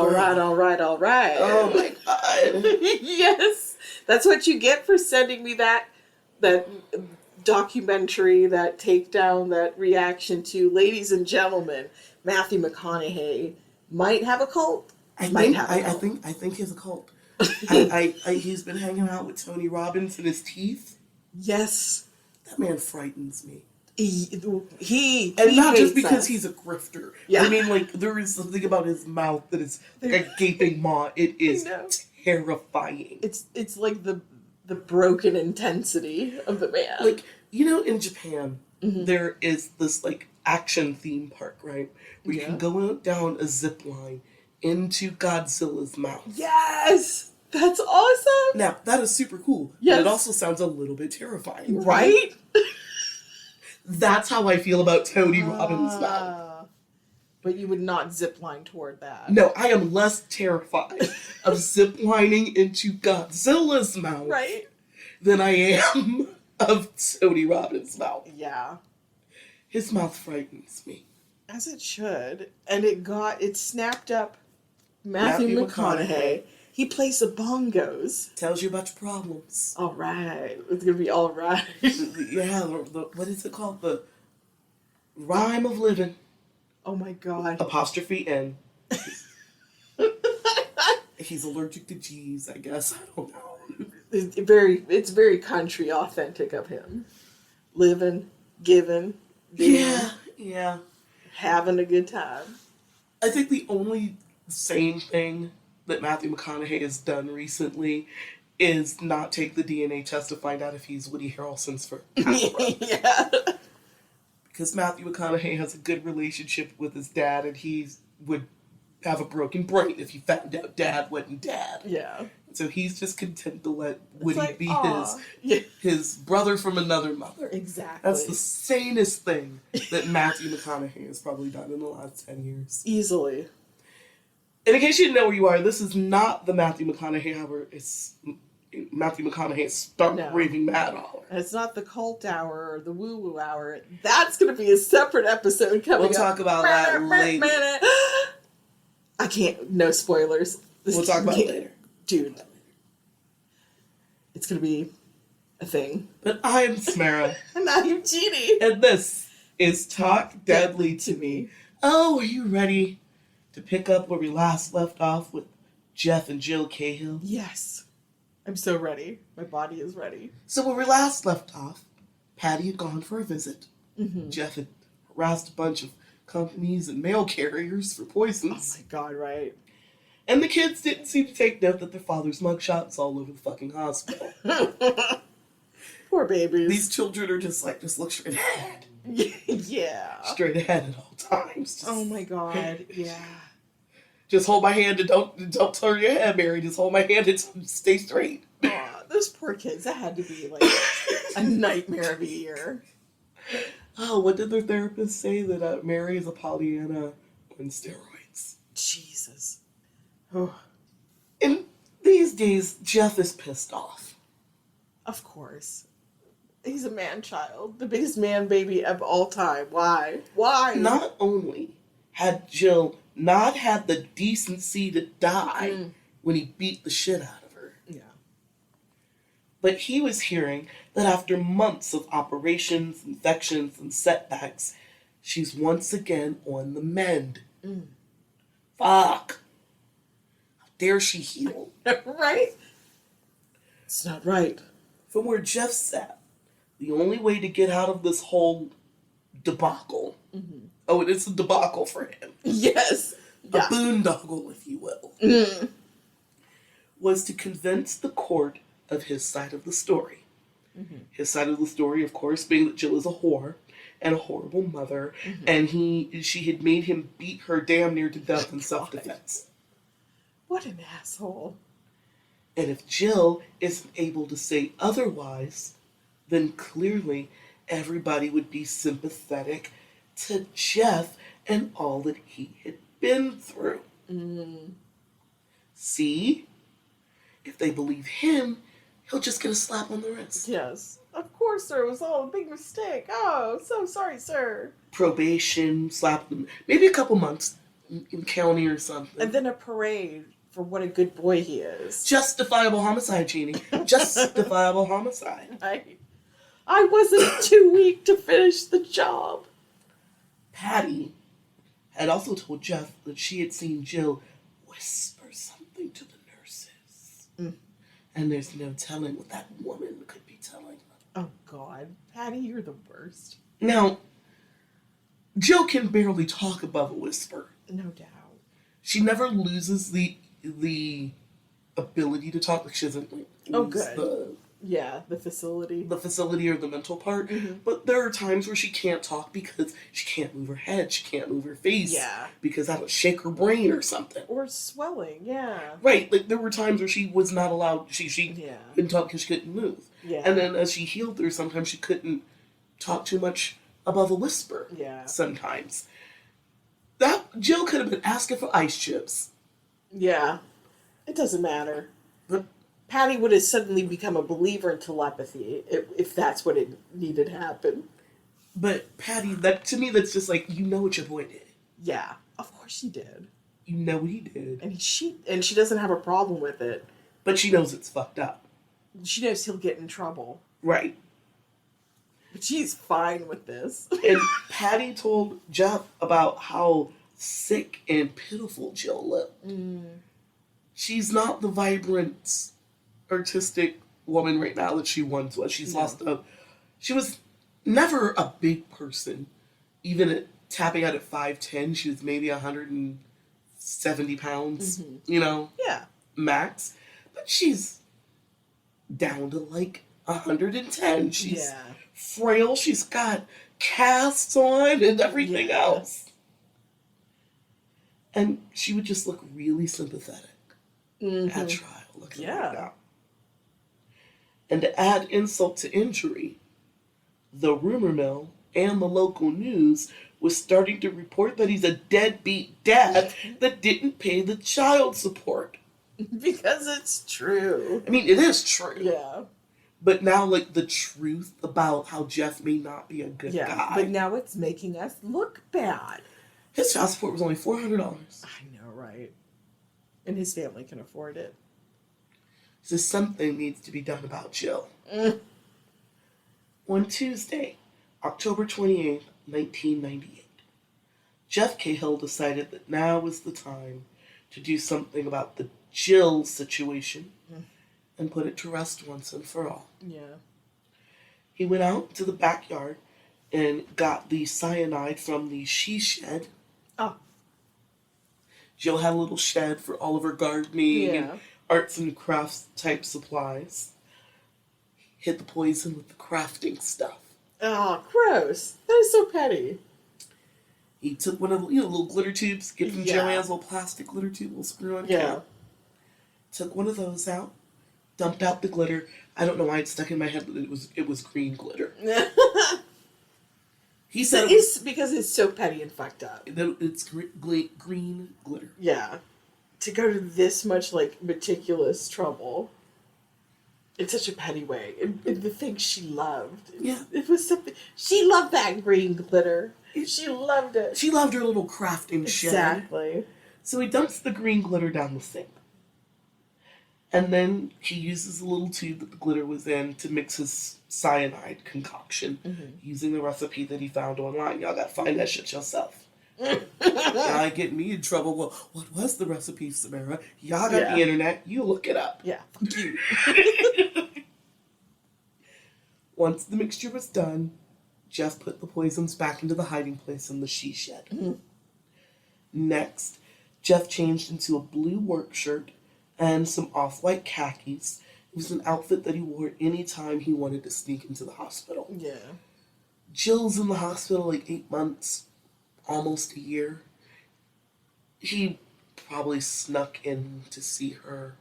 All right. Oh my God. Yes. That's what you get for sending me that documentary, that takedown, that reaction to, ladies and gentlemen, Matthew McConaughey might have a cult. I think he's a cult. He's been hanging out with Tony Robbins in his teeth. Yes. That man frightens me. He not just because us. He's a grifter. Yeah. I mean, like, there is something about his mouth that is like a gaping maw. It is terrifying. It's like the broken intensity of the man. Like, you know, in Japan, there is this, like, action theme park, right? Where you can go down a zip line into Godzilla's mouth. Yes! That's awesome! Now, that is super cool. Yes. But it also sounds a little bit terrifying. Right? That's how I feel about Tony Robbins' mouth. But you would not zipline toward that. No, I am less terrified of ziplining into Godzilla's mouth than I am of Tony Robbins' mouth. Yeah. His mouth frightens me. As it should. And it snapped up Matthew McConaughey. He plays the bongos. Tells you about your problems. All right. It's going to be all right. Yeah, what is it called? The rhyme of living. Oh my God. Apostrophe N. He's allergic to G's, I guess. I don't know. It's very country authentic of him. Living, giving, being, yeah. Having a good time. I think the only sane thing that Matthew McConaughey has done recently is not take the DNA test to find out if he's Woody Harrelson's for Yeah. Because Matthew McConaughey has a good relationship with his dad, and he would have a broken brain if he found out Dad wasn't Dad. Yeah. So he's just content to let Woody be his brother from another mother. Exactly. That's the sanest thing that Matthew McConaughey has probably done in the last 10 years. Easily. And in case you didn't know where you are, this is not the Matthew McConaughey hour. It's Matthew McConaughey's Stark Raving Mad Hour. It's not the cult hour or the woo-woo hour. That's going to be a separate episode coming up. We'll talk about that later. I can't. No spoilers. We'll talk about it later. Dude. It's going to be a thing. But I'm Smara. And I'm Jeannie. And this is Talk Deadly to Me. Oh, are you ready to pick up where we last left off with Jeff and Jill Cahill? Yes. I'm so ready. My body is ready. So where we last left off, Patty had gone for a visit. Mm-hmm. Jeff had harassed a bunch of companies and mail carriers for poisons. Oh my God, right. And the kids didn't seem to take note that their father's mugshots all over the fucking hospital. Poor babies. These children are just look straight ahead. Yeah. Straight ahead at all times. Just, oh my God, yeah. Just hold my hand and don't turn your head, Mary. Just hold my hand and stay straight. Aw, those poor kids. That had to be like a nightmare of a year. Oh, what did their therapist say? That Mary is a Pollyanna on steroids. Jesus. Oh. In these days, Jeff is pissed off. Of course. He's a man-child. The biggest man-baby of all time. Why? Why? Not only had Jill not had the decency to die when he beat the shit out of her. Yeah. But he was hearing that after months of operations, infections, and setbacks, she's once again on the mend. Fuck. How dare she heal? Right? It's not right. From where Jeff sat, the only way to get out of this whole debacle, oh, and it's a debacle for him. Yes. A boondoggle, if you will, was to convince the court of his side of the story. His side of the story, of course, being that Jill is a whore and a horrible mother, and she had made him beat her damn near to death in self-defense. What an asshole. And if Jill isn't able to say otherwise, then clearly everybody would be sympathetic to Jeff and all that he had been through. See? If they believe him, he'll just get a slap on the wrist. Yes. Of course, sir. It was all a big mistake. Oh, so sorry, sir. Probation, slap them. Maybe a couple months. in county or something. And then a parade for what a good boy he is. Justifiable homicide, Jeannie. Justifiable homicide. I wasn't too weak to finish the job. Patty had also told Jeff that she had seen Jill whisper something to the nurses. And there's no telling what that woman could be telling them. Oh, God. Patty, you're the worst. Now, Jill can barely talk above a whisper. No doubt. She never loses the ability to talk. Like, she doesn't lose the facility. The facility or the mental part. But there are times where she can't talk because she can't move her head. She can't move her face. Yeah. Because that'll shake her brain or something. Or swelling, yeah. Right. Like, there were times where she was not allowed. She couldn't talk because she couldn't move. Yeah. And then as she healed her, sometimes she couldn't talk too much above a whisper. Yeah. Sometimes. That Jill could have been asking for ice chips. Yeah. It doesn't matter. But Patty would have suddenly become a believer in telepathy if that's what it needed to happen. But Patty, that to me, that's just like, you know what your boy did. Yeah, of course she did. You know what he did. And she doesn't have a problem with it. But she knows it's fucked up. She knows he'll get in trouble. Right. But she's fine with this. And Patty told Jeff about how sick and pitiful Jill looked. She's not the vibrant, artistic woman right now that she once was. She's lost she was never a big person. Even at tapping out at 5'10", she was maybe 170 pounds, Yeah. max. But she's down to like 110. She's frail. She's got casts on and everything else. And she would just look really sympathetic at trial. Looking like that. And to add insult to injury, the rumor mill and the local news was starting to report that he's a deadbeat dad that didn't pay the child support. Because it's true. I mean, it is true. Yeah. But now, like, the truth about how Jeff may not be a good guy. But now it's making us look bad. His child support was only $400. I know, right? And his family can afford it. So something needs to be done about Jill. On Tuesday, October 28th, 1998, Jeff Cahill decided that now was the time to do something about the Jill situation and put it to rest once and for all. Yeah. He went out to the backyard and got the cyanide from the she shed. Oh. Jill had a little shed for all of her gardening and arts and crafts type supplies. Hid the poison with the crafting stuff. Oh, gross. That is so petty. He took one of the little glitter tubes, get from Joanne's little plastic glitter tube, little screw on cap. Took one of those out, dumped out the glitter. I don't know why it stuck in my head that it was green glitter. He said it's because it's so petty and fucked up. It's green glitter. Yeah. To go to this much, meticulous trouble in such a petty way. And the things she loved. It was something... She loved that green glitter. She loved it. She loved her little crafting shed. Exactly. So he dumps the green glitter down the sink. And then he uses the little tube that the glitter was in to mix his cyanide concoction using the recipe that he found online. Y'all gotta find that shit yourself. Y'all get me in trouble. Well, what was the recipe, Samara? Y'all got the internet. You look it up. Yeah. Fuck you. Once the mixture was done, Jeff put the poisons back into the hiding place in the she shed. Next, Jeff changed into a blue work shirt and some off-white khakis. It was an outfit that he wore any time he wanted to sneak into the hospital. Yeah. Jill's in the hospital 8 months, almost a year. He probably snuck in to see her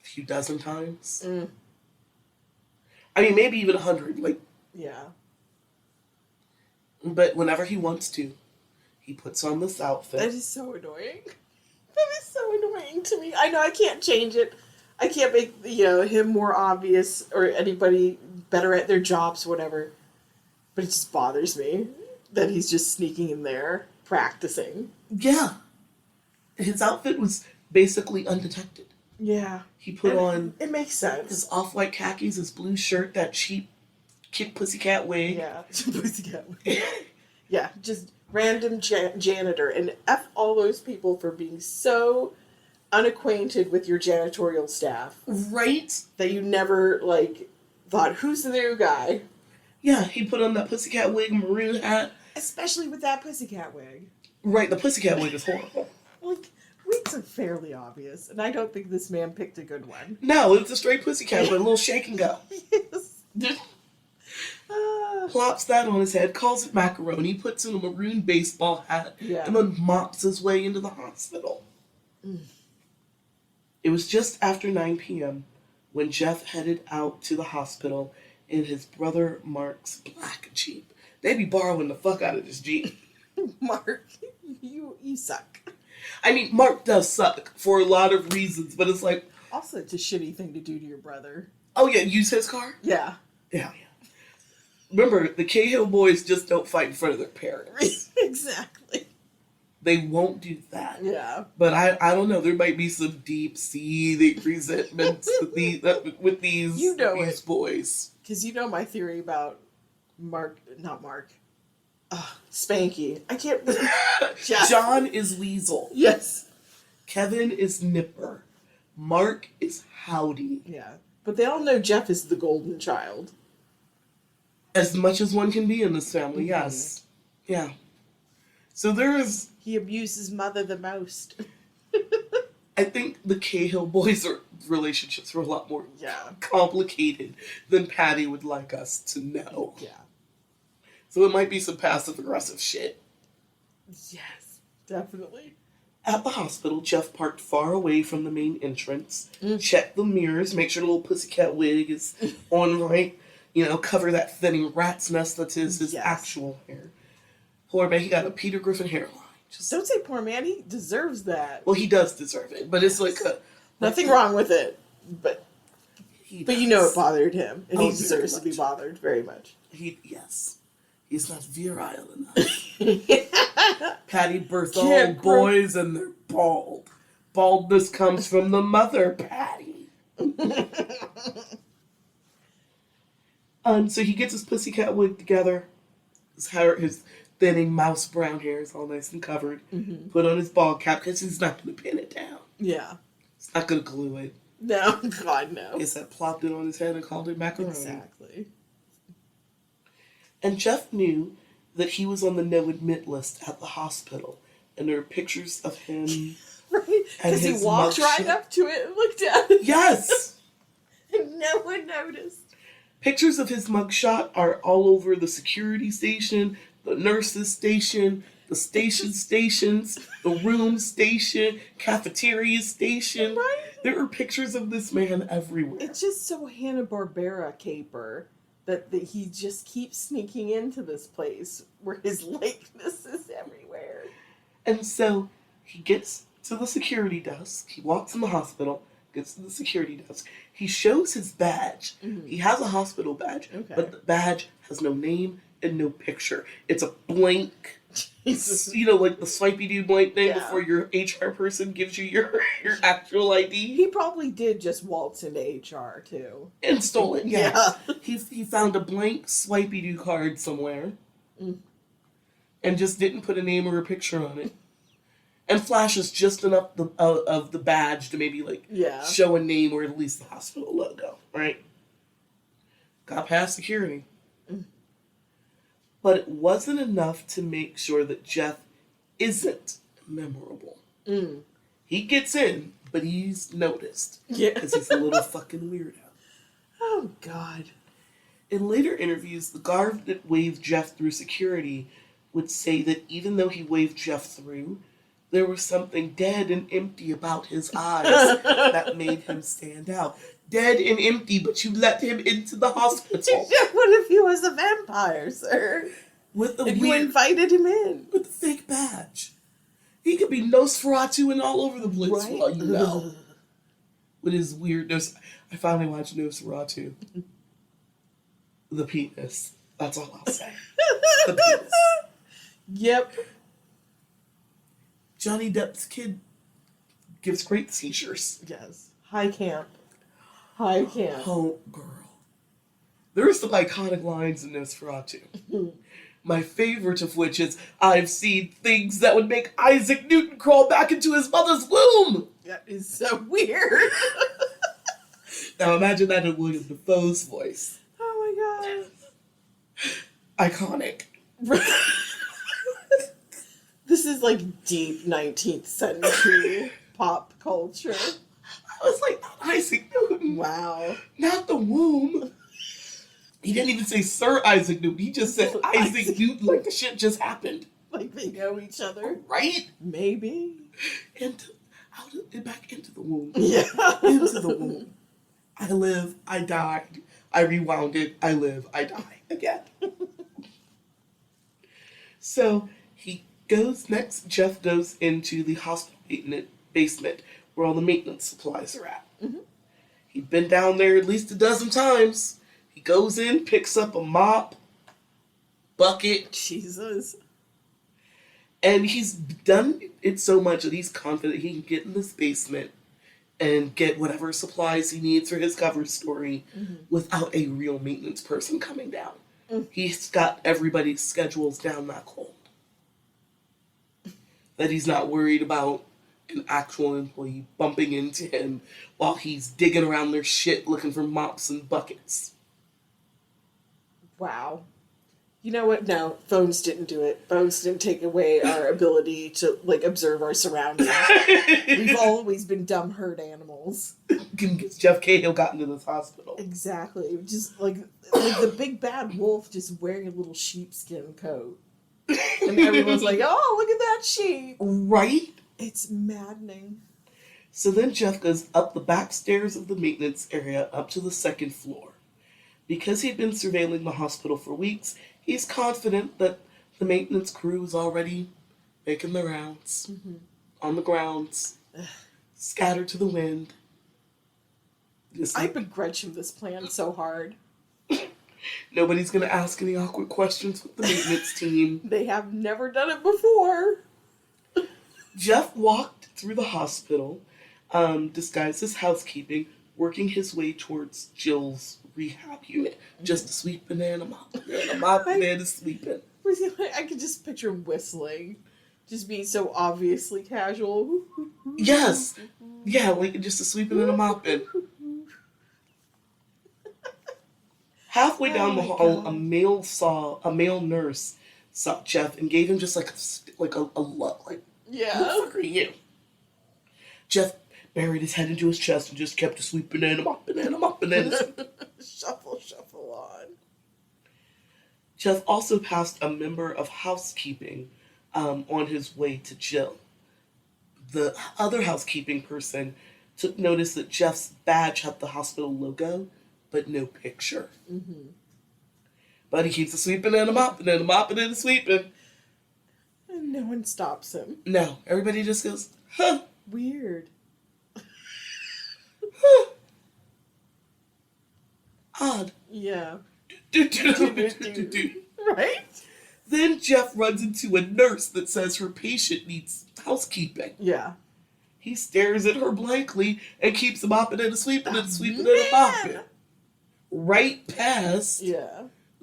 a few dozen times. I mean, maybe even 100. Yeah. But whenever he wants to, he puts on this outfit. That is so annoying. That is so annoying to me. I know I can't change it. I can't make him more obvious or anybody better at their jobs, whatever. But it just bothers me that he's just sneaking in there, practicing. Yeah. His outfit was basically undetected. Yeah. He put on It makes sense. his off-white khakis, his blue shirt, that cheap Kid Pussycat wig. Yeah. Pussycat wig. Yeah. Just random janitor. And F all those people for being so unacquainted with your janitorial staff. Right? That you never, like, thought, who's the new guy? Yeah, he put on that Pussycat wig, maroon hat. Especially with that Pussycat wig. Right, the Pussycat wig is horrible. Like, wigs are fairly obvious, and I don't think this man picked a good one. No, it's a straight Pussycat with a little shake and go. Yes. Plops that on his head, calls it macaroni, puts in a maroon baseball hat, Yeah. and then mops his way into the hospital. It was just after 9 p.m. when Jeff headed out to the hospital in his brother Mark's black Jeep. They be borrowing the fuck out of this Jeep. Mark, you suck. I mean, Mark does suck for a lot of reasons, but it's like... Also, it's a shitty thing to do to your brother. Oh yeah, use his car? Yeah. Yeah. Remember, the Cahill boys just don't fight in front of their parents. Exactly. They won't do that. Yeah. But I don't know. There might be some deep-seated resentments with these boys. Because you know my theory about Spanky. I can't... John is Weasel. Yes. Kevin is Nipper. Mark is Howdy. Yeah. But they all know Jeff is the golden child. As much as one can be in this family, yes. Yeah. So there is... He abuses mother the most. I think the Cahill boys' relationships are a lot more complicated than Patty would like us to know. Yeah. So it might be some passive-aggressive shit. Yes, definitely. At the hospital, Jeff parked far away from the main entrance, checked the mirrors, make sure the little Pussycat wig is on right, cover that thinning rat's nest that is his actual hair. Poor man, he got a Peter Griffin hairline. Don't say poor man, he deserves that. Well, he does deserve it, but it's like nothing wrong with it, but it bothered him, and he deserves to be bothered very much. He's not virile enough. Patty birthed all boys and they're bald. Baldness comes from the mother, Patty. So he gets his Pussycat wig together. His thinning mouse brown hair is all nice and covered. Mm-hmm. Put on his ball cap because he's not going to pin it down. Yeah. He's not going to glue it. No, God, no. He said plopped it on his head and called it macaroni. Exactly. And Jeff knew that he was on the no-admit list at the hospital. And there are pictures of him. Right? Because he walked right up to it and looked at it. Yes! And no one noticed. Pictures of his mugshot are all over the security station, the nurses station, the stations, the room station, cafeteria station. Right? There are pictures of this man everywhere. It's just so Hanna-Barbera caper that he just keeps sneaking into this place where his likeness is everywhere. And so he gets to the security desk. He walks in the hospital, gets to the security desk. He shows his badge. Mm-hmm. He has a hospital badge, but the badge has no name and no picture. It's a blank, like the swipey-doo blank thing before your HR person gives you your actual ID. He probably did just waltz into HR, too. And stole it, yeah. He found a blank swipey-doo card somewhere and just didn't put a name or a picture on it. And flashes just enough of the badge to maybe, show a name or at least the hospital logo, right? Got past security. But it wasn't enough to make sure that Jeff isn't memorable. He gets in, but he's noticed. Yeah. Because he's a little fucking weirdo. Oh, God. In later interviews, the guard that waved Jeff through security would say that even though he waved Jeff through, there was something dead and empty about his eyes that made him stand out. Dead and empty, but you let him into the hospital. What if he was a vampire, sir? You invited him in. With a fake badge. He could be Nosferatu and all over the place, right? For all you know. With his weirdness. I finally watched Nosferatu. The penis. That's all I'll say. The penis. Yep. Johnny Depp's kid gives great seizures. Yes. High camp. High camp. Oh, girl. There are some iconic lines in Nosferatu. My favorite of which is, I've seen things that would make Isaac Newton crawl back into his mother's womb. That is so weird. Now imagine that in William Dafoe's voice. Oh my god. Iconic. This is like deep 19th century pop culture. I was like, not Isaac Newton. Wow. Not the womb. He didn't even say Sir Isaac Newton. He just said Isaac Newton like the shit just happened. Like they know each other. Right? Maybe. Back into the womb. Yeah. Into the womb. I live, I died. I rewound it. I live, I die again. So Jeff goes into the hospital basement where all the maintenance supplies are at. Mm-hmm. He'd been down there at least a dozen times. He goes in, picks up a mop, bucket. Jesus. And he's done it so much that he's confident he can get in this basement and get whatever supplies he needs for his cover story without a real maintenance person coming down. He's got everybody's schedules down that cold. That he's not worried about an actual employee bumping into him while he's digging around their shit looking for mops and buckets. Wow. You know what? No, phones didn't do it. Phones didn't take away our ability to, like, observe our surroundings. We've always been dumb herd animals. Jeff Cahill got into this hospital. Exactly. Just, like the big bad wolf just wearing a little sheepskin coat. And everyone's like, oh, look at that sheep. Right? It's maddening. So then Jeff goes up the back stairs of the maintenance area up to the second floor. Because he'd been surveilling the hospital for weeks, he's confident that the maintenance crew is already making the rounds on the grounds, scattered to the wind. I begrudge him this plan so hard. Nobody's going to ask any awkward questions with the maintenance team. They have never done it before. Jeff walked through the hospital, disguised as housekeeping, working his way towards Jill's rehab unit. Just a sweet banana mop. Banana sweeping. I could just picture him whistling. Just being so obviously casual. Yes. Yeah, like just a sweeping and a mopping. Halfway down the hall, a male nurse saw Jeff and gave him just like a look. Like, yeah. Who the fuck are you? Jeff buried his head into his chest and just kept a sweeping and a mopping and a mopping and a sweeping. Shuffle on. Jeff also passed a member of housekeeping on his way to Jill. The other housekeeping person took notice that Jeff's badge had the hospital logo, but no picture. But he keeps a sweeping and a mopping and a mopping and a sweeping. And no one stops him. No, everybody just goes, huh. Weird. Huh. Odd. Yeah. Right? Then Jeff runs into a nurse that says her patient needs housekeeping. Yeah. He stares at her blankly and keeps mopping and sweeping and sweeping and mopping. Right past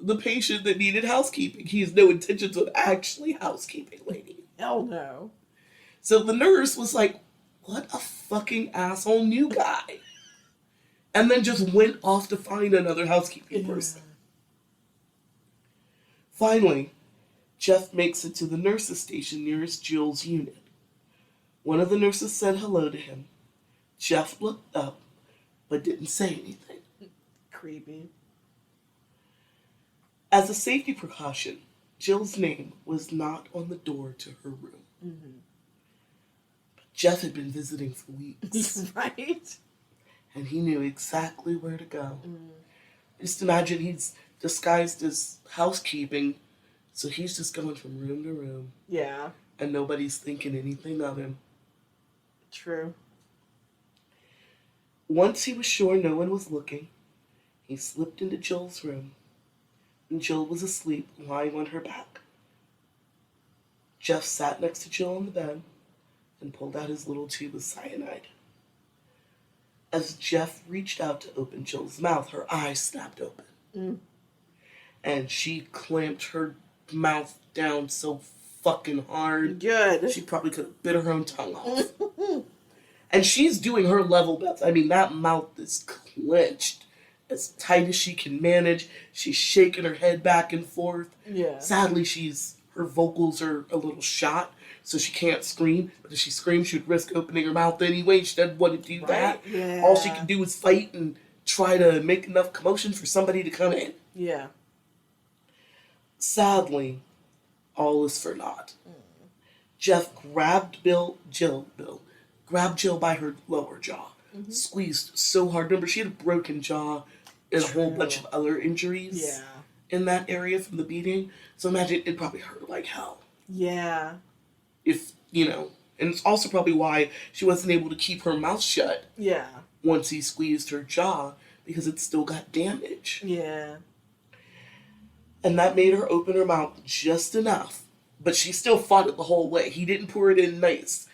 the patient that needed housekeeping. He has no intentions of actually housekeeping, lady. Hell no. So the nurse was like, what a fucking asshole new guy. And then just went off to find another housekeeping person. Finally, Jeff makes it to the nurse's station nearest Jill's unit. One of the nurses said hello to him. Jeff looked up, but didn't say anything. Creepy. As a safety precaution, Jill's name was not on the door to her room. But Jeff had been visiting for weeks. Right? And he knew exactly where to go. Just imagine he's disguised as housekeeping, so he's just going from room to room. Yeah. And nobody's thinking anything of him. True. Once he was sure no one was looking, he slipped into Jill's room. And Jill was asleep, lying on her back. Jeff sat next to Jill on the bed, and pulled out his little tube of cyanide. As Jeff reached out to open Jill's mouth, her eyes snapped open. And she clamped her mouth down so fucking hard. Good. She probably could have bit her own tongue off. And she's doing her level best. I mean, that mouth is clenched as tight as she can manage. She's shaking her head back and forth. Yeah. Sadly, her vocals are a little shot, so she can't scream. But if she screamed, she would risk opening her mouth anyway. She doesn't want to do that. Yeah. All she can do is fight and try to make enough commotion for somebody to come in. Yeah. Sadly, all is for naught. Jeff grabbed Jill by her lower jaw, squeezed so hard. Remember, she had a broken jaw and a whole bunch of other injuries in that area from the beating. So imagine it probably hurt like hell. Yeah. If, and it's also probably why she wasn't able to keep her mouth shut. Yeah. Once he squeezed her jaw, because it still got damage. Yeah. And that made her open her mouth just enough. But she still fought it the whole way. He didn't pour it in nice.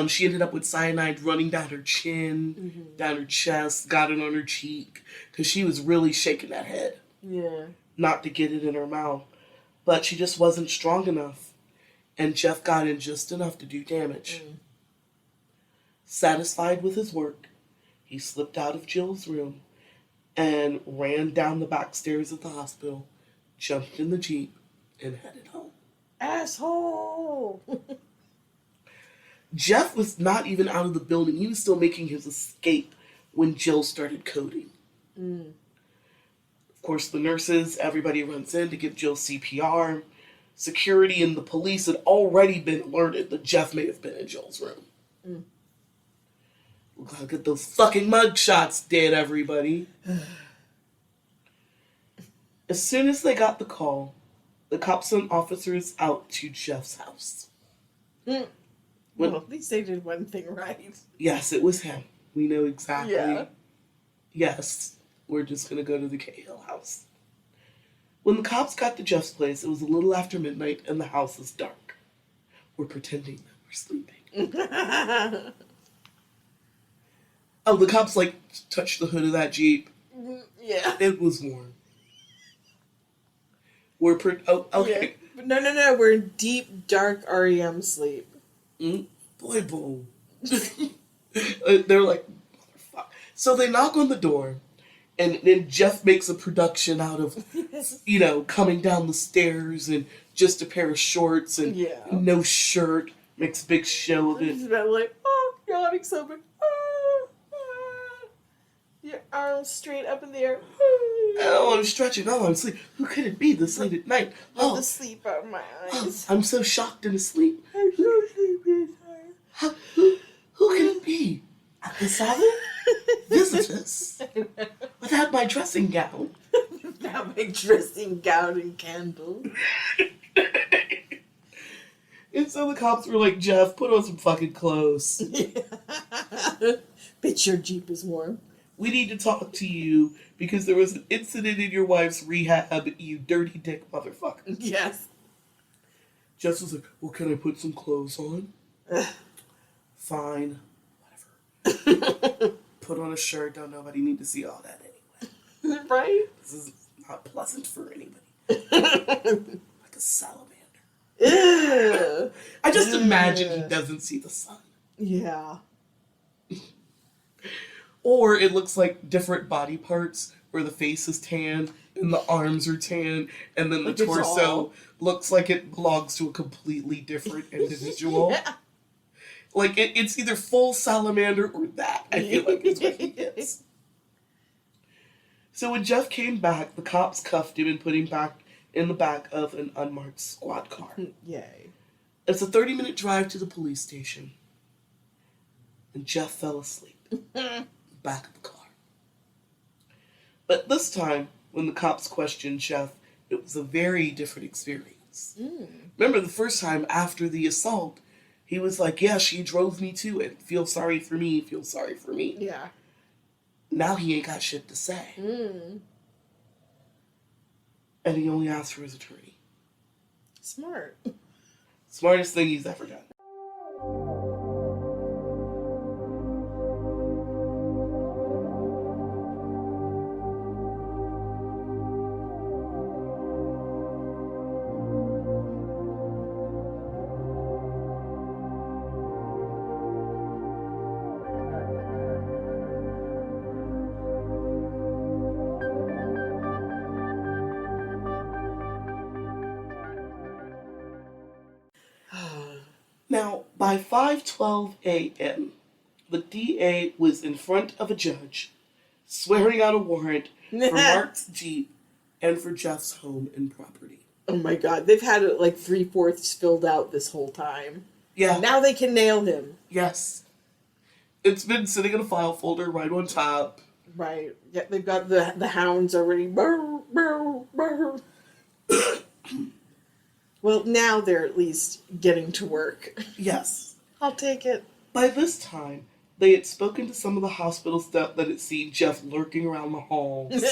She ended up with cyanide running down her chin, down her chest, got it on her cheek, because she was really shaking that head. Yeah. Not to get it in her mouth. But she just wasn't strong enough. And Jeff got in just enough to do damage. Satisfied with his work, he slipped out of Jill's room and ran down the back stairs of the hospital, jumped in the Jeep, and headed home. Asshole! Jeff was not even out of the building. He was still making his escape when Jill started coding. Of course, the nurses, everybody runs in to give Jill CPR. Security and the police had already been alerted that Jeff may have been in Jill's room. We gotta get those fucking mug shots dead, everybody. As soon as they got the call, the cops sent officers out to Jeff's house. Well, at least they did one thing right. Yes, it was him. We know exactly. Yeah. Yes, we're just going to go to the Cahill house. When the cops got to Jeff's place, it was a little after midnight and the house was dark. We're pretending that we're sleeping. Oh, the cops, touched the hood of that Jeep. Yeah. It was warm. Okay. Yeah. No. We're in deep, dark REM sleep. Boy. They're like, motherfucker. So they knock on the door, and then Jeff makes a production out of, coming down the stairs and just a pair of shorts and no shirt. Makes a big show of it. It's about you're having something. Your arms straight up in the air. Oh, I'm stretching. Oh, I'm asleep. Who could it be this late at night? Oh, the sleep out of my eyes. I'm so shocked and asleep. I'm so sleepy. Who can it be? Episode? Visitors? Without my dressing gown. Without my dressing gown and candle. And so the cops were like, Jeff, put on some fucking clothes. Bitch, your Jeep is warm. We need to talk to you because there was an incident in your wife's rehab, you dirty dick motherfucker. Yes. Jess was like, well, can I put some clothes on? Fine. Whatever. Put on a shirt. Don't nobody need to see all that anyway. Right? This is not pleasant for anybody. Like a salamander. Ew. I just imagine he doesn't see the sun. Yeah. Or it looks like different body parts where the face is tan and the arms are tan and then the torso looks like it belongs to a completely different individual. Yeah. Like it's either full salamander or that. I feel like it's what he is. So when Jeff came back, the cops cuffed him and put him back in the back of an unmarked squad car. Yay. It's a 30-minute drive to the police station. And Jeff fell asleep. Back of the car. But this time, when the cops questioned Jeff, it was a very different experience. Remember the first time after the assault, he was like, yeah, she drove me to it. Feel sorry for me, feel sorry for me. Yeah. Now he ain't got shit to say. And he only asked for his attorney. Smart. Smartest thing he's ever done. By 5:12 a.m., the DA was in front of a judge, swearing out a warrant for Mark's Jeep and for Jeff's home and property. Oh my God, they've had it like 3/4 filled out this whole time. Yeah. Now they can nail him. Yes. It's been sitting in a file folder right on top. Right. Yeah, they've got the hounds already. Burr, burr, burr. Well, now they're at least getting to work. Yes. I'll take it. By this time, they had spoken to some of the hospital staff that had seen Jeff lurking around the halls.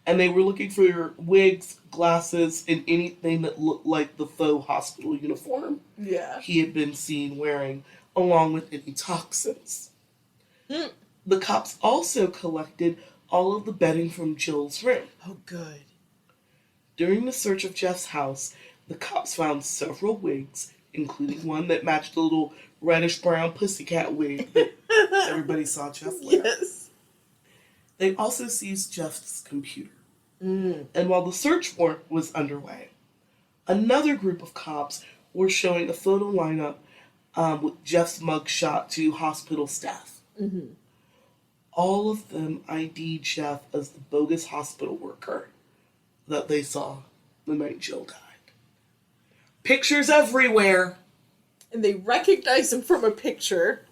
And they were looking for wigs, glasses, and anything that looked like the faux hospital uniform he had been seen wearing, along with any toxins. The cops also collected all of the bedding from Jill's room. Oh, good. During the search of Jeff's house, the cops found several wigs, including one that matched the little reddish-brown pussycat wig that everybody saw Jeff wear. Yes. They also seized Jeff's computer. And while the search warrant was underway, another group of cops were showing a photo lineup with Jeff's mugshot to hospital staff. All of them ID'd Jeff as the bogus hospital worker that they saw the night Jill died. Pictures everywhere. And they recognize him from a picture.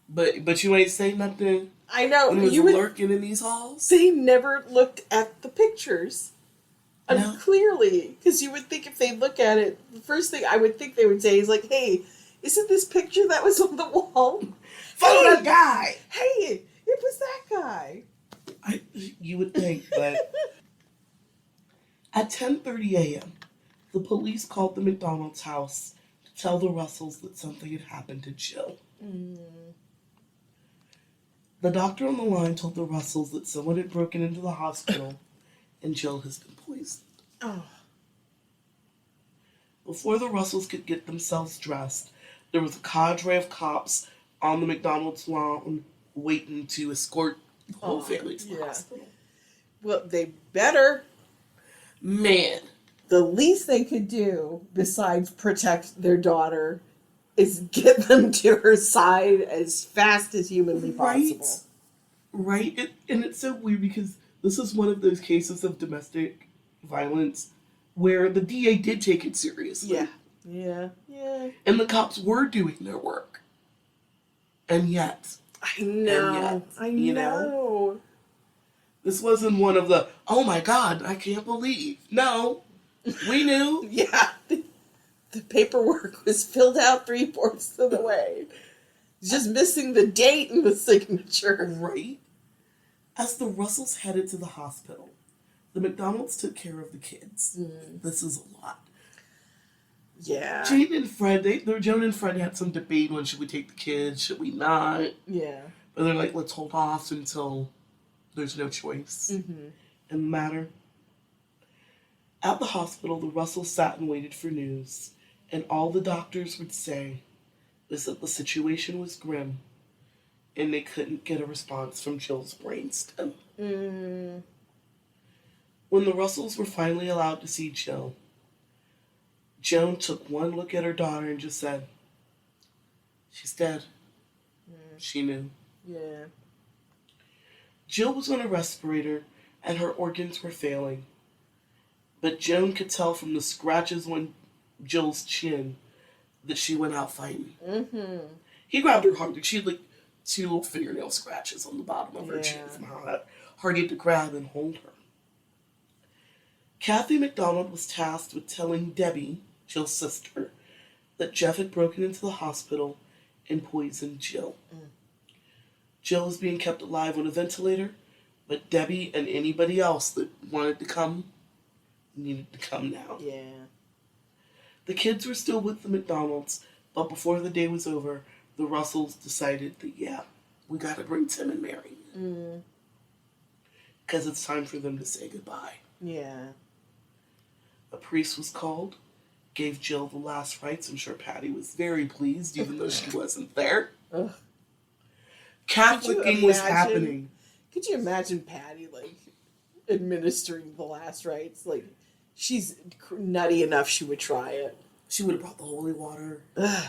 But you ain't say nothing. I know. When he was lurking in these halls. They never looked at the pictures. No. Clearly. Because you would think if they look at it, the first thing I would think they would say is like, hey, isn't this picture that was on the wall? Follow that guy! Hey, it was that guy. You would think, but... At 10:30 a.m., the police called the McDonald's house to tell the Russells that something had happened to Jill. The doctor on the line told the Russells that someone had broken into the hospital and Jill has been poisoned. Oh. Before the Russells could get themselves dressed, there was a cadre of cops on the McDonald's lawn waiting to escort the whole family to the hospital. Well, they better. Man. The least they could do, besides protect their daughter, is get them to her side as fast as humanly possible. Right? And it's so weird because this is one of those cases of domestic violence where the DA did take it seriously. Yeah. And the cops were doing their work. And yet. I know. This wasn't one of the, oh my God, I can't believe. No. We knew. The paperwork was filled out 3/4 of the way. Just missing the date and the signature. Right? As the Russells headed to the hospital, the McDonald's took care of the kids. This is a lot. Yeah. Joan and Fred had some debate on should we take the kids, should we not? Yeah. But they're like, let's hold off until there's no choice in the matter. At the hospital, the Russells sat and waited for news, and all the doctors would say was that the situation was grim, and they couldn't get a response from Jill's brainstem. When the Russells were finally allowed to see Jill, Joan took one look at her daughter and just said, she's dead. She knew. Yeah. Jill was on a respirator, and her organs were failing. But Joan could tell from the scratches on Jill's chin that she went out fighting. He grabbed her hard. She had like 2 little fingernail scratches on the bottom of her chin from how hard he had to grab and hold her. Kathy McDonald was tasked with telling Debbie, Jill's sister, that Jeff had broken into the hospital and poisoned Jill. Jill was being kept alive on a ventilator, but Debbie and anybody else that wanted to come needed to come now. Yeah. The kids were still with the McDonald's, but before the day was over, the Russells decided that, we gotta bring Tim and Mary in. Because it's time for them to say goodbye. Yeah. A priest was called, gave Jill the last rites. I'm sure Patty was very pleased, even though she wasn't there. Catholicing was happening. Could you imagine Patty, administering the last rites? She's nutty enough she would try it. She would have brought the holy water. Ugh.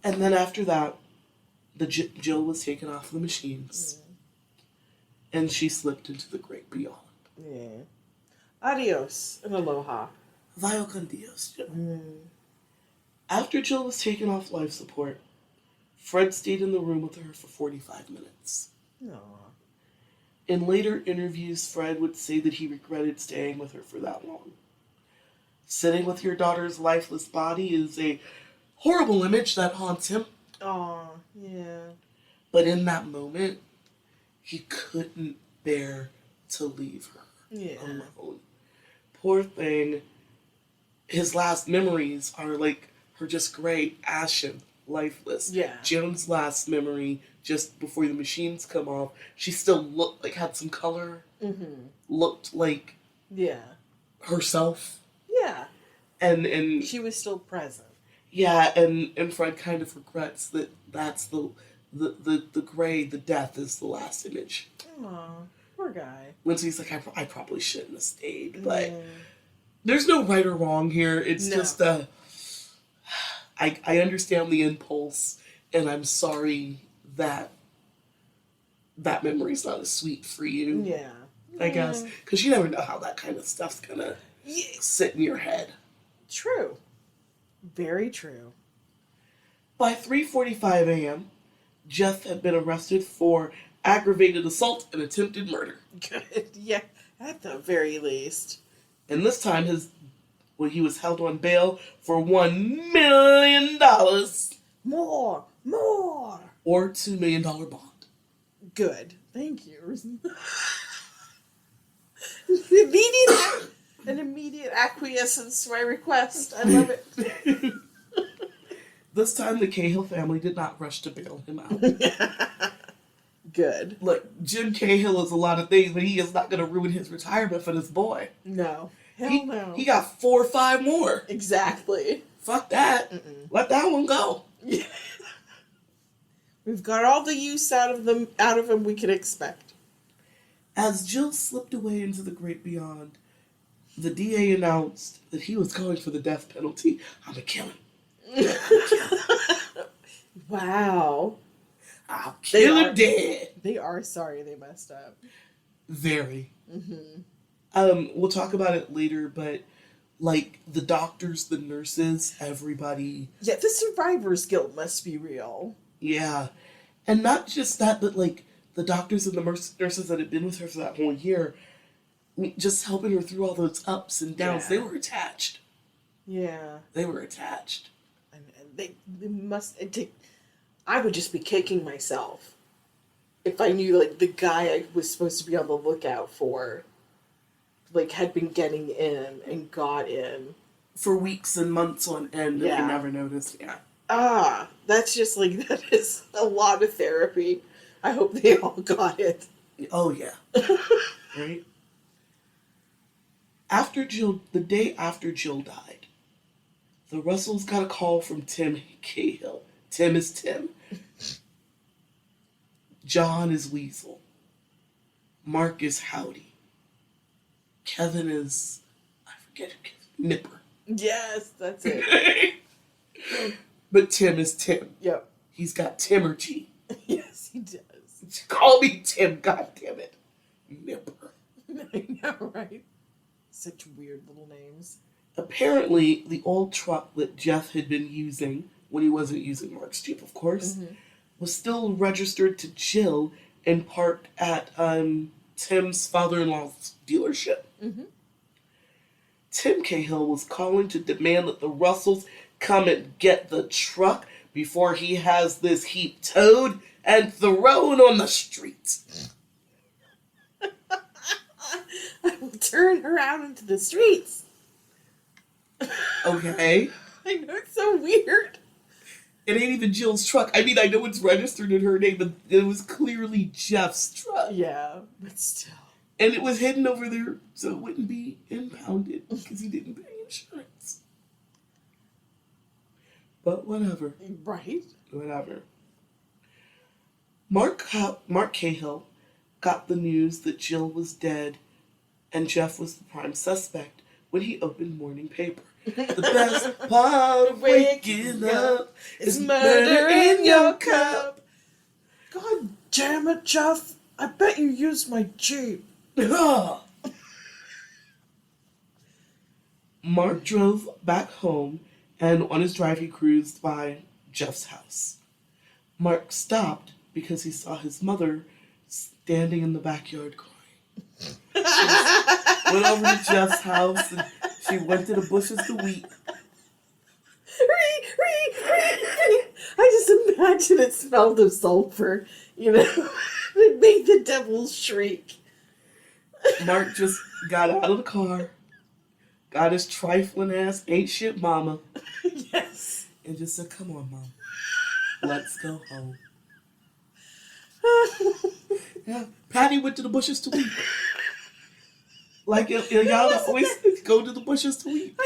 And then after that, Jill was taken off the machines. And she slipped into the great beyond. Yeah. Adios and aloha. Vaya con Dios, Jill. After Jill was taken off life support, Fred stayed in the room with her for 45 minutes. Aw. In later interviews, Fred would say that he regretted staying with her for that long. Sitting with your daughter's lifeless body is a horrible image that haunts him. Aw, yeah. But in that moment, he couldn't bear to leave her alone. Poor thing. His last memories are like her just gray, ashen, lifeless. Yeah. Jim's last memory, just before the machines come off, she still looked like, had some color. Looked like herself. Yeah. And she was still present. Yeah, and Fred kind of regrets that that's the gray, the death is the last image. Aw, poor guy. When he's like, I probably shouldn't have stayed, but there's no right or wrong here. It's just I understand the impulse, and I'm sorry that memory's not as sweet for you. Yeah. I guess. Because you never know how that kind of stuff's gonna sit in your head. True. Very true. By 3:45 a.m., Jeff had been arrested for aggravated assault and attempted murder. Good. Yeah, at the very least. And this time he was held on bail for $1 million. More. Or $2 million bond. Good. Thank you. An immediate acquiescence to my request. I love it. This time the Cahill family did not rush to bail him out. Good. Look, Jim Cahill is a lot of things, but he is not going to ruin his retirement for this boy. No. No. He got 4 or 5 more. Exactly. Fuck that. Let that one go. Yeah. We've got all the use out of him we could expect. As Jill slipped away into the great beyond, the DA announced that he was going for the death penalty. I'm going to kill him. Wow. I'll kill him dead. They are sorry they messed up. Very. We'll talk about it later, but like the doctors, the nurses, everybody. Yeah, the survivor's guilt must be real. Yeah. And not just that, but like the doctors and the nurses that had been with her for that whole year, just helping her through all those ups and downs. They were attached. Yeah. They were attached. And they must I would just be kicking myself if I knew like the guy I was supposed to be on the lookout for like had been getting in and got in for weeks and months on end and we never noticed. That's just like that is a lot of therapy. I hope they all got it. Oh yeah. Right. The day after Jill died, the Russells got a call from Tim Cahill. Tim is Tim. John is Weasel. Mark is Howdy. Kevin is, I forget who, Nipper. Yes, that's it. But Tim is Tim. Yep. He's got Timmergy. Yes, he does. Call me Tim, goddammit. Nipper. I know, right? Such weird little names. Apparently, the old truck that Jeff had been using, when he wasn't using Mark's Jeep, of course, was still registered to Jill and parked at Tim's father-in-law's dealership. Tim Cahill was calling to demand that the Russells come and get the truck before he has this heap towed and thrown on the streets. I will turn her out into the streets. Okay. I know, it's so weird. It ain't even Jill's truck. I mean, I know it's registered in her name, but it was clearly Jeff's truck. Yeah, but still. And it was hidden over there so it wouldn't be impounded because he didn't pay insurance. But whatever. Right? Whatever. Mark Cahill got the news that Jill was dead and Jeff was the prime suspect when he opened morning paper. The best part of waking up is murder in your cup. God damn it, Jeff. I bet you used my Jeep. Mark drove back home, and on his drive he cruised by Jeff's house. Mark stopped because he saw his mother standing in the backyard crying. She went over to Jeff's house and she went to the bushes to weep. I just imagine it smelled of sulfur, you know. It made the devil shriek. Mark just got out of the car, got his trifling ass ain't shit mama. Yes. And just said, "Come on, Mom. Let's go home." Yeah, Patty went to the bushes to weep. Like, y'all always go to the bushes to weep.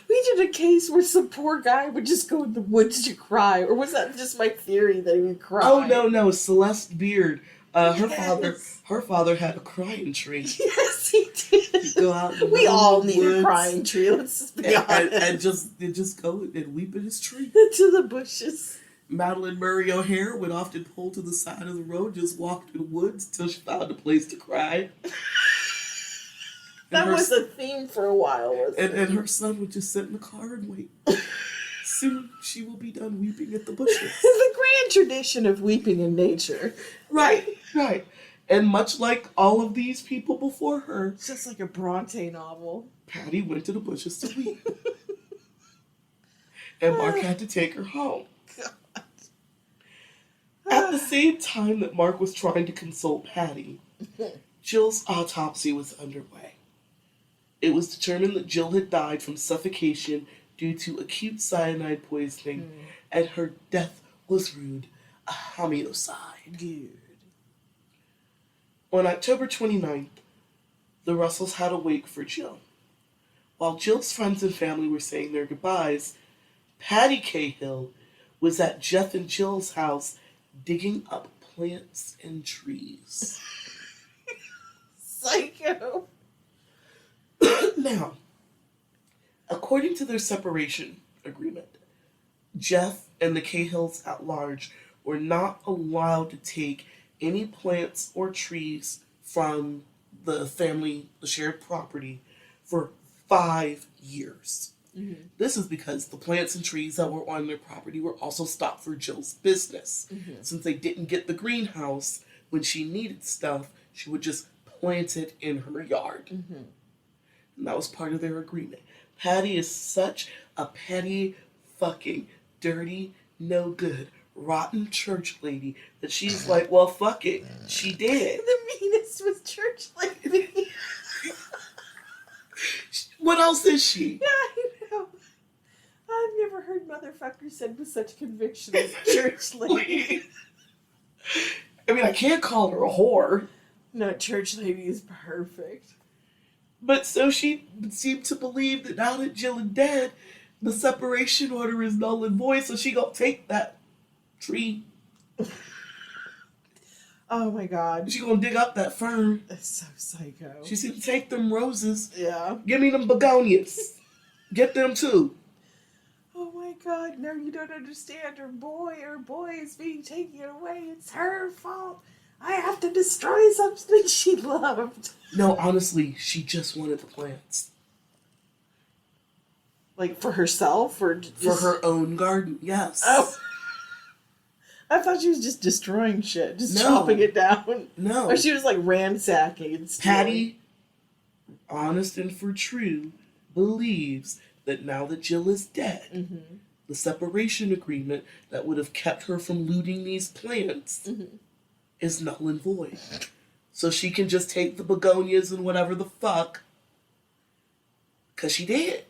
We did a case where some poor guy would just go in the woods to cry, or was that just my theory that he would cry? Oh no, Celeste Beard. Her father had a crying tree. Yes, he did. He'd go out in the we all need woods a crying tree. Let's just be honest. And just go and weep in his tree. To the bushes. Madeline Murray O'Hare would often pull to the side of the road, just walk through the woods till she found a place to cry. That was a theme for a while, wasn't it? And her son would just sit in the car and wait. Soon she will be done weeping at the bushes. The grand tradition of weeping in nature. Right. And much like all of these people before her, It's just like a Bronte novel. Patty went to the bushes to weep. And Mark had to take her home. God. At the same time that Mark was trying to console Patty, Jill's autopsy was underway. It was determined that Jill had died from suffocation due to acute cyanide poisoning, and her death was ruled a homicide. Good. On October 29th, the Russells had a wake for Jill. While Jill's friends and family were saying their goodbyes, Patty Cahill was at Jeff and Jill's house digging up plants and trees. Psycho. Now, according to their separation agreement, Jeff and the Cahills at large were not allowed to take any plants or trees from the shared property, for 5 years. Mm-hmm. This is because the plants and trees that were on their property were also stopped for Jill's business. Mm-hmm. Since they didn't get the greenhouse, when she needed stuff, she would just plant it in her yard. Mm-hmm. And that was part of their agreement. Patty is such a petty, fucking, dirty, no good, rotten church lady that she's like, well, fuck it. She did. The meanest was church lady. What else is she? Yeah, I know. I've never heard motherfucker said with such conviction as church lady. I mean, I can't call her a whore. No, church lady is perfect. But so she seemed to believe that now that Jill is dead, the separation order is null and void, so she gonna take that tree. Oh my god. She gonna dig up that fern. That's so psycho. She's gonna take them roses. Yeah. Give me them begonias. Get them too. Oh my god, no, you don't understand. Her boy is being taken away. It's her fault. I have to destroy something she loved. No, honestly, she just wanted the plants. Like for herself or just... For her own garden, yes. Oh. I thought she was just destroying shit, just No. chopping it down. No. Or she was like ransacking and stealing. Patty, honest and for true, believes that now that Jill is dead, the separation agreement that would have kept her from looting these plants is null and void. So she can just take the begonias and whatever the fuck, because she did.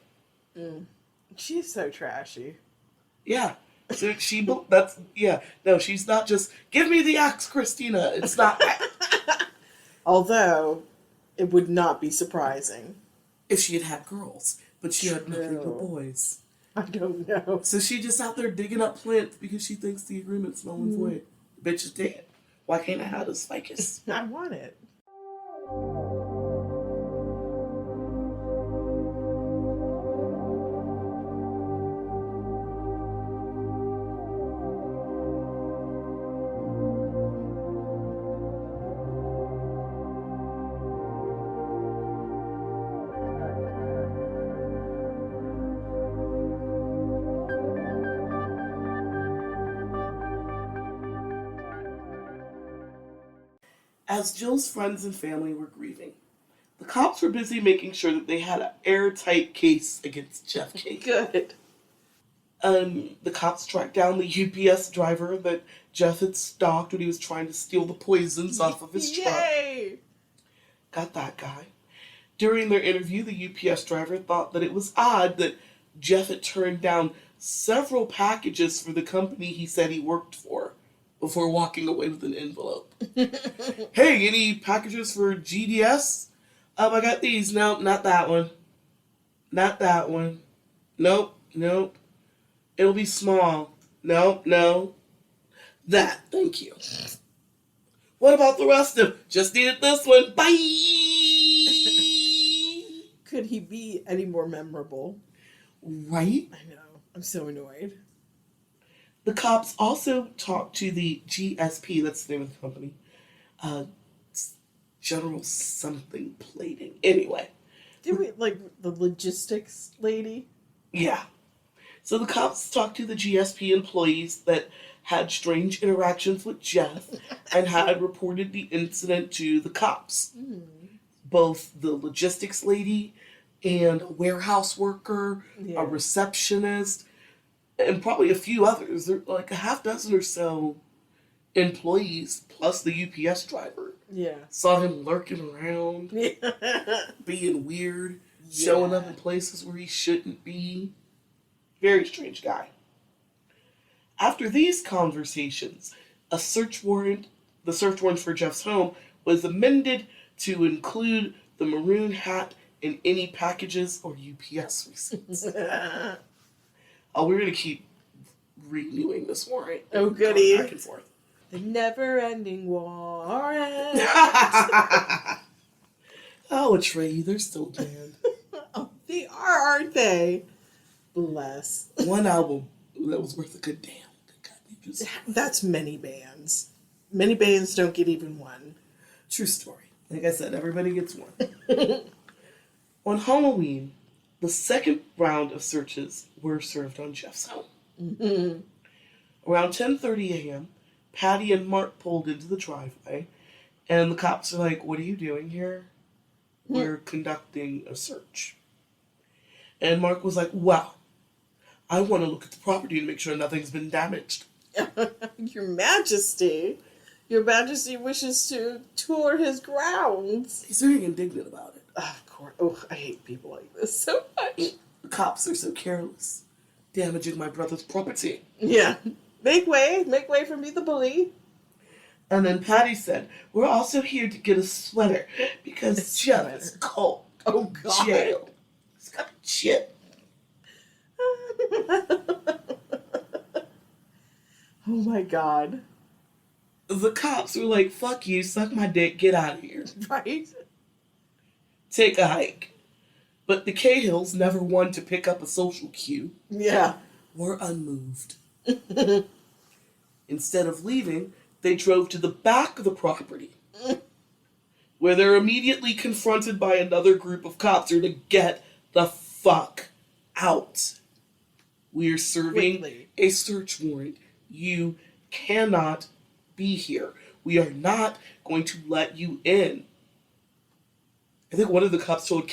She's so trashy. Yeah. So no, she's not just, give me the axe, Christina. It's not that. Although, it would not be surprising. If she had had girls, but she had nothing but boys. I don't know. So she just out there digging up plants because she thinks the agreement's null and void. The bitch is dead. Why can't I have this ficus? I want it. As Jill's friends and family were grieving, the cops were busy making sure that they had an airtight case against Jeff Cahill. Good. The cops tracked down the UPS driver that Jeff had stalked when he was trying to steal the poisons off of his truck. Yay! Got that guy. During their interview, the UPS driver thought that it was odd that Jeff had turned down several packages for the company he said he worked for before walking away with an envelope. Hey, any packages for GDS? I got these. Nope, not that one. Not that one. Nope. It'll be small. No. That, thank you. What about the rest of them? Just needed this one. Bye! Could he be any more memorable? Right? I know. I'm so annoyed. The cops also talked to the GSP, that's the name of the company, General something plating. Anyway. Did we, like, the logistics lady? Yeah. So the cops talked to the GSP employees that had strange interactions with Jeff and had reported the incident to the cops. Both the logistics lady and a warehouse worker, a receptionist, and probably a few others. There were like a half dozen or so employees, plus the UPS driver. Yeah. Saw him lurking around, being weird, showing up in places where he shouldn't be. Very strange guy. After these conversations, the search warrant for Jeff's home was amended to include the maroon hat and any packages or UPS receipts. We're going to keep renewing this warrant. Oh, goody. Back and forth. The never-ending warrant. Oh, Atreyu, they're still banned. Oh, they are, aren't they? Bless. One album that was worth a good damn. That's many bands. Many bands don't get even one. True story. Like I said, everybody gets one. On Halloween, the second round of searches were served on Jeff's home. Around 10:30 a.m., Patty and Mark pulled into the driveway, and the cops are like, "What are you doing here?" "We're conducting a search." And Mark was like, "Well, I want to look at the property and make sure nothing's been damaged." Your Majesty wishes to tour his grounds. He's very indignant about it. Of course. Oh, I hate people like this so much. The cops are so careless, damaging my brother's property. Yeah. Make way for me, the bully. And then Patty said, "We're also here to get a sweater because Jeff is cold." Oh, God. Jail. He's got a chip. Oh, my God. The cops were like, "Fuck you, suck my dick, get out of here." Right? Take a hike. But the Cahills, never one to pick up a social cue, were unmoved. Instead of leaving, they drove to the back of the property, where they're immediately confronted by another group of cops who are to get the fuck out. We are serving a search warrant. You cannot be here. We are not going to let you in. I think one of the cops told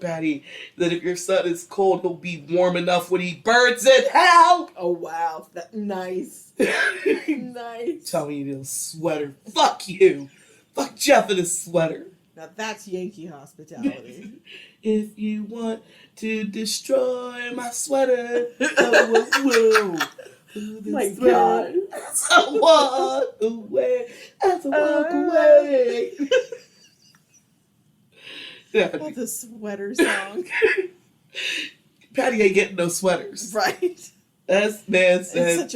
Patty that if your son is cold, he'll be warm enough when he burns in hell. Oh, wow. Nice. Nice. Tell me you need a sweater. Fuck you. Fuck Jeff and his sweater. Now that's Yankee hospitality. If you want to destroy my sweater, whoa. My God. As I walk away. Yeah. Oh, the sweater song. Patty ain't getting no sweaters. Right. As man said,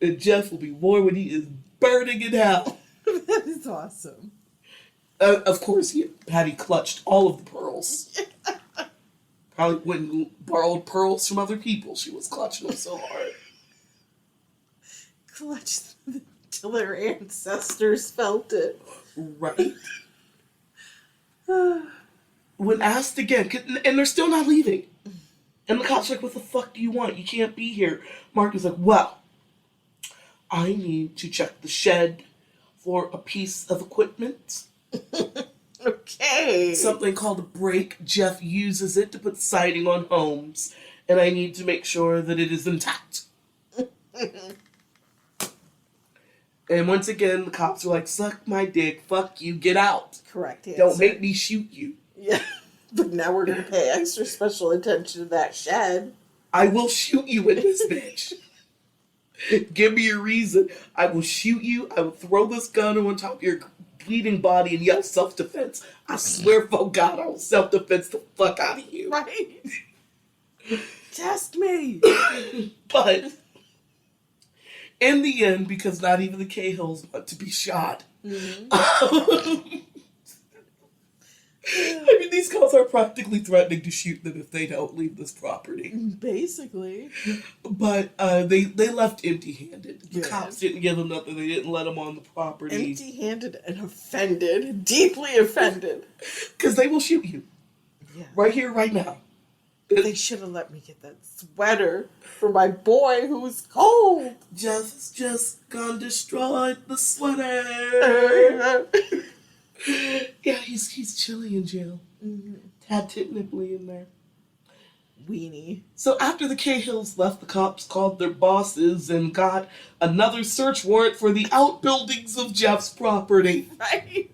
and Jeff will be warm when he is burning in hell. That is awesome. Of course, Patty clutched all of the pearls. Probably went and borrowed pearls from other people. She was clutching them so hard. Clutched them till their ancestors felt it. Right? When asked again, and they're still not leaving. And the cop's like, "What the fuck do you want? You can't be here." Mark is like, "Well, I need to check the shed for a piece of equipment. Okay. Something called a brake. Jeff uses it to put siding on homes, and I need to make sure that it is intact. And once again, the cops are like, suck my dick, fuck you, get out. Correct answer. Don't make me shoot you. Yeah, but now we're going to pay extra special attention to that shed. I will shoot you in this bitch. Give me a reason. I will shoot you. I will throw this gun on top of your bleeding body and yell self-defense. I swear for God, I will self-defense the fuck out of you. Right? Test me. But in the end, because not even the Cahills want to be shot, I mean, these cops are practically threatening to shoot them if they don't leave this property. Basically. But they left empty-handed. The Good. cops didn't give them nothing. They didn't let them on the property. Empty-handed and offended. Deeply offended. Because they will shoot you. Yeah. Right here, right now. They should have let me get that sweater for my boy who's cold. Jeff's just gone destroyed the sweater. Yeah, he's chilly in jail. Tad technically in there. Weenie. So after the Cahills left, the cops called their bosses and got another search warrant for the outbuildings of Jeff's property. Right?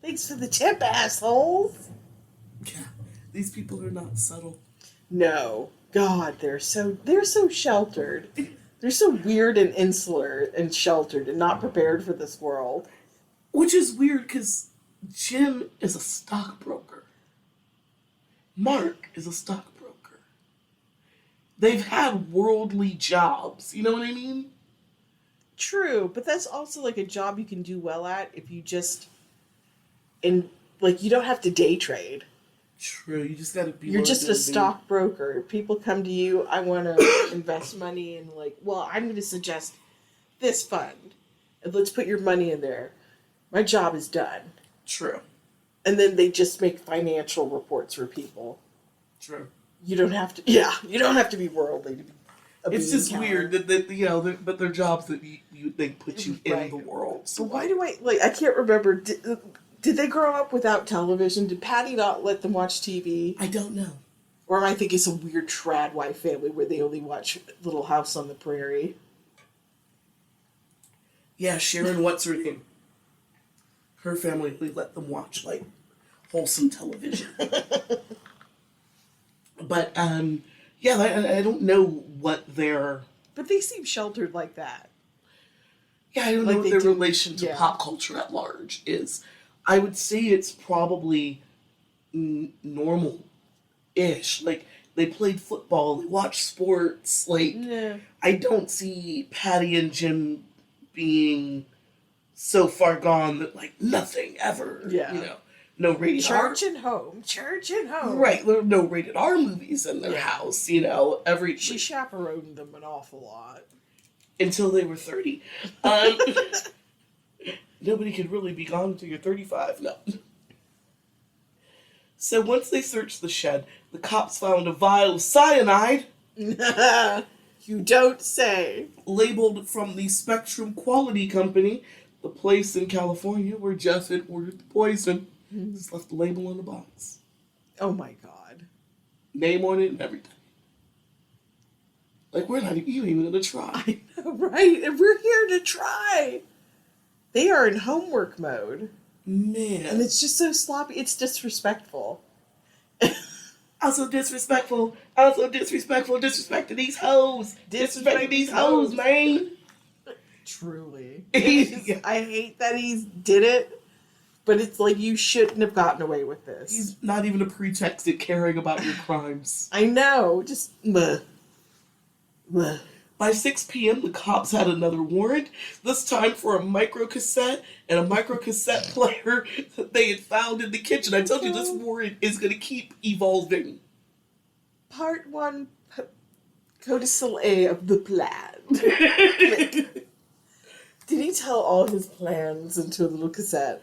Thanks for the tip, assholes. Yeah, these people are not subtle. No. God, they're so sheltered. They're so weird and insular and sheltered and not prepared for this world. Which is weird because Jim is a stockbroker. Mark is a stockbroker. They've had worldly jobs. You know what I mean? True, but that's also like a job you can do well at if you just... And, like, you don't have to day trade. True, you just gotta be... You're just a stockbroker. People come to you, I want to invest money in, like, well, I'm going to suggest this fund. And let's put your money in there. My job is done. True. And then they just make financial reports for people. True. You don't have to, you don't have to be worldly to be a It's just weird that you know, but they're jobs that they put you in Right. the world. So why do I can't remember, did they grow up without television? Did Patty not let them watch TV? I don't know. Or am I thinking some weird trad wife family where they only watch Little House on the Prairie? Yeah, Sharon, what's her name? Her family let them watch, like, wholesome television. But, yeah, I don't know what their... But they seem sheltered like that. Yeah, I don't Like know what they their do, relation to yeah. pop culture at large is. I would say it's probably normal-ish. Like, they played football, they watched sports. Like, Yeah. I don't see Patty and Jim being so far gone that, like, nothing ever, Yeah. you know, no rated R. Church and home. Right, there are no rated R movies in their house, you know, She chaperoned them an awful lot. until they were 30. Nobody could really be gone until you're 35, no. So once they searched the shed, the cops found a vial of cyanide You don't say. labeled from the Spectrum Quality Company, the place in California where Jeff had ordered the poison. Just left the label on the box. Oh my God. Name on it and everything. Like, we're not even gonna try. I know, right? And we're here to try. They are in homework mode. Man. And it's just so sloppy. It's disrespectful. Also disrespectful disrespecting these hoes. Disrespecting these hoes, man. Truly. Yeah. I hate that he did it, but it's like you shouldn't have gotten away with this. He's not even a pretext at caring about your crimes. I know. Just... Bleh. Bleh. By 6 p.m., the cops had another warrant, this time for a microcassette and a microcassette player that they had found in the kitchen. I told you this warrant is going to keep evolving. Part 1, codicil A of the plan. Did he tell all his plans into a little cassette?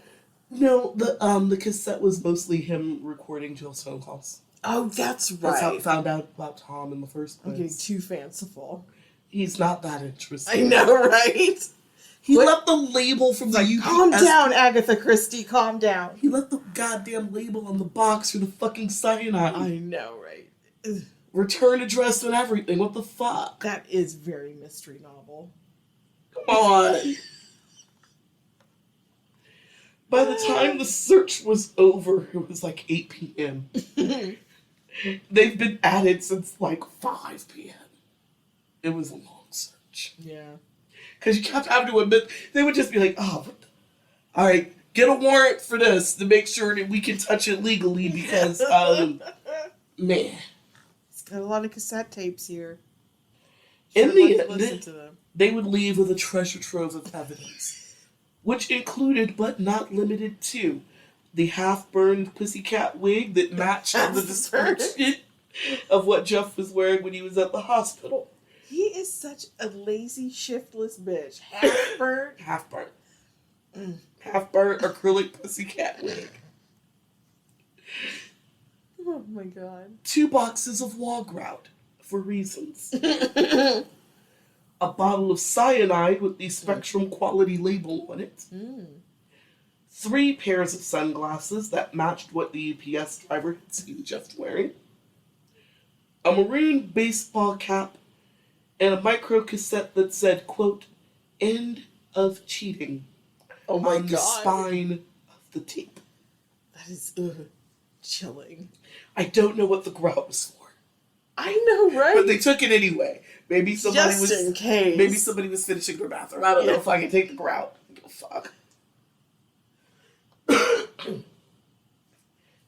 No, the cassette was mostly him recording Jill's phone calls. Oh, that's right. That's how I found out about Tom in the first I'm getting place. too fanciful. He's not that interesting. I know, right? He left the label from the UPS. Calm down, Agatha Christie, calm down. He left the goddamn label on the box for the fucking cyanide. I know, right? Ugh. Return address and everything. What the fuck? That is very mystery novel. Come on. By the time the search was over, it was like 8 p.m. They've been at it since like 5 p.m. It was a long search. Yeah. Because you kept having to admit, they would just be like, oh, all right, get a warrant for this to make sure that we can touch it legally because, man. It's got a lot of cassette tapes here. In the end, listen to them. They would leave with a treasure trove of evidence, which included, but not limited to, the half-burned pussycat wig that matched the description of what Jeff was wearing when he was at the hospital. He is such a lazy, shiftless bitch. Half-burnt. Half-burnt. Half-burnt acrylic pussycat wig. Oh my god. 2 boxes of wall grout, for reasons. A bottle of cyanide with the Spectrum quality label on it. 3 pairs of sunglasses that matched what the UPS driver had seen Jeff wearing. A maroon baseball cap and a micro cassette that said, quote, "End of cheating." Oh my on god. The spine of the tape. That is chilling. I don't know what the grout was for. I know, right? But they took it anyway. Maybe somebody Just was in case. Maybe somebody was finishing their bathroom. I don't know if I can take the grout. Oh, fuck.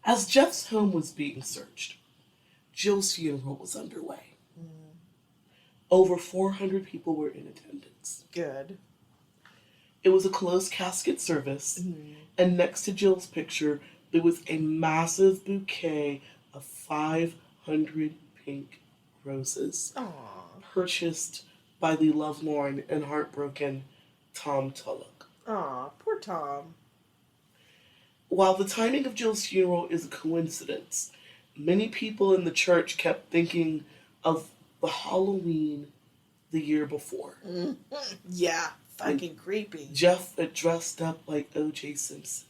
As Jeff's home was being searched, Jill's funeral was underway. Over 400 people were in attendance. Good. It was a closed casket service, and next to Jill's picture, there was a massive bouquet of 500 pink roses. Aww. Purchased by the lovelorn and heartbroken Tom Tulloch. Aw, poor Tom. While the timing of Jill's funeral is a coincidence, many people in the church kept thinking of the Halloween the year before. Yeah, fucking creepy. Jeff had dressed up like O.J. Simpson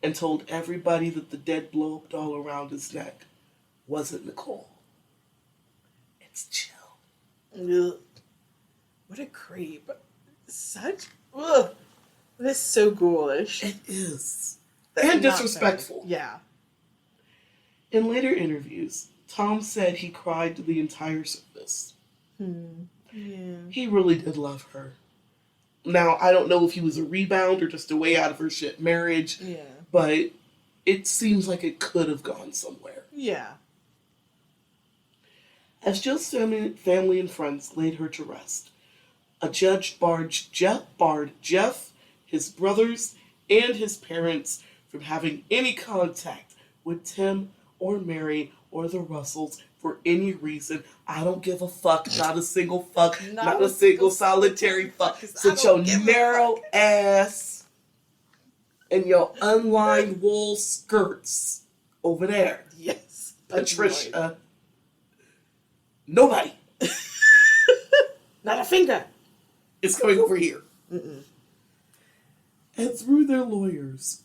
and told everybody that the dead blow-up doll around his neck wasn't Nicole. It's Jill. Ugh. What a creep. Such... Ugh. This is so ghoulish. It is. That's And not disrespectful. bad. Yeah. In later interviews, Tom said he cried the entire service. Yeah. He really did love her. Now, I don't know if he was a rebound or just a way out of her shit marriage, Yeah. but it seems like it could have gone somewhere. Yeah. As Jill's family and friends laid her to rest, a judge barred Jeff, his brothers, and his parents from having any contact with Tim or Mary or the Russells for any reason. I don't give a fuck. Not a single fuck. Not a single solitary fuck. Sit your narrow ass and your unlined wool skirts over there. Yes. Patricia. Nobody. Not a finger. It's coming over here. And through their lawyers,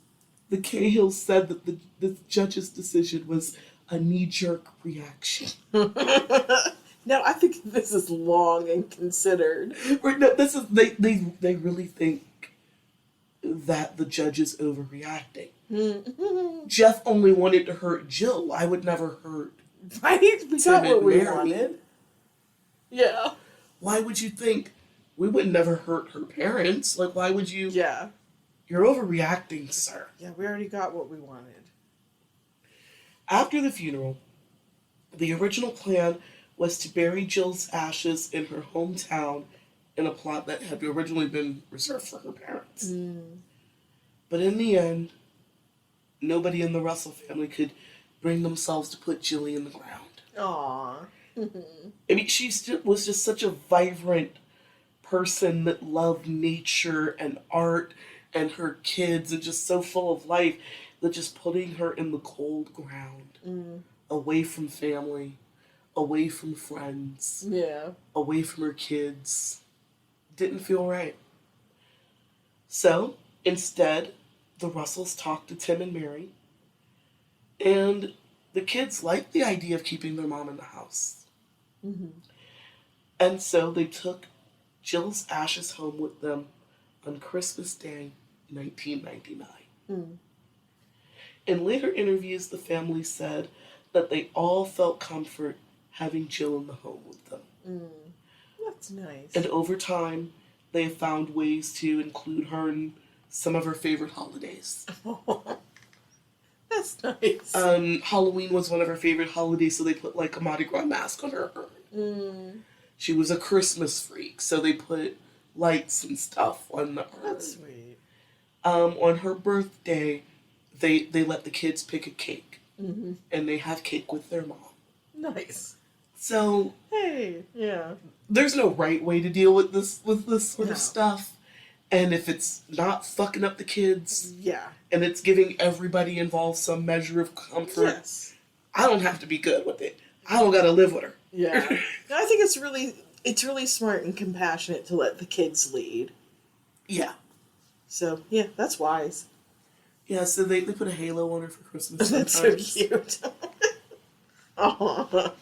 the Cahills said that the judge's decision was a knee-jerk reaction. No, I think this is long and considered. Right, no, this is they really think that the judge is overreacting. Jeff only wanted to hurt Jill. I would never hurt. Right? We got what we wanted. Yeah. Why would you think we would never hurt her parents? Like, why would you? Yeah. You're overreacting, sir. Yeah, we already got what we wanted. After the funeral, the original plan was to bury Jill's ashes in her hometown in a plot that had originally been reserved for her parents. But in the end, nobody in the Russell family could bring themselves to put Jilly in the ground. Aww. I mean, she was just such a vibrant person that loved nature and art and her kids and just so full of life that just putting her in the cold ground, away from family, away from friends, Yeah. away from her kids, didn't feel right. So, instead, the Russells talked to Tim and Mary, and the kids liked the idea of keeping their mom in the house. Mm-hmm. And so they took Jill's ashes home with them on Christmas Day, 1999. Mm. In later interviews, the family said that they all felt comfort having Jill in the home with them. Mm. That's nice. And over time, they have found ways to include her in some of her favorite holidays. That's nice. Halloween was one of her favorite holidays, so they put like a Mardi Gras mask on her. Mm. She was a Christmas freak, so they put lights and stuff on her. That's sweet. On her birthday, they let the kids pick a cake, mm-hmm. and they have cake with their mom. Nice. So hey, yeah. There's no right way to deal with this sort of stuff, and if it's not fucking up the kids, yeah, and it's giving everybody involved some measure of comfort, yes, I don't have to be good with it. I don't gotta live with her. Yeah, I think it's really smart and compassionate to let the kids lead. Yeah. So yeah, that's wise. Yeah, so they put a halo on her for Christmas. That's so cute. Oh,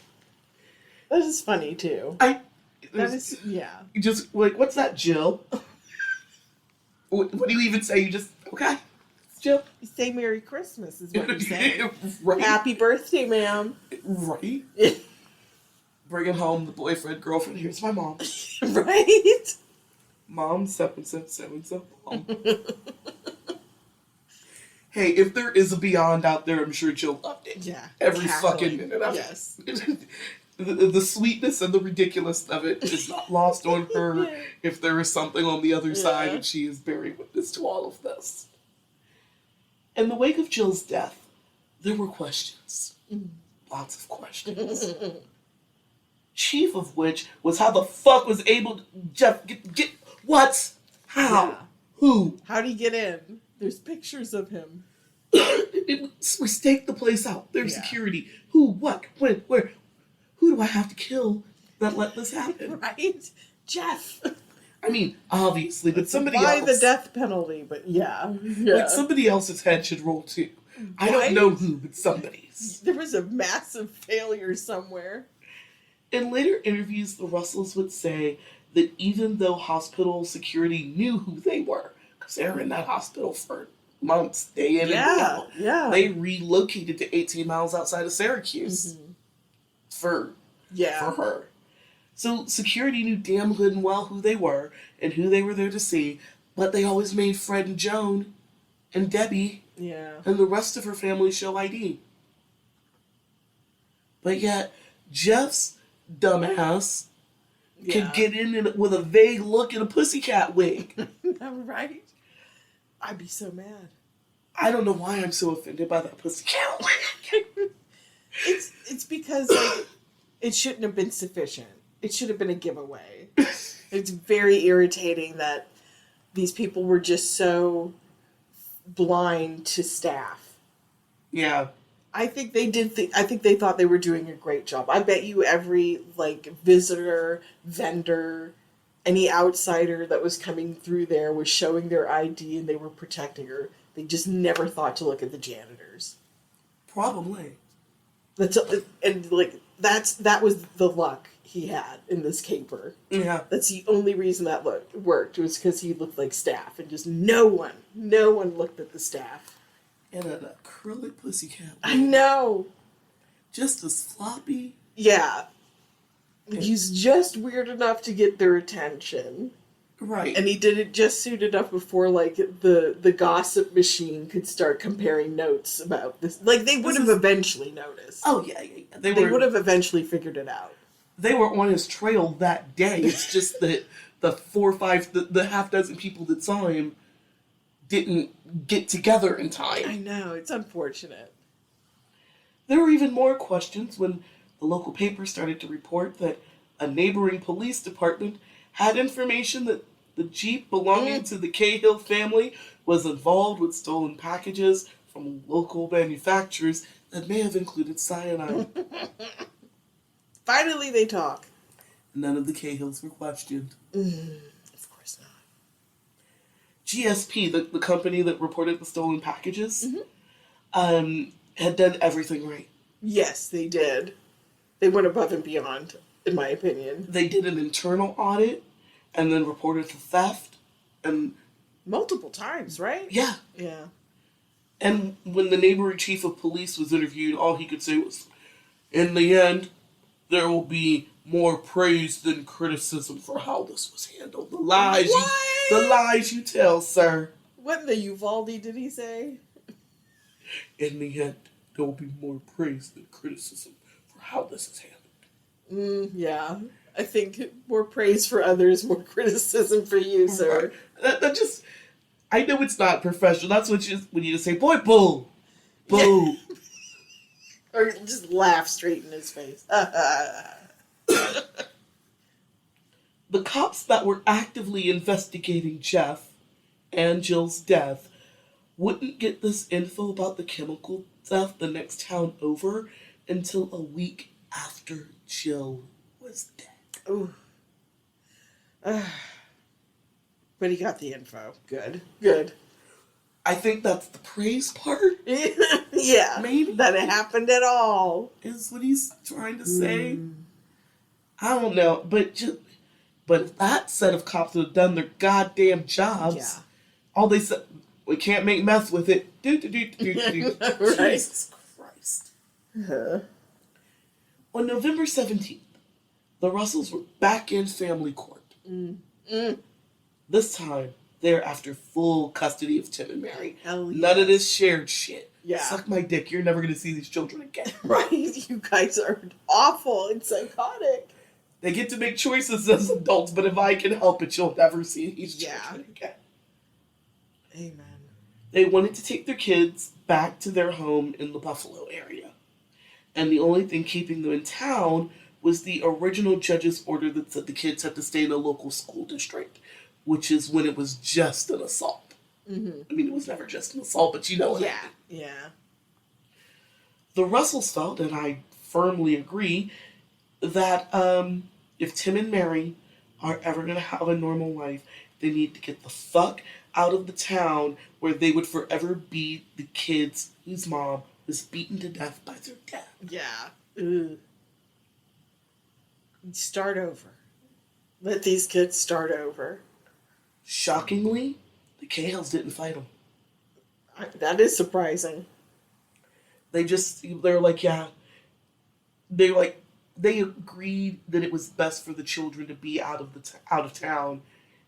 that is funny too. Yeah. You just like, what's that, Jill? What do you even say? You just okay, it's Jill. You say Merry Christmas is what you say. Right. Happy birthday, ma'am. Right. Bringing home the boyfriend, girlfriend. Here's my mom. Right. Mom, so mom. Hey, if there is a Beyond out there, I'm sure Jill loved it. Yeah. Every fucking minute of it. The sweetness and the ridiculous of it is not lost on her. Yeah. If there is something on the other side, and she is bearing witness to all of this. In the wake of Jill's death, there were questions. Lots of questions. Chief of which was how the fuck was able to Jeff get what? How? Yeah. Who? How'd he get in? There's pictures of him. We staked the place out. There's security. Who? What? When? Where? Who do I have to kill that let this happen? Right? Jeff. I mean, obviously, but somebody else. Why the death penalty? But yeah. Like somebody else's head should roll too. I don't know who, but somebody's. There was a massive failure somewhere. In later interviews, the Russells would say that even though hospital security knew who they were, because they were in that hospital for months, day in and day out, they relocated to 18 miles outside of Syracuse for her. So security knew damn good and well who they were and who they were there to see, but they always made Fred and Joan and Debbie and the rest of her family show ID. But yet, Jeff's dumbass could get in with a vague look and a pussycat wig. Right? I'd be so mad. I don't know why I'm so offended by that pussycat wig. It's because it shouldn't have been sufficient. It should have been a giveaway. It's very irritating that these people were just so blind to staff. Yeah. I think they did. I think they thought they were doing a great job. I bet you every visitor, vendor, any outsider that was coming through there was showing their ID and they were protecting her. They just never thought to look at the janitors. Probably. That was the luck he had in this caper. Yeah. That's the only reason that worked was because he looked like staff, and just no one looked at the staff. And an acrylic pussycat. I know. Just as floppy. Yeah. He's just weird enough to get their attention. Right. And he did it just soon enough before, the gossip machine could start comparing notes about this. They would have eventually noticed. Oh, yeah. They would have eventually figured it out. They were on his trail that day. It's just that the 4 or 5, the half dozen people that saw him didn't get together in time. I know, it's unfortunate. There were even more questions when the local paper started to report that a neighboring police department had information that the Jeep belonging to the Cahill family was involved with stolen packages from local manufacturers that may have included cyanide. Finally they talk. None of the Cahills were questioned. Of course not. GSP, the company that reported the stolen packages, had done everything right. Yes, they did. They went above and beyond, in my opinion. They did an internal audit and then reported the theft. And multiple times, right? Yeah. Yeah. And when the neighboring chief of police was interviewed, all he could say was, in the end, there will be more praise than criticism for how this was handled. The lies you tell, sir. What in the Uvalde did he say? In the end, there will be more praise than criticism for how this is handled. Yeah. I think more praise for others, more criticism for you, sir. That just, I know it's not professional. That's what when you just say, boy, boo. Boo. Yeah. Or just laugh straight in his face. The cops that were actively investigating Jeff and Jill's death wouldn't get this info about the chemical theft the next town over until a week after Jill was dead. Ooh. But he got the info. Good. I think that's the praise part. Yeah. Maybe. That it happened at all. Is what he's trying to say. I don't know. But if that set of cops would have done their goddamn jobs, all they said, we can't make meth with it. Right. Jesus Christ. On November 17th, the Russells were back in family court. This time, they're after full custody of Tim and Mary. None of this shared shit. Yeah. Suck my dick. You're never going to see these children again. Right? You guys are awful and psychotic. They get to make choices as adults, but if I can help it, you'll never see these children again. Amen. They wanted to take their kids back to their home in the Buffalo area. And the only thing keeping them in town was the original judge's order that said the kids had to stay in a local school district, which is when it was just an assault. Mm-hmm. I mean, it was never just an assault, but you know what I mean. Yeah. The Russells felt, and I firmly agree, that if Tim and Mary are ever going to have a normal life, they need to get the fuck out of the town where they would forever be the kids whose mom was beaten to death by their dad. Yeah. Ugh. Start over. Let these kids start over. Shockingly, the Cahills didn't fight them. That is surprising. They're like, yeah. They agreed that it was best for the children to be out of town,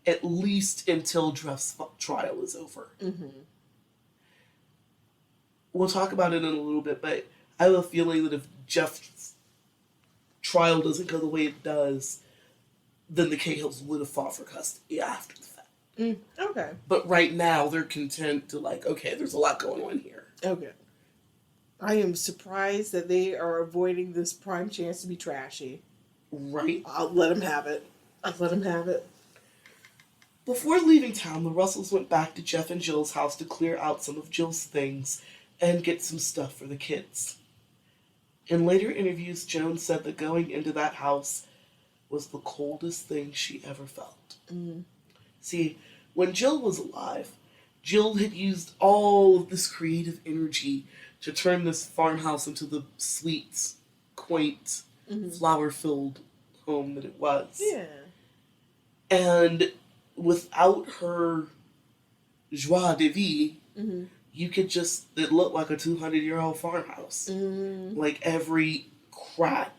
at least until Jeff's trial is over. Mm-hmm. We'll talk about it in a little bit, but I have a feeling that if Jeff's trial doesn't go the way it does, then the Cahills would have fought for custody after the fact. Okay. But right now, they're content to okay, there's a lot going on here. Okay. I am surprised that they are avoiding this prime chance to be trashy. Right. I'll let them have it. Before leaving town, the Russells went back to Jeff and Jill's house to clear out some of Jill's things and get some stuff for the kids. In later interviews, Joan said that going into that house was the coldest thing she ever felt. See, when Jill was alive, Jill had used all of this creative energy to turn this farmhouse into the sweet, quaint, flower-filled home that it was. Yeah. And without her joie de vivre, you could it looked like a 200-year-old farmhouse. Like every crack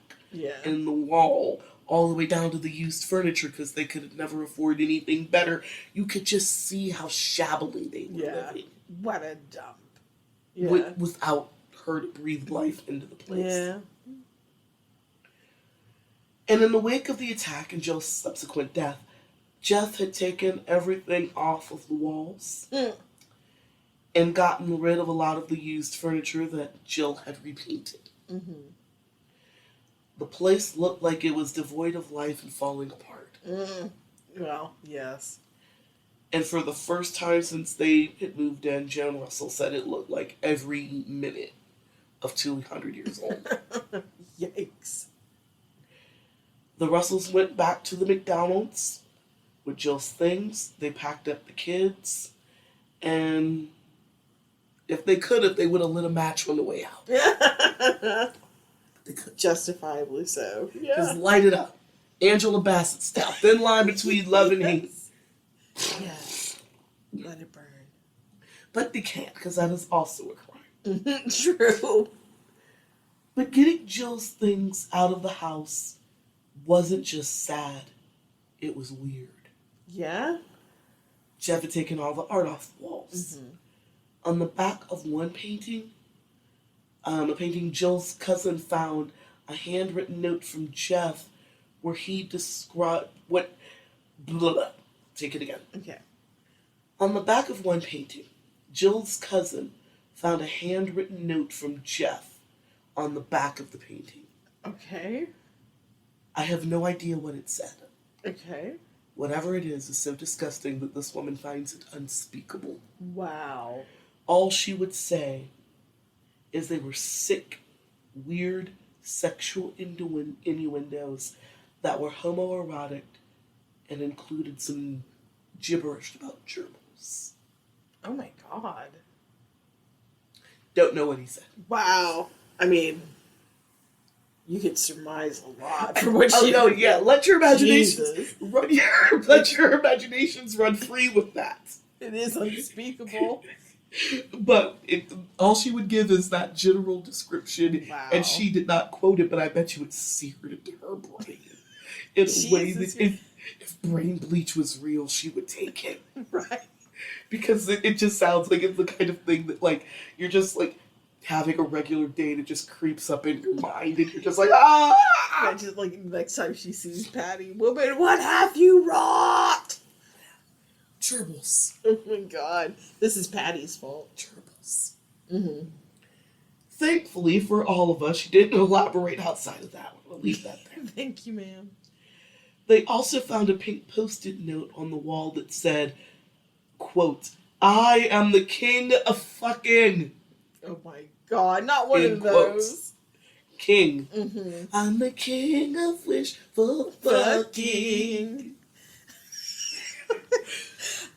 in the wall, all the way down to the used furniture, because they could never afford anything better. You could just see how shabbily they were living. What a dump. Yeah. Without her to breathe life into the place. Yeah. And in the wake of the attack and Jill's subsequent death, Jeff had taken everything off of the walls and gotten rid of a lot of the used furniture that Jill had repainted. The place looked like it was devoid of life and falling apart. Well, yes. And for the first time since they had moved in, Joan Russell said it looked like every minute of 200 years old. Yikes. The Russells went back to the McDonald's with Jill's things. They packed up the kids, and if they would have lit a match on the way out. They could. Justifiably so. Yeah. Just light it up. Angela Bassett style. Thin line between love and hate. Yes. Let it burn. But they can't, because that is also a crime. True. But getting Jill's things out of the house wasn't just sad. It was weird. Yeah? Jeff had taken all the art off the walls. Mm-hmm. On the back of one painting, a painting Jill's cousin found a handwritten note from Jeff where he described what... Blah, blah. Take it again. Okay. On the back of one painting, Jill's cousin found a handwritten note from Jeff on the back of the painting. Okay. I have no idea what it said. Okay. Whatever it is so disgusting that this woman finds it unspeakable. Wow. All she would say is they were sick, weird, sexual innuendos that were homoerotic and included some gibberish about gerbils. Oh my god. Don't know what he said. Wow. I mean, you could surmise a lot from what she... Oh no, yeah. Let your imaginations Jesus. let your imaginations run free with that. It is unspeakable. But all she would give is that general description, Wow. and she did not quote it, but I bet you it's seared into her brain in a way that if brain bleach was real, she would take it. Right. Because it just sounds like it's the kind of thing that, like, you're just, like, having a regular day that just creeps up in your mind, and you're just like, ah! Yeah, just like next time she sees Patty, woman, what have you wrought? Gerbils. Oh my god. This is Patty's fault. Gerbils. Mm-hmm. Thankfully for all of us, she didn't elaborate outside of that. We'll leave that there. Thank you, ma'am. They also found a pink post-it note on the wall that said, quote, I am the king of fucking. Oh my god, not one In of those. King. Mm-hmm. I'm the king of wishful fucking.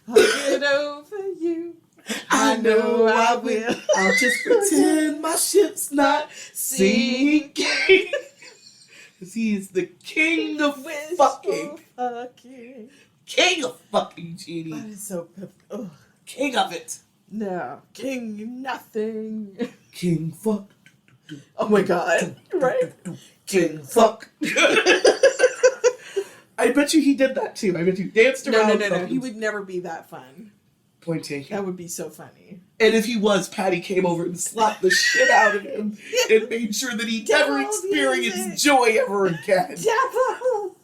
I'll get over you. I know I will. I'll just pretend my ship's not sinking. Because he is the king of fucking. King of fucking, Genie. That is so... Ugh. King of it. No. King nothing. King fuck. Oh my god. Right? King fuck. I bet you he did that too. I bet you danced around. No. He would never be that fun. Point taken. That would be so funny. And if he was, Patty came over and slapped the shit out of him and made sure that he never experienced joy ever again. Devil!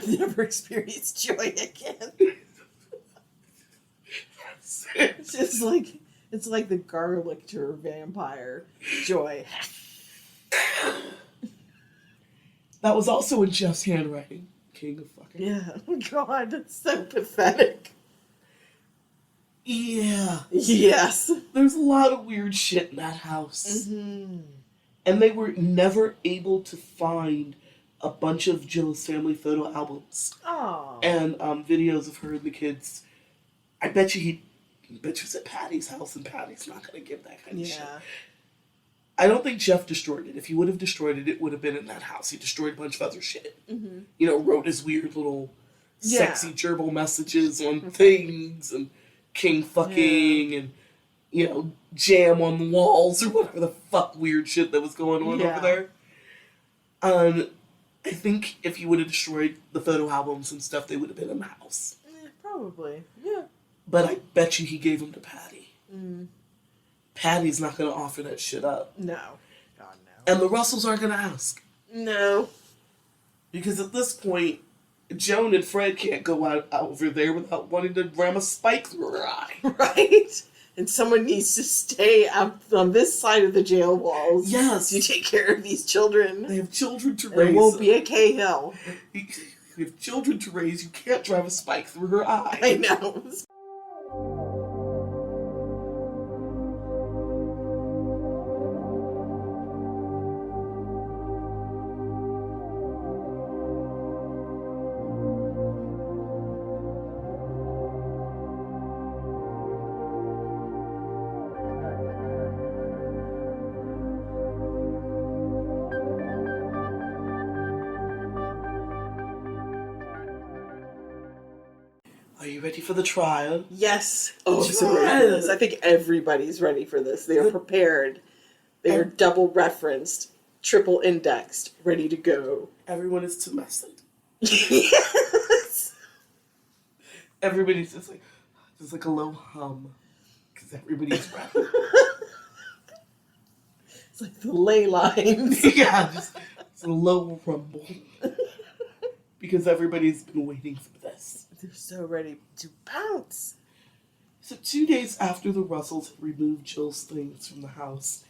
Never experienced joy again. It's like the garlic to a vampire. Joy. That was also in Jeff's handwriting. King of fucking. Yeah. Oh god, that's so pathetic. Yeah. Yes. There's a lot of weird shit in that house. Mm-hmm. And they were never able to find a bunch of Jill's family photo albums. Oh. And videos of her and the kids. I bet you it's at Patty's house, and Patty's not going to give that kind of shit. I don't think Jeff destroyed it. If he would have destroyed it, it would have been in that house. He destroyed a bunch of other shit. Mm-hmm. You know, wrote his weird little sexy gerbil messages on things, and king fucking, and, you know, jam on the walls, or whatever the fuck weird shit that was going on over there. I think if he would have destroyed the photo albums and stuff, they would have been in the house. Probably. Yeah. But I bet you he gave them to Patty. Mm. Patty's not going to offer that shit up. No. God, no. And the Russells aren't going to ask. No. Because at this point, Joan and Fred can't go out over there without wanting to ram a spike through her eye. Right? And someone needs to stay out on this side of the jail walls. Yes. To take care of these children. They have children to raise. It won't be a Cahill. You have children to raise. You can't drive a spike through her eye. I know. Are you ready for the trial? Yes. Oh, I'm so ready for this. I think everybody's ready for this. They are prepared. They are double referenced, triple indexed, ready to go. Everyone is tumescent. Yes. Everybody's just like a low hum. Because everybody's ready. It's like the ley lines. Yeah, just it's a low rumble. Because everybody's been waiting for this. They're so ready to pounce. So 2 days after the Russells had removed Jill's things from the house,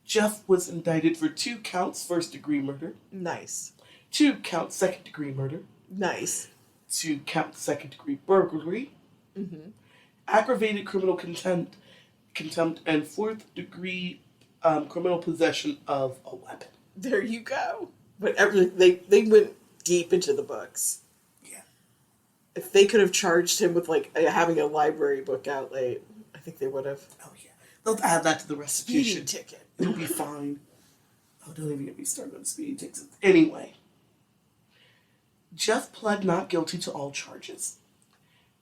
Jeff was indicted for 2 counts first-degree murder. Nice. 2 counts second-degree murder. Nice. 2 counts second-degree burglary. Mm-hmm. Aggravated criminal contempt, and 4th-degree criminal possession of a weapon. There you go. But they went deep into the books. Yeah. If they could have charged him with having a library book out late, I think they would have. Oh yeah, they'll add that to the restitution. Speeding ticket. It'll be fine. Oh, don't even get me started on speeding tickets. Anyway, Jeff pled not guilty to all charges,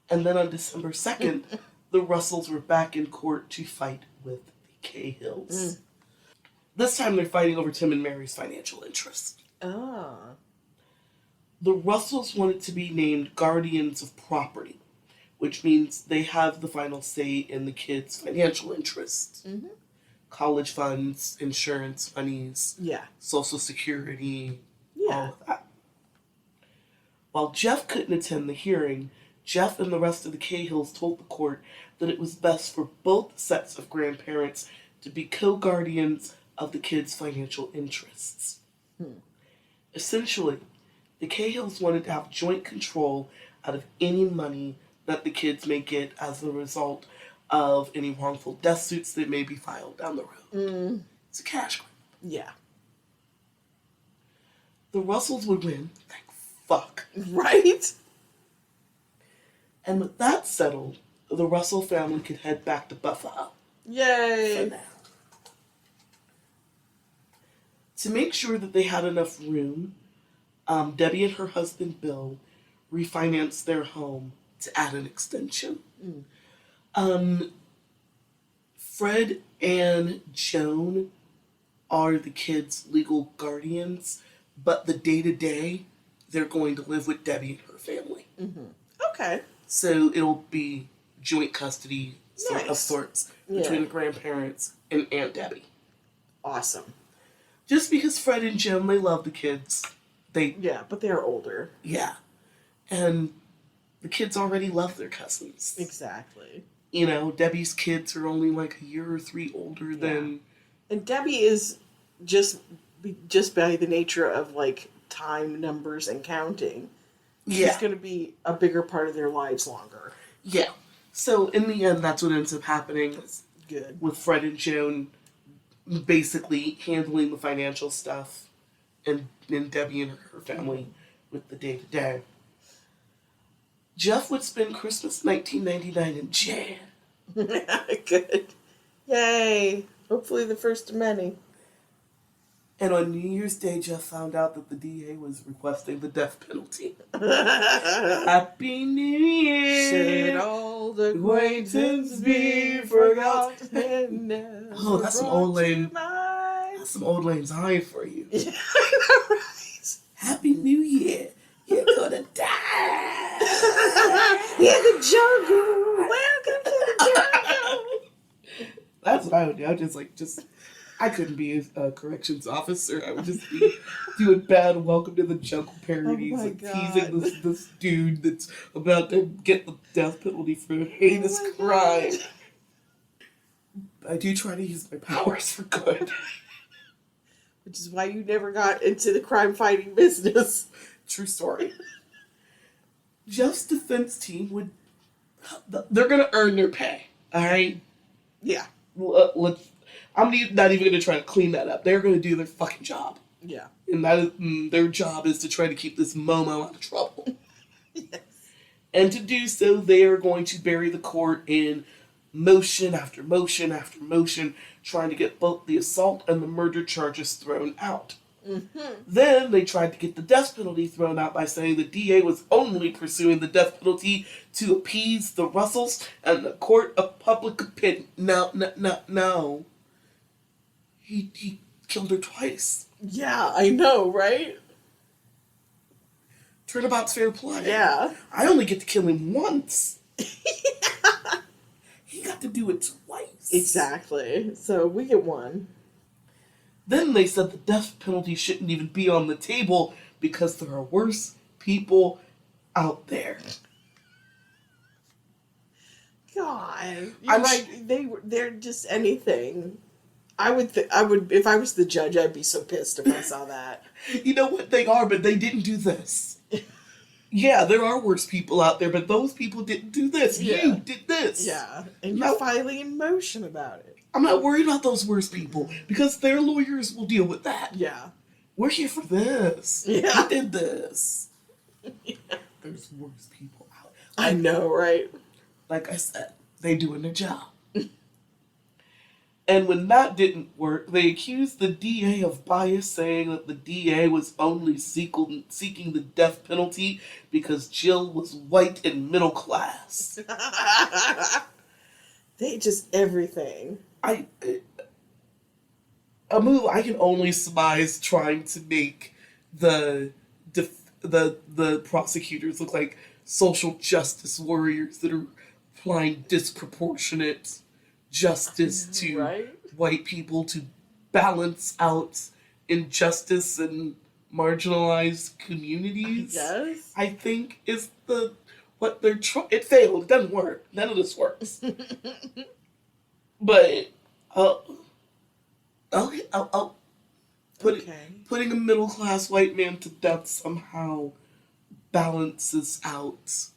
and then on December 2nd, the Russells were back in court to fight with the Cahills. This time they're fighting over Tim and Mary's financial interests. Ah. The Russells wanted to be named guardians of property, which means they have the final say in the kids' financial interests. Mm-hmm. College funds, insurance monies, Yeah. Social Security, Yeah. all of that. While Jeff couldn't attend the hearing, Jeff and the rest of the Cahills told the court that it was best for both sets of grandparents to be co-guardians of the kids' financial interests. Essentially, the Cahills wanted to have joint control out of any money that the kids may get as a result of any wrongful death suits that may be filed down the road. It's a cash grab. Yeah. The Russells would win. Thank fuck. Right? And with that settled, the Russell family could head back to Buffalo. Yay! For now. To make sure that they had enough room, Debbie and her husband Bill refinanced their home to add an extension. Fred and Joan are the kids' legal guardians, but the day-to-day, they're going to live with Debbie and her family. Okay. So it'll be joint custody of Nice. sorts between the grandparents and Aunt Debbie. Awesome. Just because Fred and Joan, they love the kids. Yeah, but they're older. Yeah. And the kids already love their cousins. Exactly. You know, Debbie's kids are only like a year or 3 older than... And Debbie is just by the nature of time, numbers, and counting. She's going to be a bigger part of their lives longer. Yeah. So in the end, that's what ends up happening. Good. With Fred and Joan basically handling the financial stuff and Debbie and her family with the day-to-day. Jeff would spend Christmas 1999 in jail. Good. Yay. Hopefully the first of many. And on New Year's Day, Jeff found out that the DA was requesting the death penalty. Happy New Year! Should old acquaintance be forgotten? Oh, that's some old lane. That's some old lane Zion for you. Yeah, I know, right? Happy New Year! You're gonna die! Yeah, the jungle! Welcome to the jungle! That's what I would do. I would just I couldn't be a corrections officer. I would just be doing bad Welcome to the Jungle parodies and teasing this dude that's about to get the death penalty for a heinous crime. I do try to use my powers for good. Which is why you never got into the crime-fighting business. True story. Jeff's defense team they're going to earn their pay, all right? Yeah. I'm not even going to try to clean that up. They're going to do their fucking job. Yeah. And their job is to try to keep this Momo out of trouble. Yes. And to do so, they are going to bury the court in motion after motion after motion, trying to get both the assault and the murder charges thrown out. Then they tried to get the death penalty thrown out by saying the DA was only pursuing the death penalty to appease the Russells and the court of public opinion. No. He killed her twice. Yeah, I know, right? Turnabout's fair play. Yeah. I only get to kill him once. He got to do it twice. Exactly. So we get one. Then they said the death penalty shouldn't even be on the table because there are worse people out there. God, you're right. They're just anything. I would if I was the judge, I'd be so pissed if I saw that. You know what, they are, but they didn't do this. Yeah, there are worse people out there, but those people didn't do this. Yeah. You did this. Yeah, and you're filing a motion about it. I'm not worried about those worst people because their lawyers will deal with that. Yeah. We're here for this. Yeah. We did this. Yeah. There's worse people out. I know, right? Like I said, they doing their job. And when that didn't work, they accused the DA of bias, saying that the DA was only seeking the death penalty because Jill was white and middle class. They just everything. A move I can only surmise trying to make the prosecutors look like social justice warriors that are applying disproportionate justice to white people to balance out injustice in marginalized communities. Yes. I think is what they're trying. It failed. It doesn't work. None of this works. But putting a middle class white man to death somehow balances out.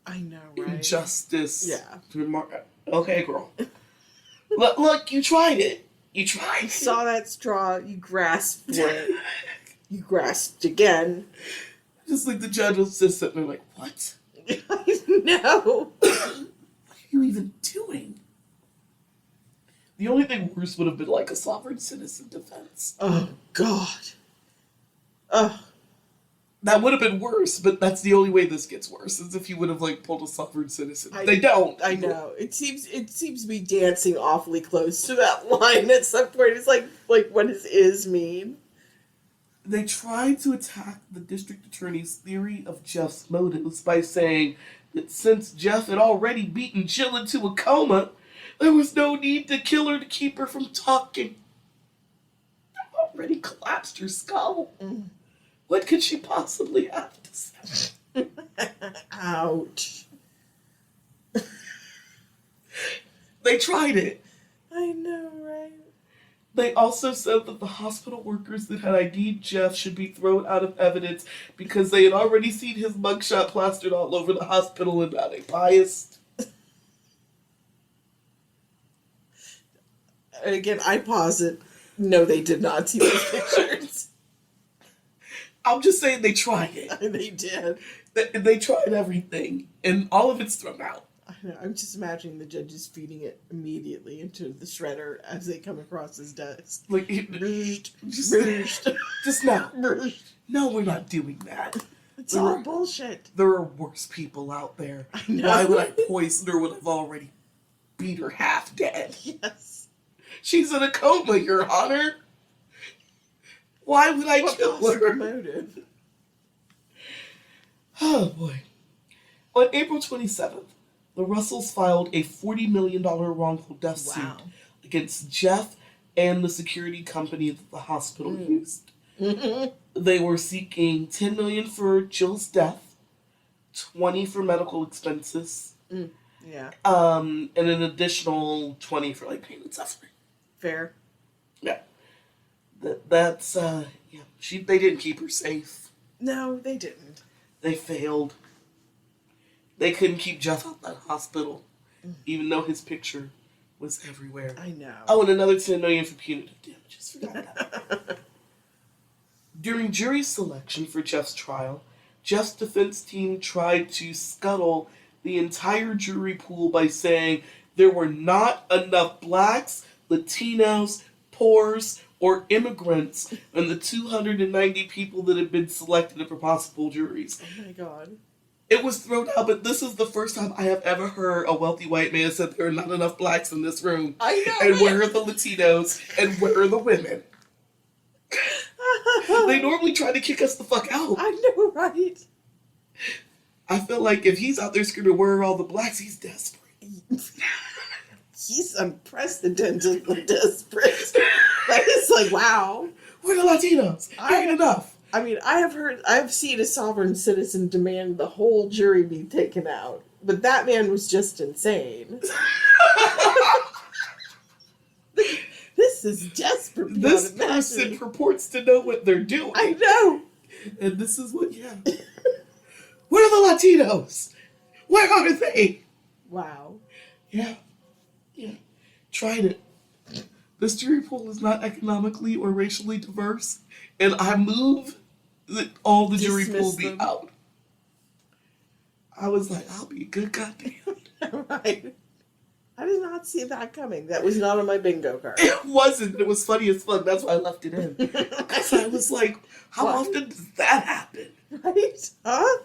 I know, right? Injustice. Yeah. Okay, girl. Look, you tried it. You saw that straw. You grasped for it. You grasped again. Just like the judge was just sitting there like, what? I know. What are you even doing? The only thing worse would have been like a sovereign citizen defense. Oh, God. Oh. That would have been worse, but that's the only way this gets worse, is if you would have, like, pulled a sovereign citizen. They don't. I know. It seems to be dancing awfully close to that line at some point. It's like what does is mean? They tried to attack the district attorney's theory of Jeff's motives by saying that since Jeff had already beaten Jill into a coma, there was no need to kill her to keep her from talking. Already collapsed her skull. What could she possibly have to say? Ouch. They tried it. I know, right? They also said that the hospital workers that had ID'd Jeff should be thrown out of evidence because they had already seen his mugshot plastered all over the hospital and now they biased. And again, I posit, no, they did not see those pictures. I'm just saying they tried it. They did. They tried everything, and all of it's thrown out. I know. I'm just imagining the judges feeding it immediately into the shredder as they come across his desk. Like, just now. No, we're not doing that. It's all bullshit. There are worse people out there. I know. Why would I poison her when I've already beat her half dead? Yes. She's in a coma, Your Honor. Why would I kill her? Motive? Oh, boy. On April 27th, the Russells filed a $40 million wrongful death suit against Jeff and the security company that the hospital used. They were seeking $10 million for Jill's death, $20 for medical expenses, Yeah. And an additional $20 for like pain and suffering. Fair. Yeah. That's they didn't keep her safe. No, they didn't. They failed. They couldn't keep Jeff out of that hospital, even though his picture was everywhere. I know. Oh, and another $10 million for punitive damages. Forgot that. During jury selection for Jeff's trial, Jeff's defense team tried to scuttle the entire jury pool by saying there were not enough blacks, Latinos, poors, or immigrants and the 290 people that had been selected for possible juries. Oh my God. It was thrown out, but this is the first time I have ever heard a wealthy white man say there are not enough blacks in this room. I know. And where are the Latinos? And where are the women? They normally try to kick us the fuck out. I know, right? I feel like if he's out there screaming, where are all the blacks, he's desperate. He's unprecedentedly desperate. That is like, wow. Where are the Latinos? Ain't enough. I mean, I've seen a sovereign citizen demand the whole jury be taken out. But that man was just insane. This is desperate. This person purports to know what they're doing. I know. And this is what, yeah. Where are the Latinos? Where are they? Wow. Yeah. Yeah. Tried it. This jury pool is not economically or racially diverse. And I move all the jury pool be out. I was like, I'll be a good goddamn. Right. I did not see that coming. That was not on my bingo card. It wasn't. It was funny as fuck. That's why I left it in. Because I was like, how often does that happen? Right? Huh?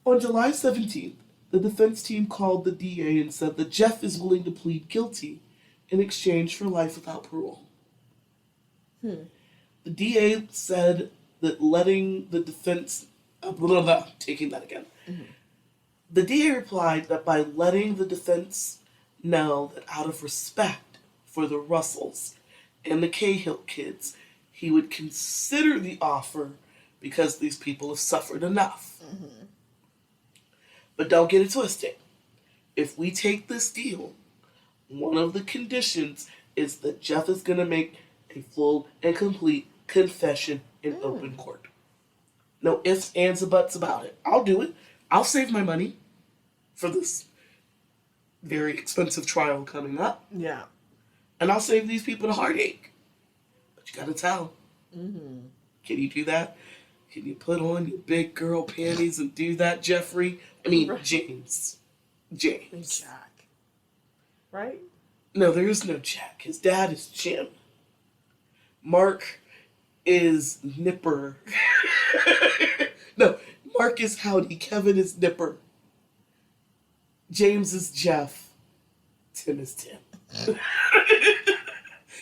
On July 17th, the defense team called the DA and said that Jeff is willing to plead guilty in exchange for life without parole. The DA said that letting the defense... taking that again. Mm-hmm. The DA replied that by letting the defense know that out of respect for the Russells and the Cahill kids, he would consider the offer because these people have suffered enough. Mm-hmm. But don't get it twisted. If we take this deal, one of the conditions is that Jeff is going to make a full and complete confession in open court. No ifs, ands, or buts about it. I'll do it. I'll save my money for this very expensive trial coming up. Yeah. And I'll save these people the heartache. But you gotta tell. Mm-hmm. Can you do that? Can you put on your big girl panties and do that, Jeffrey? I mean, right. James. Jack. Right? No, there is no Jack. His dad is Jim. Mark is Nipper. No, Mark is Howdy. Kevin is Nipper. James is Jeff. Tim is Tim.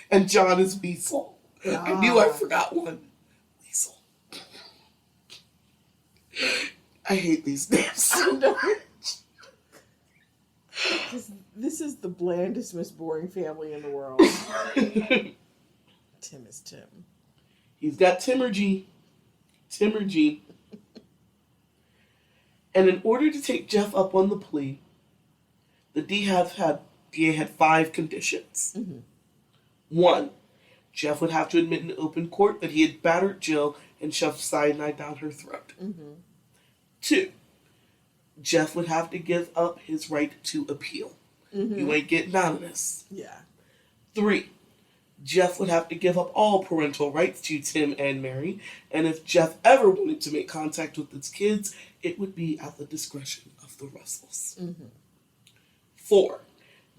And John is Weasel. I knew I forgot one. Weasel. I hate these names so much. This is the blandest, most boring family in the world. Tim is Tim. He's got Timmergy. And in order to take Jeff up on the plea, the DA had 5 conditions. Mm-hmm. 1, Jeff would have to admit in open court that he had battered Jill and shoved cyanide down her throat. Mm-hmm. 2, Jeff would have to give up his right to appeal. Mm-hmm. You ain't getting out of this. Yeah. 3, Jeff would have to give up all parental rights to Tim and Mary, and if Jeff ever wanted to make contact with his kids, it would be at the discretion of the Russells. Mm-hmm. 4,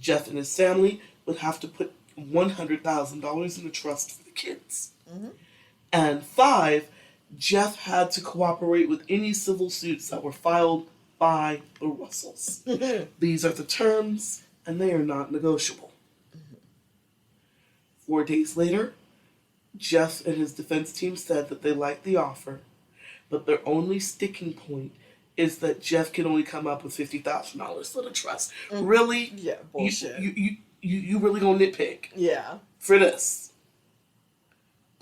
Jeff and his family would have to put $100,000 in a trust for the kids. Mm-hmm. And 5, Jeff had to cooperate with any civil suits that were filed by the Russells. Mm-hmm. These are the terms, and they are not negotiable. 4 days later, Jeff and his defense team said that they liked the offer, but their only sticking point is that Jeff can only come up with $50,000 for the trust. Mm. Really? Yeah, bullshit. You really gonna nitpick? Yeah. For this?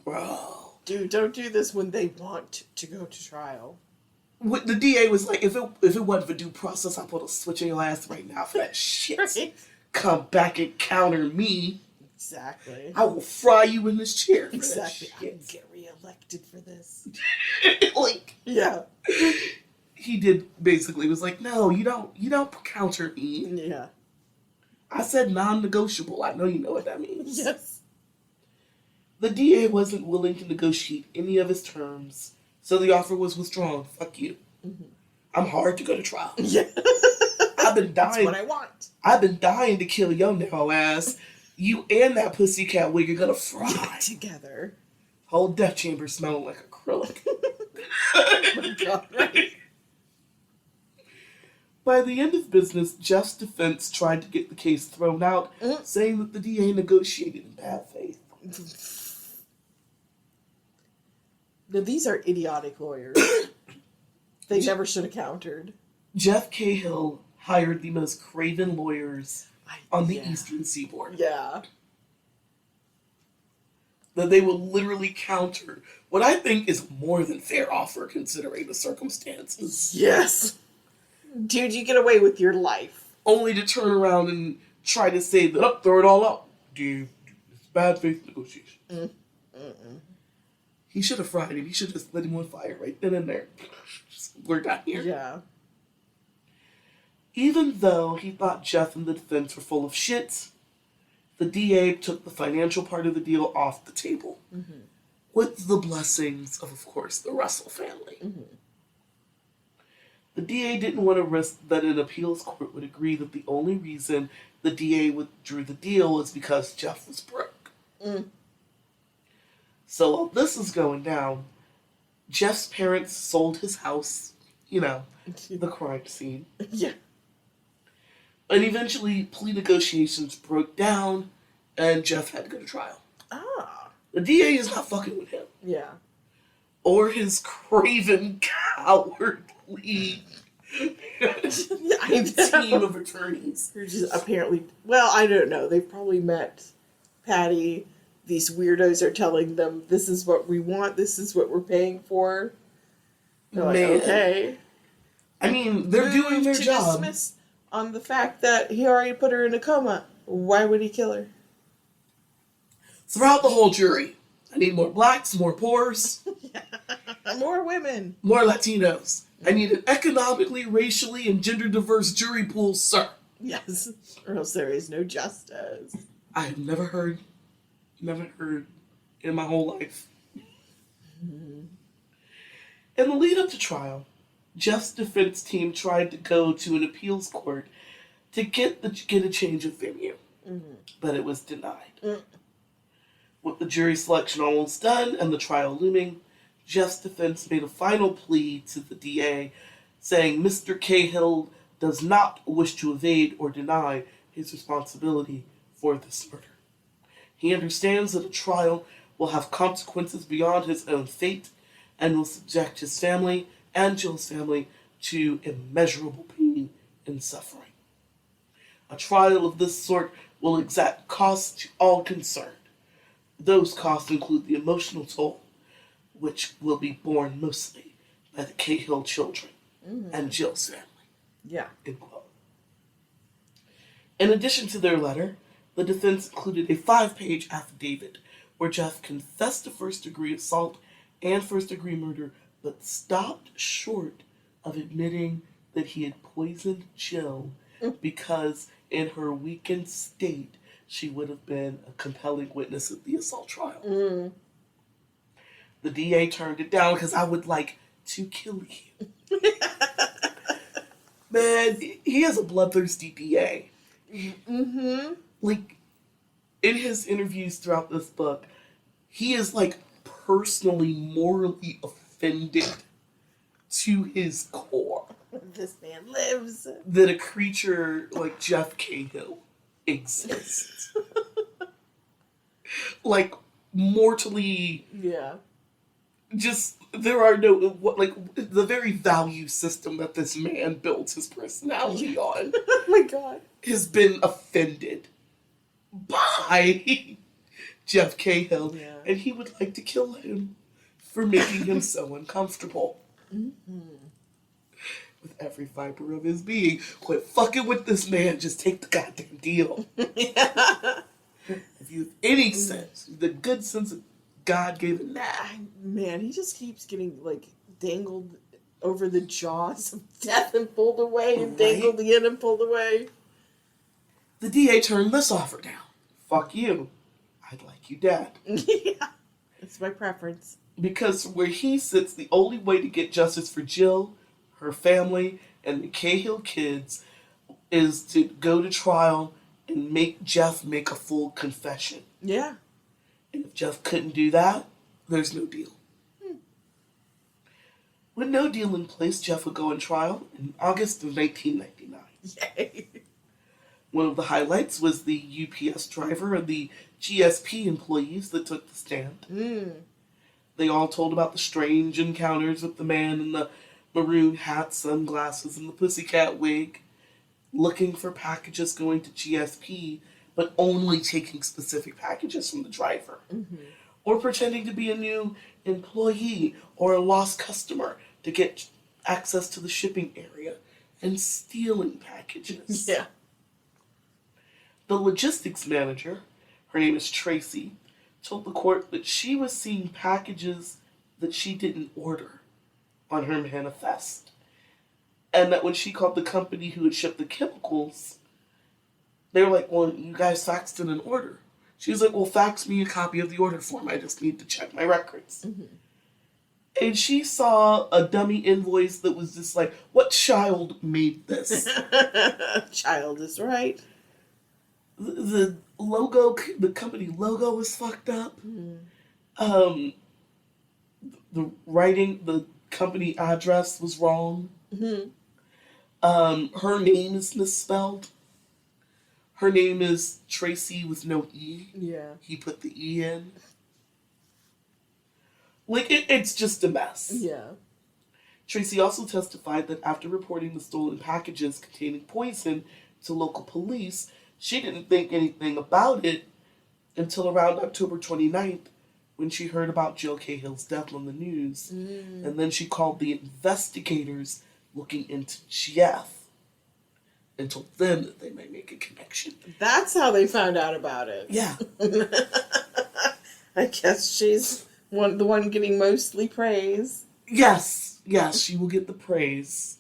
Bro. Dude, don't do this when they want to go to trial. The DA was like, if it wasn't for due process, I'll put a switch in your ass right now for that shit. Right. Come back and counter me. Exactly. I will fry you in this chair. Exactly. I can get reelected for this. Like, yeah. He did basically was like, no, you don't counter me. Yeah. I said non-negotiable. I know you know what that means. Yes. The DA wasn't willing to negotiate any of his terms, so the offer was withdrawn. Fuck you. Mm-hmm. I'm hard to go to trial. Yeah. I've been dying. That's what I want. I've been dying to kill your narrow ass. You and that pussycat wig are gonna fry together. Whole death chamber smelling like acrylic. Oh my God, right? By the end of business, Jeff's defense tried to get the case thrown out, saying that the DA negotiated in bad faith. Now, these are idiotic lawyers. They never should have countered. Jeff Cahill hired the most craven lawyers on the Eastern Seaboard. Yeah. That they will literally counter what I think is more than fair offer considering the circumstances. Yes. Dude, you get away with your life. Only to turn around and try to say that, oh, throw it all out. Dude, it's bad faith negotiation. He should have fried him. He should have just lit him on fire right then and there. We're done here. Yeah. Even though he thought Jeff and the defense were full of shit, the DA took the financial part of the deal off the table. With the blessings of course, the Russell family. The DA didn't want to risk that an appeals court would agree that the only reason the DA withdrew the deal was because Jeff was broke. So while this is going down, Jeff's parents sold his house, the crime scene. Yeah. And eventually, plea negotiations broke down, and Jeff had to go to trial. Ah. The DA is not fucking with him. Yeah. Or his craven, cowardly team of attorneys. They're just apparently, well, I don't know. They've probably met Patty. These weirdos are telling them, this is what we want, this is what we're paying for. They're like, okay. I mean, they're doing their job. Dismiss on the fact that he already put her in a coma. Why would he kill her? Throughout the whole jury, I need more blacks, more poors. More women. More Latinos. I need an economically, racially, and gender diverse jury pool, sir. Yes. Or else there is no justice. I have never heard in my whole life. In the lead up to trial, Jeff's defense team tried to go to an appeals court to get a change of venue, but it was denied. With the jury selection almost done and the trial looming, Jeff's defense made a final plea to the DA, saying Mr. Cahill does not wish to evade or deny his responsibility for this murder. He understands that a trial will have consequences beyond his own fate and will subject his family and Jill's family to immeasurable pain and suffering. A trial of this sort will exact costs to all concerned. Those costs include the emotional toll, which will be borne mostly by the Cahill children and Jill's family. Yeah. End quote. In addition to their letter, the defense included a 5-page affidavit where Jeff confessed to first-degree assault and first-degree murder, but stopped short of admitting that he had poisoned Jill because in her weakened state, she would have been a compelling witness at the assault trial. The DA turned it down because I would like to kill you. Man, he is a bloodthirsty DA. Like, in his interviews throughout this book, he is, like, personally, morally offended to his core. This man lives. That a creature like Jeff Cahill exists. Like, mortally... Yeah. Just, there are no, the very value system that this man builds his personality on. Oh my God. Has been offended by Jeff Cahill. Yeah. And he would like to kill him for making him so uncomfortable. With every fiber of his being. Quit fucking with this man. Just take the goddamn deal. If you have any sense, the good sense of God gave it that. Man, he just keeps getting, like, dangled over the jaws of death and pulled away and dangled again and pulled away. The DA turned this offer down. Fuck you. I'd like you dead. Yeah. That's my preference. Because where he sits, the only way to get justice for Jill, her family, and the Cahill kids is to go to trial and make Jeff make a full confession. Yeah. And if Jeff couldn't do that, there's no deal. With no deal in place, Jeff would go on trial in August of 1999. Yay. One of the highlights was the UPS driver and the GSP employees that took the stand. They all told about the strange encounters with the man in the maroon hat, sunglasses, and the pussycat wig, looking for packages going to GSP, but only taking specific packages from the driver. Or pretending to be a new employee or a lost customer to get access to the shipping area and stealing packages. Yeah. The logistics manager, her name is Tracy, told the court that she was seeing packages that she didn't order on her manifest. And that when she called the company who had shipped the chemicals, they were like, well, you guys faxed in an order. She was like, well, fax me a copy of the order form. I just need to check my records. And she saw a dummy invoice that was just like, what child made this? Child is right. The logo, the company logo was fucked up. The writing, the company address was wrong. Her name is misspelled. Her name is Tracy with no E. Yeah. He put the E in. Like, it's just a mess. Yeah. Tracy also testified that after reporting the stolen packages containing poison to local police, she didn't think anything about it until around October 29th, when she heard about Jill Cahill's death on the news. And then she called the investigators looking into Jeff and told them that they might make a connection. That's how they found out about it. Yeah. I guess she's the one getting mostly praise. Yes, she will get the praise.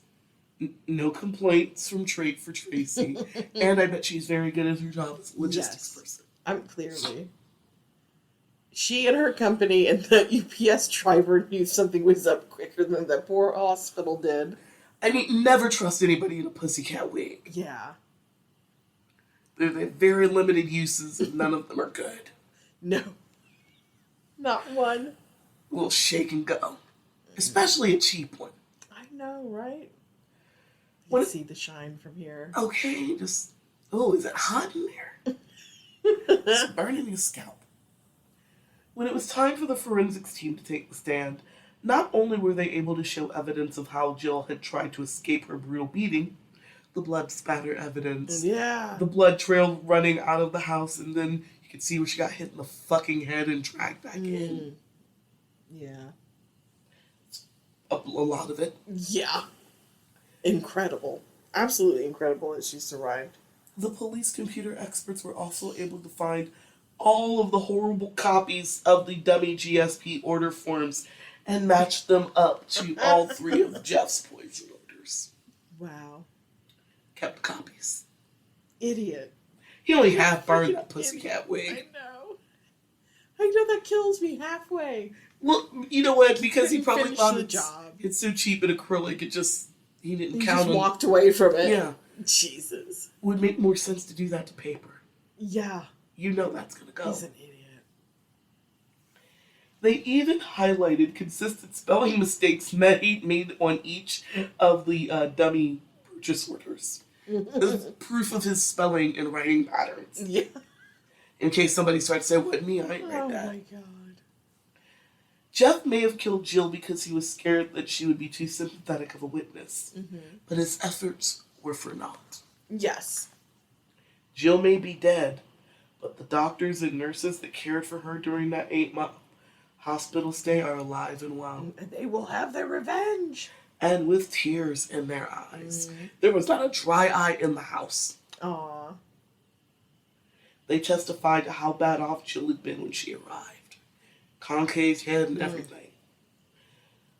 No complaints from for Tracy. And I bet she's very good at her job as a logistics person. I'm clearly. She and her company and the UPS driver knew something was up quicker than the poor hospital did. I mean, never trust anybody in a pussycat wig. Yeah. They have very limited uses and none of them are good. No. Not one. A little shake and go. Especially a cheap one. I know, right? What? You see the shine from here. Okay, just... Oh, is it hot in there? It's burning your scalp. When it was time for the forensics team to take the stand, not only were they able to show evidence of how Jill had tried to escape her brutal beating, the blood spatter evidence, Yeah. the blood trail running out of the house, and then you could see where she got hit in the fucking head and dragged back in. Yeah. A lot of it. Yeah. Incredible. Absolutely incredible that she survived. The police computer experts were also able to find all of the horrible copies of the dummy GSP order forms and match them up to all three of Jeff's poison orders. Wow. Kept copies. Idiot. He only half burned that pussycat wig. I know that kills me halfway. Well, you know what? Because he probably Finish thought the job. It's so cheap in acrylic, he didn't He count just on... walked away from it. Yeah. Jesus. Would make more sense to do that to paper. Yeah. You know that's going to go. He's an idiot. They even highlighted consistent spelling mistakes made on each of the dummy purchase orders. As proof of his spelling and writing patterns. Yeah. In case somebody tried to say, what, me? I ain't read that. Oh my god. Jeff may have killed Jill because he was scared that she would be too sympathetic of a witness. But his efforts were for naught. Yes. Jill may be dead, but the doctors and nurses that cared for her during that 8-month hospital stay are alive and well. And they will have their revenge. And with tears in their eyes. There was not a dry eye in the house. Aw. They testified to how bad off Jill had been when she arrived. Concave head and everything.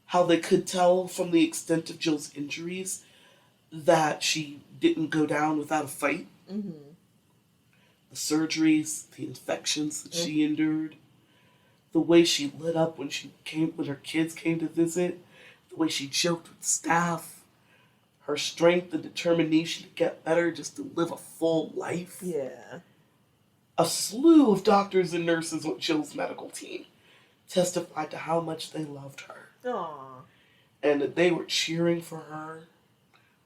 How they could tell from the extent of Jill's injuries that she didn't go down without a fight. The surgeries, the infections that she endured, the way she lit up when her kids came to visit, the way she joked with staff, her strength and determination to get better, just to live a full life. Yeah. A slew of doctors and nurses on Jill's medical team testified to how much they loved her. Aww. And that they were cheering for her,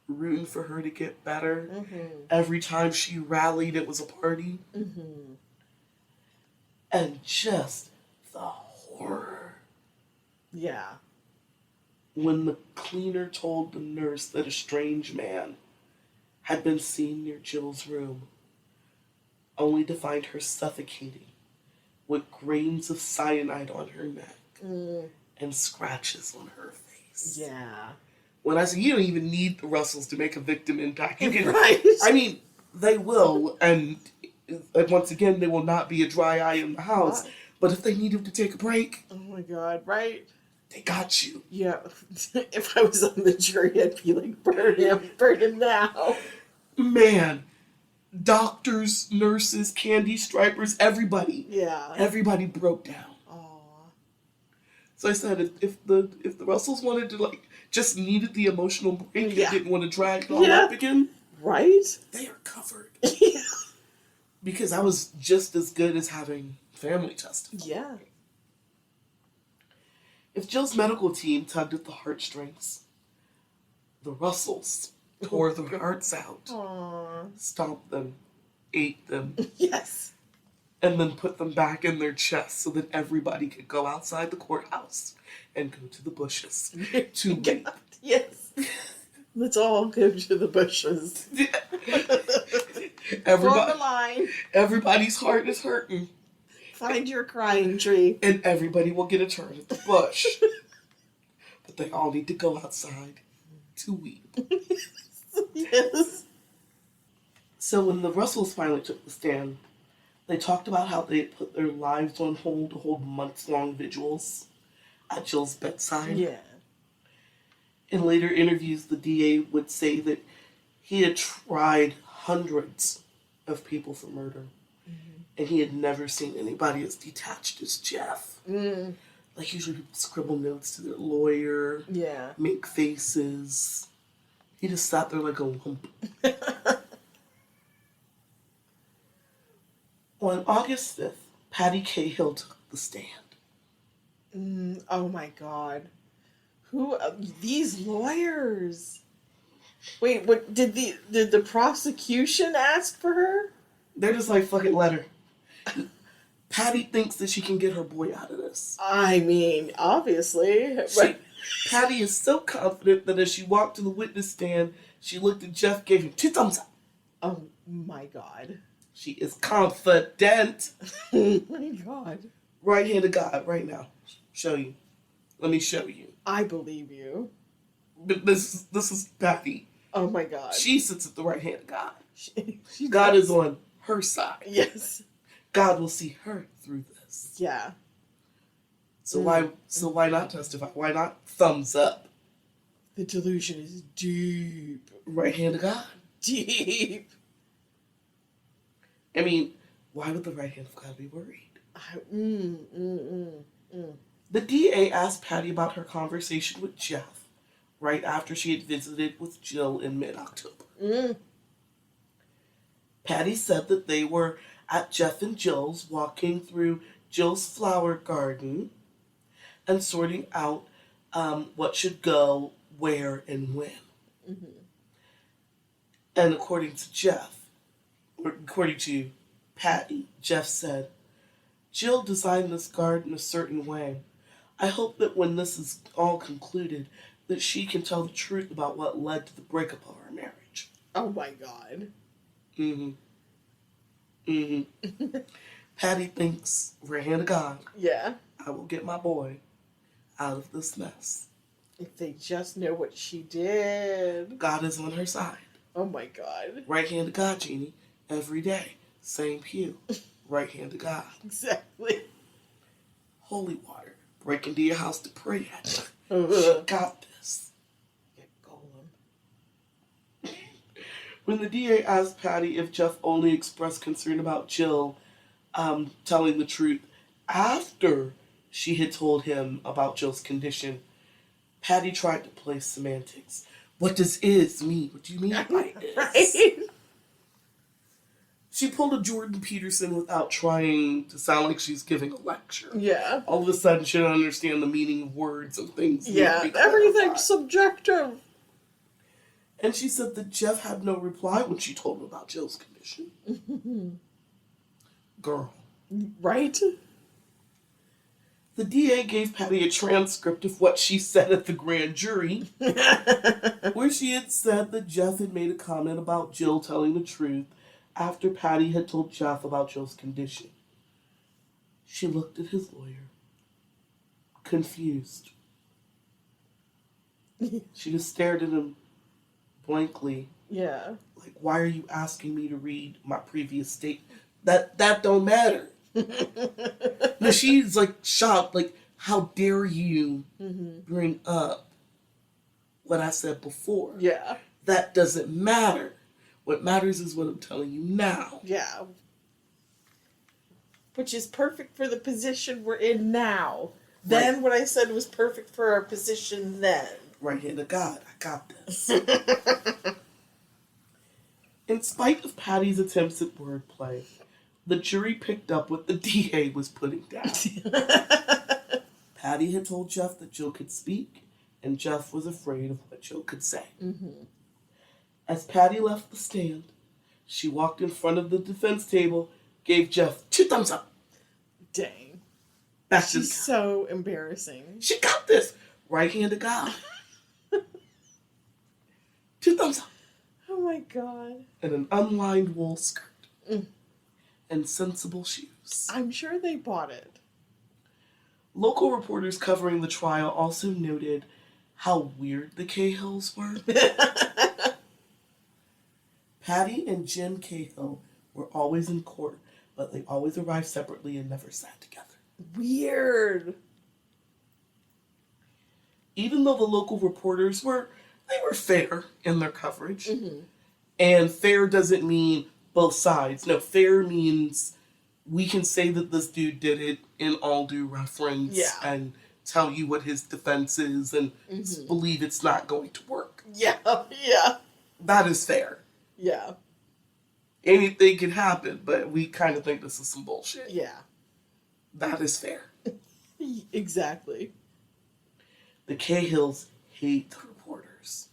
rooting for her to get better. Mm-hmm. Every time she rallied, it was a party. Mm-hmm. And just the horror. Yeah. When the cleaner told the nurse that a strange man had been seen near Jill's room, only to find her suffocating with grains of cyanide on her neck and scratches on her face. Yeah. When I say you don't even need the Russells to make a victim impact, you can. Right. I mean, they will, and once again, there will not be a dry eye in the house. Right. But if they needed to take a break, Oh my God! Right. they got you. Yeah. If I was on the jury, I'd be like, burn him now. Man, doctors, nurses, candy stripers, everybody. Yeah. Everybody broke down. Aw. So I said, if the Russells wanted to just needed the emotional break Yeah. and didn't want to drag it all up again, Right? they are covered. Yeah. Because I was just as good as having family testify. Yeah. If Jill's medical team tugged at the heartstrings, the Russells tore their hearts out, Aw. stomped them, ate them, Yes. and then put them back in their chests so that everybody could go outside the courthouse and go to the bushes to weep. Yes. Let's all go to the bushes. Form a line. Everybody's heart is hurting. Find your crying tree. And everybody will get a turn at the bush. But they all need to go outside to weep. Yes. So when the Russells finally took the stand, they talked about how they had put their lives on hold to hold months-long vigils at Jill's bedside. Yeah. In later interviews, the DA would say that he had tried hundreds of people for murder. And he had never seen anybody as detached as Jeff. Like, usually people scribble notes to their lawyer. Yeah. Make faces. He just sat there like a lump. On August 5th, Patty Cahill took the stand. Oh my God. Who these lawyers? Wait, what did the prosecution ask for her? They're just like, fuck it, let her. Patty thinks that she can get her boy out of this. I mean, obviously. Patty is so confident that as she walked to the witness stand, she looked at Jeff, gave him 2 thumbs up. Oh my God. She is confident. Oh my God. Right hand of God, right now. Show you. Let me show you. I believe you. But this is Patty. Oh my God. She sits at the right hand of God. She God does. is on her side. Yes. God will see her through this. Yeah. So why not testify? Why not thumbs up? The delusion is deep. Right hand of God. Deep. I mean, why would the right hand of God be worried? The DA asked Patty about her conversation with Jeff right after she had visited with Jill in mid-October. Patty said that they were at Jeff and Jill's, walking through Jill's flower garden and sorting out what should go where and when. And according to Patty, Jeff said, Jill designed this garden a certain way. I hope that when this is all concluded, that she can tell the truth about what led to the breakup of our marriage. Oh my God. Patty thinks, right hand of God, Yeah. I will get my boy out of this mess. If they just know what she did. God is on her side. Oh my God. Right hand of God, Jeannie. Every day. Same pew. Right hand of God. Exactly. Holy water. Break into your house to pray at. She Got this. Get golem. When the DA asked Patty if Jeff only expressed concern about Jill telling the truth after she had told him about Jill's condition, Patty tried to play semantics. What does is mean? What do you mean by is? Right? She pulled a Jordan Peterson without trying to sound like she's giving a lecture. Yeah. All of a sudden, she don't understand the meaning of words and things. Yeah, everything's subjective. And she said that Jeff had no reply when she told him about Jill's condition. Girl. Right? The DA gave Patty a transcript of what she said at the grand jury, where she had said that Jeff had made a comment about Jill telling the truth after Patty had told Jeff about Jill's condition. She looked at his lawyer, confused. She just stared at him blankly. Yeah. Like, why are you asking me to read my previous statement? That don't matter. No, she's like shocked. Like, how dare you bring up what I said before? Yeah. That doesn't matter. What matters is what I'm telling you now. Yeah. Which is perfect for the position we're in now. Then Right. what I said was perfect for our position then. Right hand of God, I got this. In spite of Patty's attempts at wordplay, the jury picked up what the DA was putting down. Patty had told Jeff that Jill could speak, and Jeff was afraid of what Jill could say. As Patty left the stand, she walked in front of the defense table, gave Jeff 2 thumbs up. Dang. That's She's just, so embarrassing. she got this. Right hand of God. 2 thumbs up. Oh my god. And an unlined wool skirt. And sensible shoes. I'm sure they bought it. Local reporters covering the trial also noted how weird the Cahills were. Patty and Jim Cahill were always in court, but they always arrived separately and never sat together. Weird. Even though the local reporters were fair in their coverage. And fair doesn't mean both sides. No, fair means we can say that this dude did it in all due reference and tell you what his defense is and believe it's not going to work. Yeah. Yeah. That is fair. Yeah. Anything can happen, but we kind of think this is some bullshit. Yeah. That is fair. Exactly. The Cahills hate the reporters.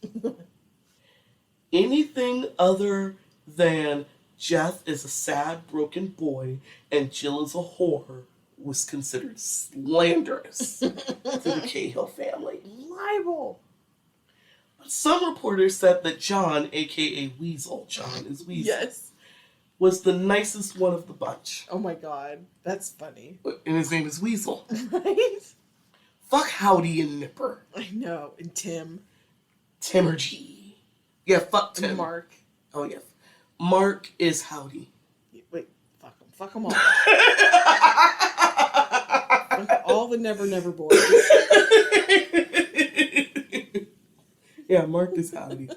Anything other than Jeff is a sad, broken boy and Jill is a whore was considered slanderous to the Cahill family. Libel. Some reporters said that John, a.k.a. Weasel, John is Weasel, Yes. was the nicest one of the bunch. Oh my god. That's funny. And his name is Weasel. Right? Fuck Howdy and Nipper. I know. And Tim. Tim or G. Yeah, fuck Tim. And Mark. Oh, yeah. Mark is Howdy. Wait. Fuck them. Fuck them all. Fuck all the Never Never boys. Yeah, Mark is Howdy.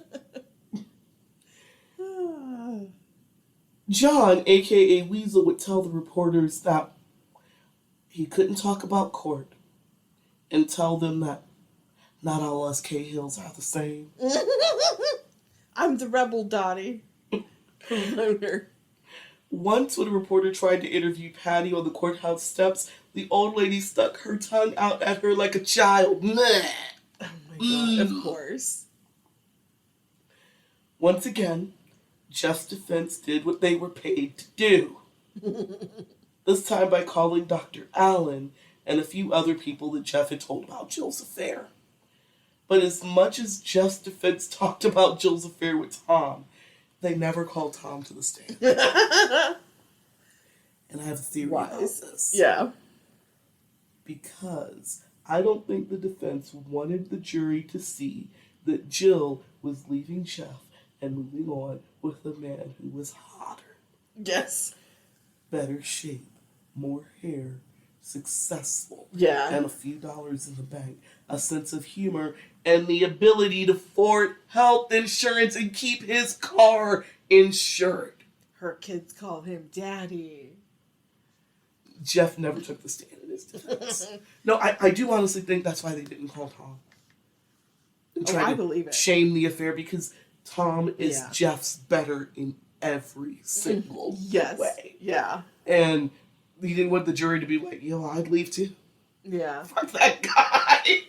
John, a.k.a. Weasel, would tell the reporters that he couldn't talk about court and tell them that not all us Cahills are the same. I'm the rebel, Dottie. Loner. Once, when a reporter tried to interview Patty on the courthouse steps, the old lady stuck her tongue out at her like a child. Meh. Oh my god, of course. Once again, Jeff's defense did what they were paid to do. This time by calling Dr. Allen and a few other people that Jeff had told about Jill's affair. But as much as Jeff's defense talked about Jill's affair with Tom, they never called Tom to the stand. And I have a theory about this. Yeah. Because I don't think the defense wanted the jury to see that Jill was leaving Jeff and moving on with a man who was hotter. Yes. Better shape, more hair, successful. Yeah. And a few dollars in the bank, a sense of humor, and the ability to afford health insurance and keep his car insured. Her kids call him Daddy. Jeff never took the stand in his defense. No, I do honestly think that's why they didn't call Tom. I believe it. Shame the affair because Tom is Jeff's better in every single way. Yeah. And he didn't want the jury to be like, I'd leave too. Yeah. Fuck that guy.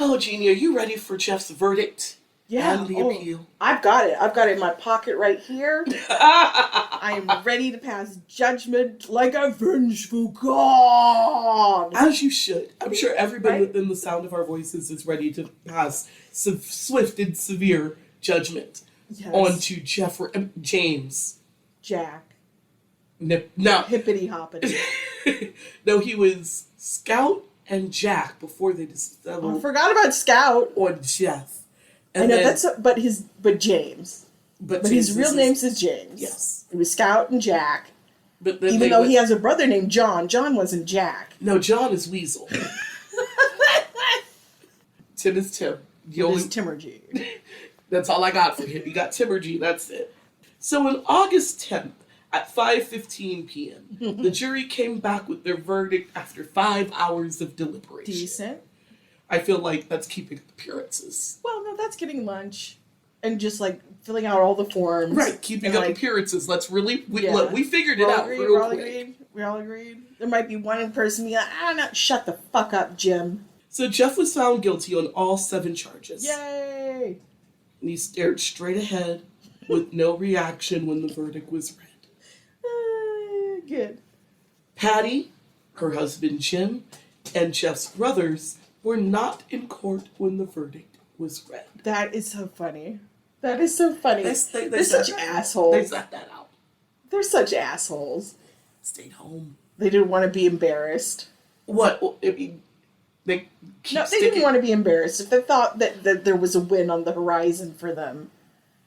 Oh, Jeannie, are you ready for Jeff's verdict? Yeah. And the appeal? I've got it. I've got it in my pocket right here. I am ready to pass judgment like a vengeful God. As you should. I'm sure everybody within the sound of our voices is ready to pass swift and severe judgment onto James. Jack. No. Hippity hoppity. No, he was Scout and Jack before they just settled. I forgot about Scout. On Jeff. And I know but James. But his real name is James. Yes. It was Scout and Jack. But then even though he has a brother named John. John wasn't Jack. No, John is Weasel. Tim is Tim. Is Timurgy. That's all I got for him. You got Timurgy, that's it. So on August 10th, at 5:15 p.m., the jury came back with their verdict after 5 hours of deliberation. Decent. I feel like that's keeping appearances. Well, no, that's getting lunch and just like filling out all the forms. Right, keeping up appearances. Let's really look. We figured it out real quick. We all agreed. There might be one person being like, no, shut the fuck up, Jim. So Jeff was found guilty on all 7 charges. Yay! And he stared straight ahead with no reaction when the verdict was read. Good. Patty, her husband Jim, and Jeff's brothers were not in court when the verdict was read. That is so funny. That is so funny. They're such assholes. They sat that out. They're such assholes. Stayed home. They didn't want to be embarrassed. What? I mean, they didn't want to be embarrassed. If they thought that there was a win on the horizon for them,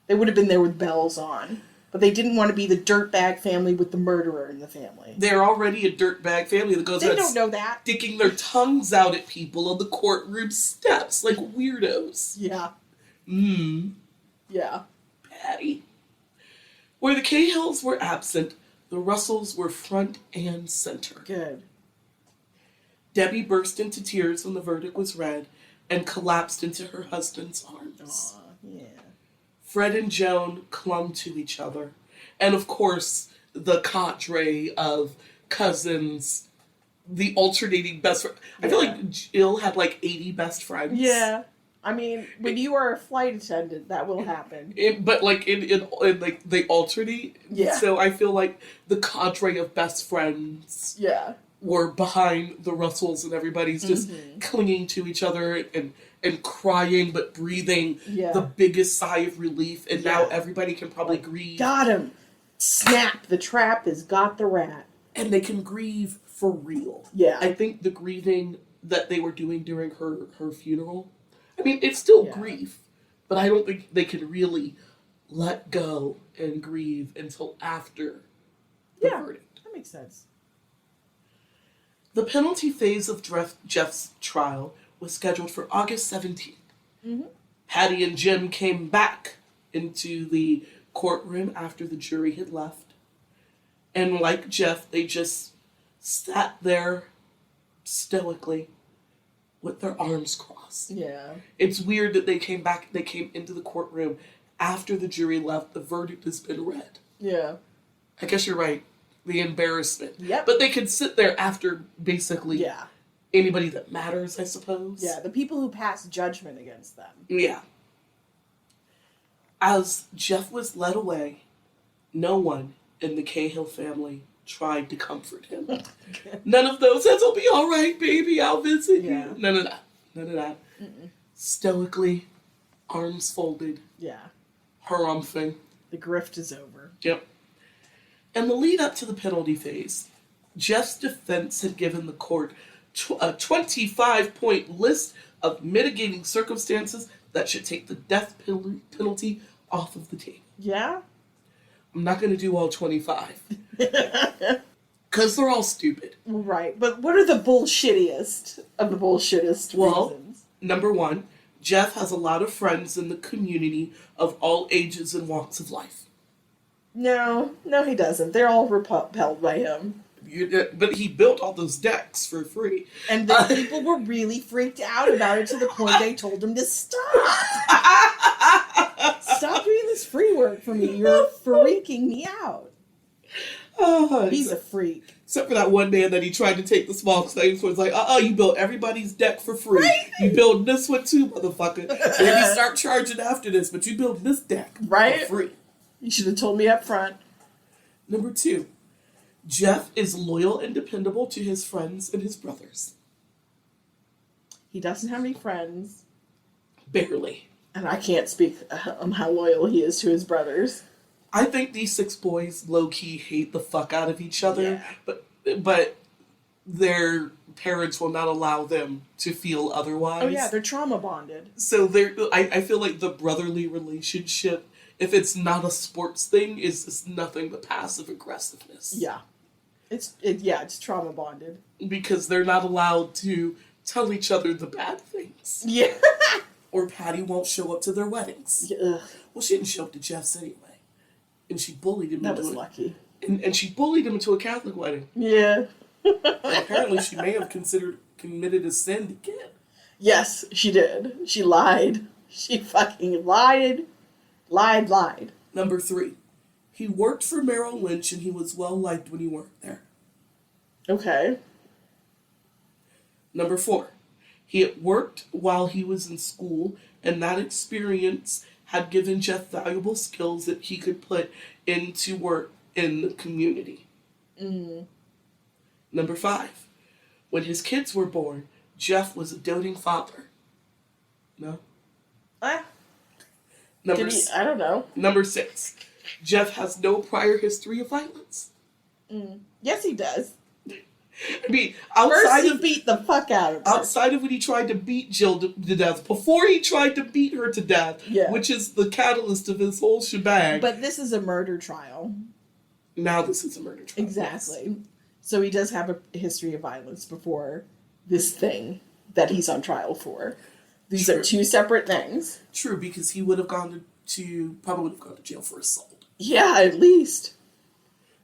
they would have been there with bells on. But they didn't want to be the dirtbag family with the murderer in the family. They're already a dirtbag family that goes They don't know that. Sticking their tongues out at people on the courtroom steps like weirdos. Yeah. Yeah. Patty. Where the Cahills were absent, the Russells were front and center. Good. Debbie burst into tears when the verdict was read and collapsed into her husband's arms. Aw, yeah. Fred and Joan clung to each other. And of course, the cadre of cousins, the alternating best friends. I feel like Jill had like 80 best friends. Yeah. I mean, when you are a flight attendant, that will happen. But like in like they alternate. Yeah. So I feel like the cadre of best friends were behind the Russells and everybody's just clinging to each other and crying but breathing the biggest sigh of relief, and now everybody can probably grieve. Got him. Snap. The trap has got the rat. And they can grieve for real. Yeah. I think the grieving that they were doing during her funeral, I mean, it's still grief, but I don't think they can really let go and grieve until after the verdict. That makes sense. The penalty phase of Jeff's trial was scheduled for August 17th. Patty and Jim came back into the courtroom after the jury had left. And like Jeff, they just sat there stoically with their arms crossed. Yeah. It's weird that they came into the courtroom after the jury left. The verdict has been read. Yeah. I guess you're right. The embarrassment. Yep. But they could sit there after basically... Yeah. Anybody that matters, I suppose. Yeah, the people who pass judgment against them. Yeah. As Jeff was led away, no one in the Cahill family tried to comfort him. None of those says, "It'll be all right, baby, I'll visit you." None of that. None of that. Stoically, arms folded. Yeah. Harumphing. The grift is over. Yep. And the lead up to the penalty phase, Jeff's defense had given the court a 25-point list of mitigating circumstances that should take the death penalty off of the table. Yeah? I'm not going to do all 25. Because they're all stupid. Right. But what are the bullshittiest of the bullshittiest reasons? Number one, Jeff has a lot of friends in the community of all ages and walks of life. No, he doesn't. They're all repelled by him. But he built all those decks for free. And the people were really freaked out about it to the point they told him to stop. Stop doing this free work for me. You're freaking me out. He's a freak. Except for that one man that he tried to take the small claims for. It's like, you built everybody's deck for free. Right? You build this one too, motherfucker. Maybe start charging after this, but you build this deck for free. You should have told me up front. Number two, Jeff is loyal and dependable to his friends and his brothers. He doesn't have any friends. Barely. And I can't speak on how loyal he is to his brothers. I think these 6 boys low-key hate the fuck out of each other, but their parents will not allow them to feel otherwise. Oh yeah, they're trauma bonded. So I feel like the brotherly relationship, if it's not a sports thing, is just nothing but passive aggressiveness. Yeah. It's trauma bonded. Because they're not allowed to tell each other the bad things. Yeah. Or Patty won't show up to their weddings. Ugh. Well, she didn't show up to Jeff's anyway. And she bullied him That was lucky. And she bullied him into a Catholic wedding. Yeah. And apparently she may have committed a sin again. Yes, she did. She lied. She fucking lied. Lied. Number 3. He worked for Merrill Lynch and he was well liked when he worked there. Okay. Number 4. He had worked while he was in school, and that experience had given Jeff valuable skills that he could put into work in the community. Mm. Number 5. When his kids were born, Jeff was a doting father. No? I don't know. Number 6. Jeff has no prior history of violence. Mm. Yes, he does. I mean, First he beat the fuck out of her. Outside of when he tried to beat Jill to death, before he tried to beat her to death, which is the catalyst of his whole shebang. But this is a murder trial. Now this is a murder trial. Exactly. Yes. So he does have a history of violence before this thing that he's on trial for. These are 2 separate things. True, because he would have probably would have gone to jail for assault. Yeah, at least.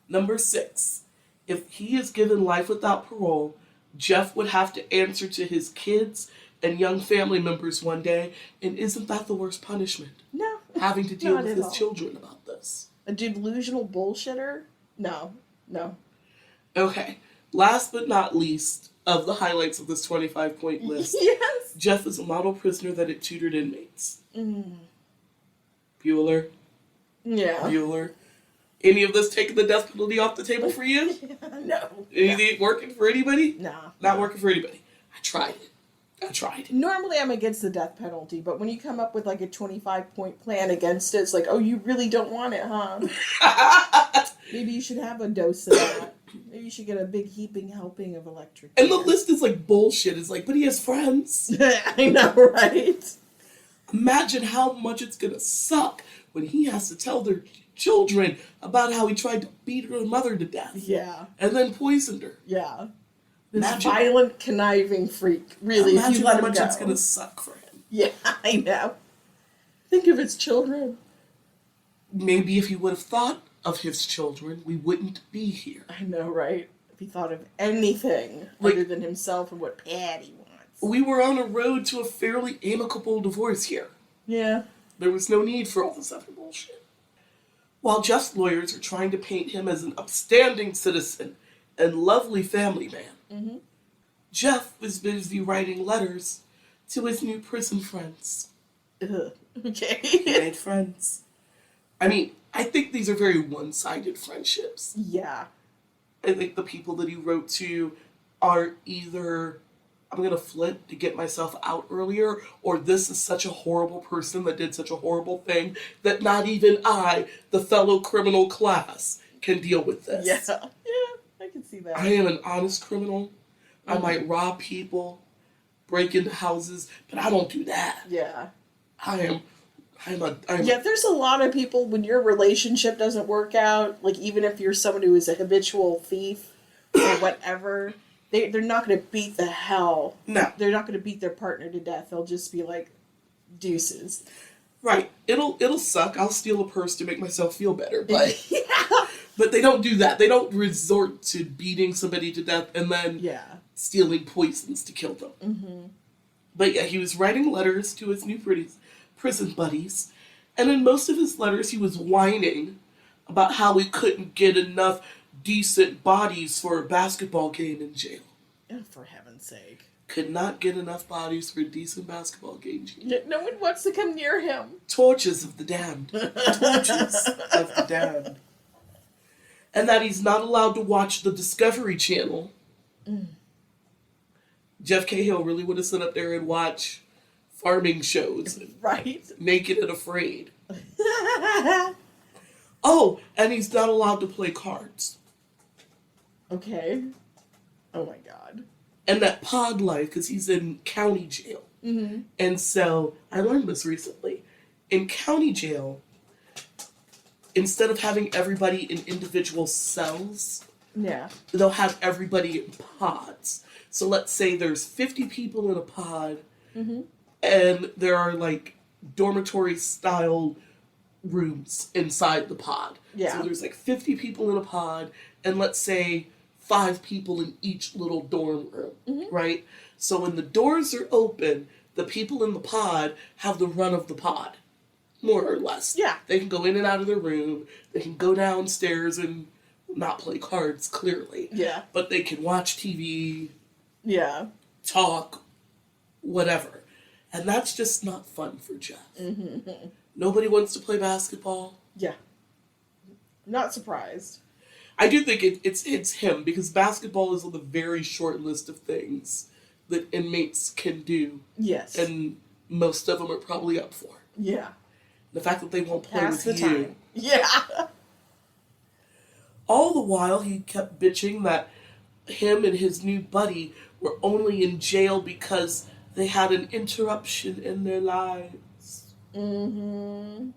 Number 6. If he is given life without parole, Jeff would have to answer to his kids and young family members one day, and isn't that the worst punishment? No. Having to deal with his children about this. A delusional bullshitter? No. Okay. Last but not least of the highlights of this 25-point list. Yes. Jeff is a model prisoner that had tutored inmates. Mm. Bueller. Yeah. Bueller. Any of this taking the death penalty off the table for you? No. Anything working for anybody? No. Not working for anybody. I tried it. Normally I'm against the death penalty, but when you come up with like a 25-point plan against it, it's like, oh, you really don't want it, huh? Maybe you should have a dose of that. Maybe you should get a big heaping helping of electric. And the list is like bullshit. It's like, but he has friends. I know, right? Imagine how much it's gonna suck when he has to tell their children about how he tried to beat her mother to death. Yeah. And then poisoned her. Yeah. This violent, conniving freak. Really, imagine if you let how him much go. It's gonna suck for him. Yeah, I know. Think of his children. Maybe if he would have thought of his children, we wouldn't be here. I know, right? If he thought of anything other than himself and what Patty wants. We were on a road to a fairly amicable divorce here. Yeah. There was no need for all this other bullshit. While Jeff's lawyers are trying to paint him as an upstanding citizen and lovely family man, Jeff was busy writing letters to his new prison friends. Okay. He made friends. I mean, I think these are very one-sided friendships. Yeah. I think the people that he wrote to are either, I'm going to flip to get myself out earlier, or this is such a horrible person that did such a horrible thing that not even I, the fellow criminal class, can deal with this. Yeah. Yeah, I can see that. I am an honest criminal, I might rob people, break into houses, but I don't do that. Yeah. I'm Yeah, there's a lot of people, when your relationship doesn't work out, like even if you're someone who is a habitual thief or whatever, they're not going to beat the hell. No. They're not going to beat their partner to death. They'll just be like, deuces. Right. It'll suck. I'll steal a purse to make myself feel better, but Yeah. but they don't do that. They don't resort to beating somebody to death and then stealing poisons to kill them. Mm-hmm. But yeah, he was writing letters to his new prison buddies, and in most of his letters he was whining about how he couldn't get enough decent bodies for a basketball game in jail. Oh, for heaven's sake. Could not get enough bodies for a decent basketball game. Yeah, no one wants to come near him. Torches of the damned. Torches of the damned. And that he's not allowed to watch the Discovery Channel. Mm. Jeff Cahill really would have sat up there and watched farming shows. Right. Naked and Afraid. Oh, and he's not allowed to play cards. Okay. Oh my god. And that pod life, because he's in county jail. Mm-hmm. And so, I learned this recently. In county jail, instead of having everybody in individual cells, they'll have everybody in pods. So let's say there's 50 people in a pod, and there are like dormitory style rooms inside the pod. Yeah. So there's like 50 people in a pod, and let's say 5 people in each little dorm room, right? So when the doors are open, the people in the pod have the run of the pod, more or less. Yeah. They can go in and out of their room. They can go downstairs and not play cards, clearly. Yeah. But they can watch TV, talk, whatever. And that's just not fun for Jeff. Mm-hmm. Nobody wants to play basketball. Yeah. Not surprised. I do think it's him, because basketball is on the very short list of things that inmates can do. Yes. And most of them are probably up for. Yeah. The fact that they won't play Pass with the you. time. Yeah. All the while, he kept bitching that him and his new buddy were only in jail because they had an interruption in their lives. Mm-hmm.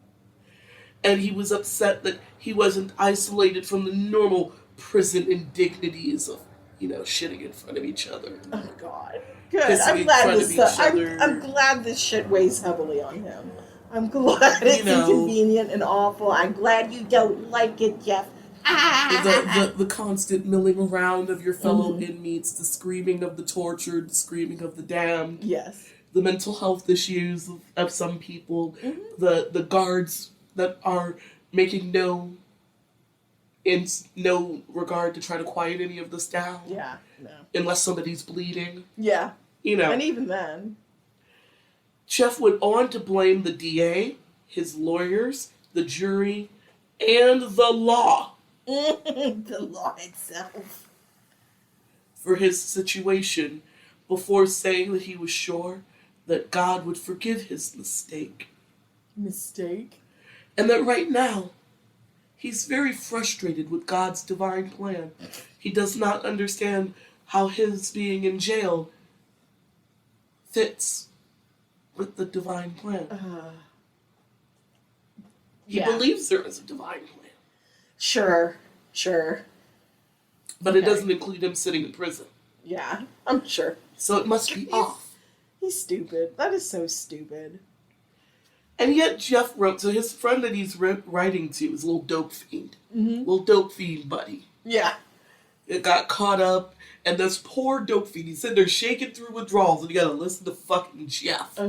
And he was upset that he wasn't isolated from the normal prison indignities of, shitting in front of each other. Oh, God. Good. I'm glad I'm glad this shit weighs heavily on him. I'm glad it's inconvenient and awful. I'm glad you don't like it, Jeff. The constant milling around of your fellow inmates, the screaming of the tortured, the screaming of the damned. Yes. The mental health issues of some people. Mm-hmm. The guards that are making no regard to try to quiet any of this down. Yeah, no. Unless somebody's bleeding. Yeah. And even then. Jeff went on to blame the DA, his lawyers, the jury, and the law. The law itself. For his situation, before saying that he was sure that God would forgive his mistake. Mistake? And that right now, he's very frustrated with God's divine plan. He does not understand how his being in jail fits with the divine plan. He believes there is a divine plan. Sure. But it doesn't include him sitting in prison. Yeah, I'm sure. So it must be off. He's stupid. That is so stupid. And yet Jeff wrote, so his friend that he's writing to is a little dope fiend. Mm-hmm. Little dope fiend buddy. Yeah. It got caught up, and this poor dope fiend, he's sitting there shaking through withdrawals, and you gotta listen to fucking Jeff.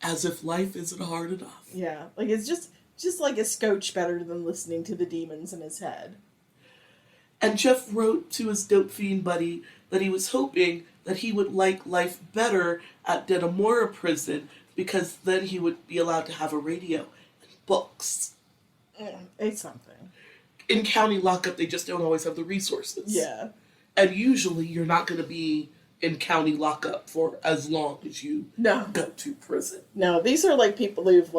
As if life isn't hard enough. Yeah, like it's just like a scotch better than listening to the demons in his head. And Jeff wrote to his dope fiend buddy that he was hoping that he would like life better at Denamora prison, because then he would be allowed to have a radio and books. It's something. In county lockup, they just don't always have the resources. Yeah. And usually you're not going to be in county lockup for as long as you go to prison. No, these are like people who've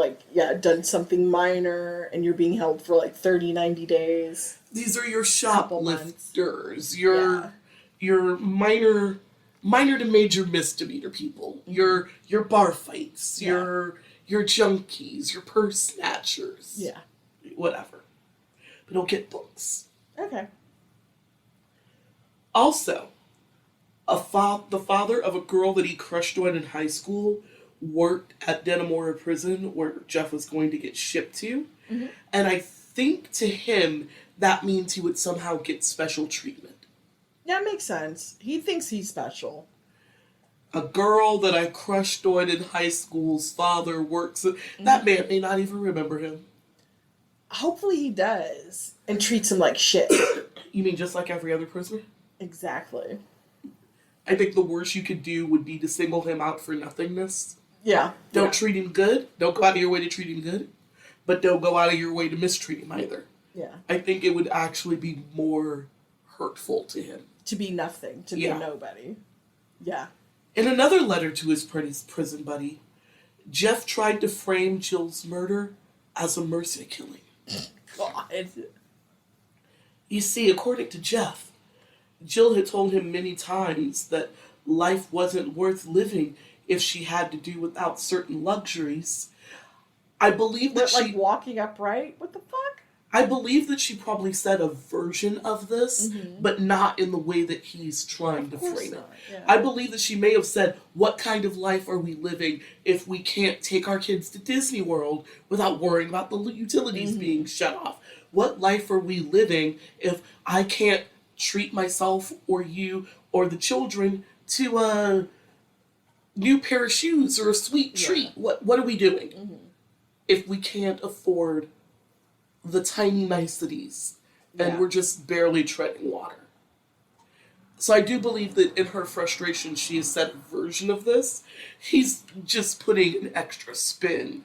done something minor, and you're being held for 30, 90 days. These are your shoplifters, your your minor to major misdemeanor people, your bar fights, your junkies, your purse snatchers, whatever. But he'll get books. Okay. Also, the father of a girl that he crushed on in high school worked at Denimora prison where Jeff was going to get shipped to. Mm-hmm. And I think to him, that means he would somehow get special treatment. That makes sense. He thinks he's special. A girl that I crushed on in high school's father works... That man may not even remember him. Hopefully he does. And treats him like shit. You mean just like every other prisoner? Exactly. I think the worst you could do would be to single him out for nothingness. Yeah. Don't treat him good. Don't go out of your way to treat him good. But don't go out of your way to mistreat him either. Yeah. I think it would actually be more hurtful to him. To be nothing. To be nobody. Yeah. In another letter to his prison buddy, Jeff tried to frame Jill's murder as a mercy killing. God. You see, according to Jeff, Jill had told him many times that life wasn't worth living if she had to do without certain luxuries. I believe that like walking upright? What the fuck? I believe that she probably said a version of this, but not in the way that he's trying to frame it. Yeah. I believe that she may have said, what kind of life are we living if we can't take our kids to Disney World without worrying about the utilities being shut off? What life are we living if I can't treat myself or you or the children to a new pair of shoes or a sweet treat? What are we doing if we can't afford the tiny niceties and we're just barely treading water? So I do believe that in her frustration she has said a version of this. He's just putting an extra spin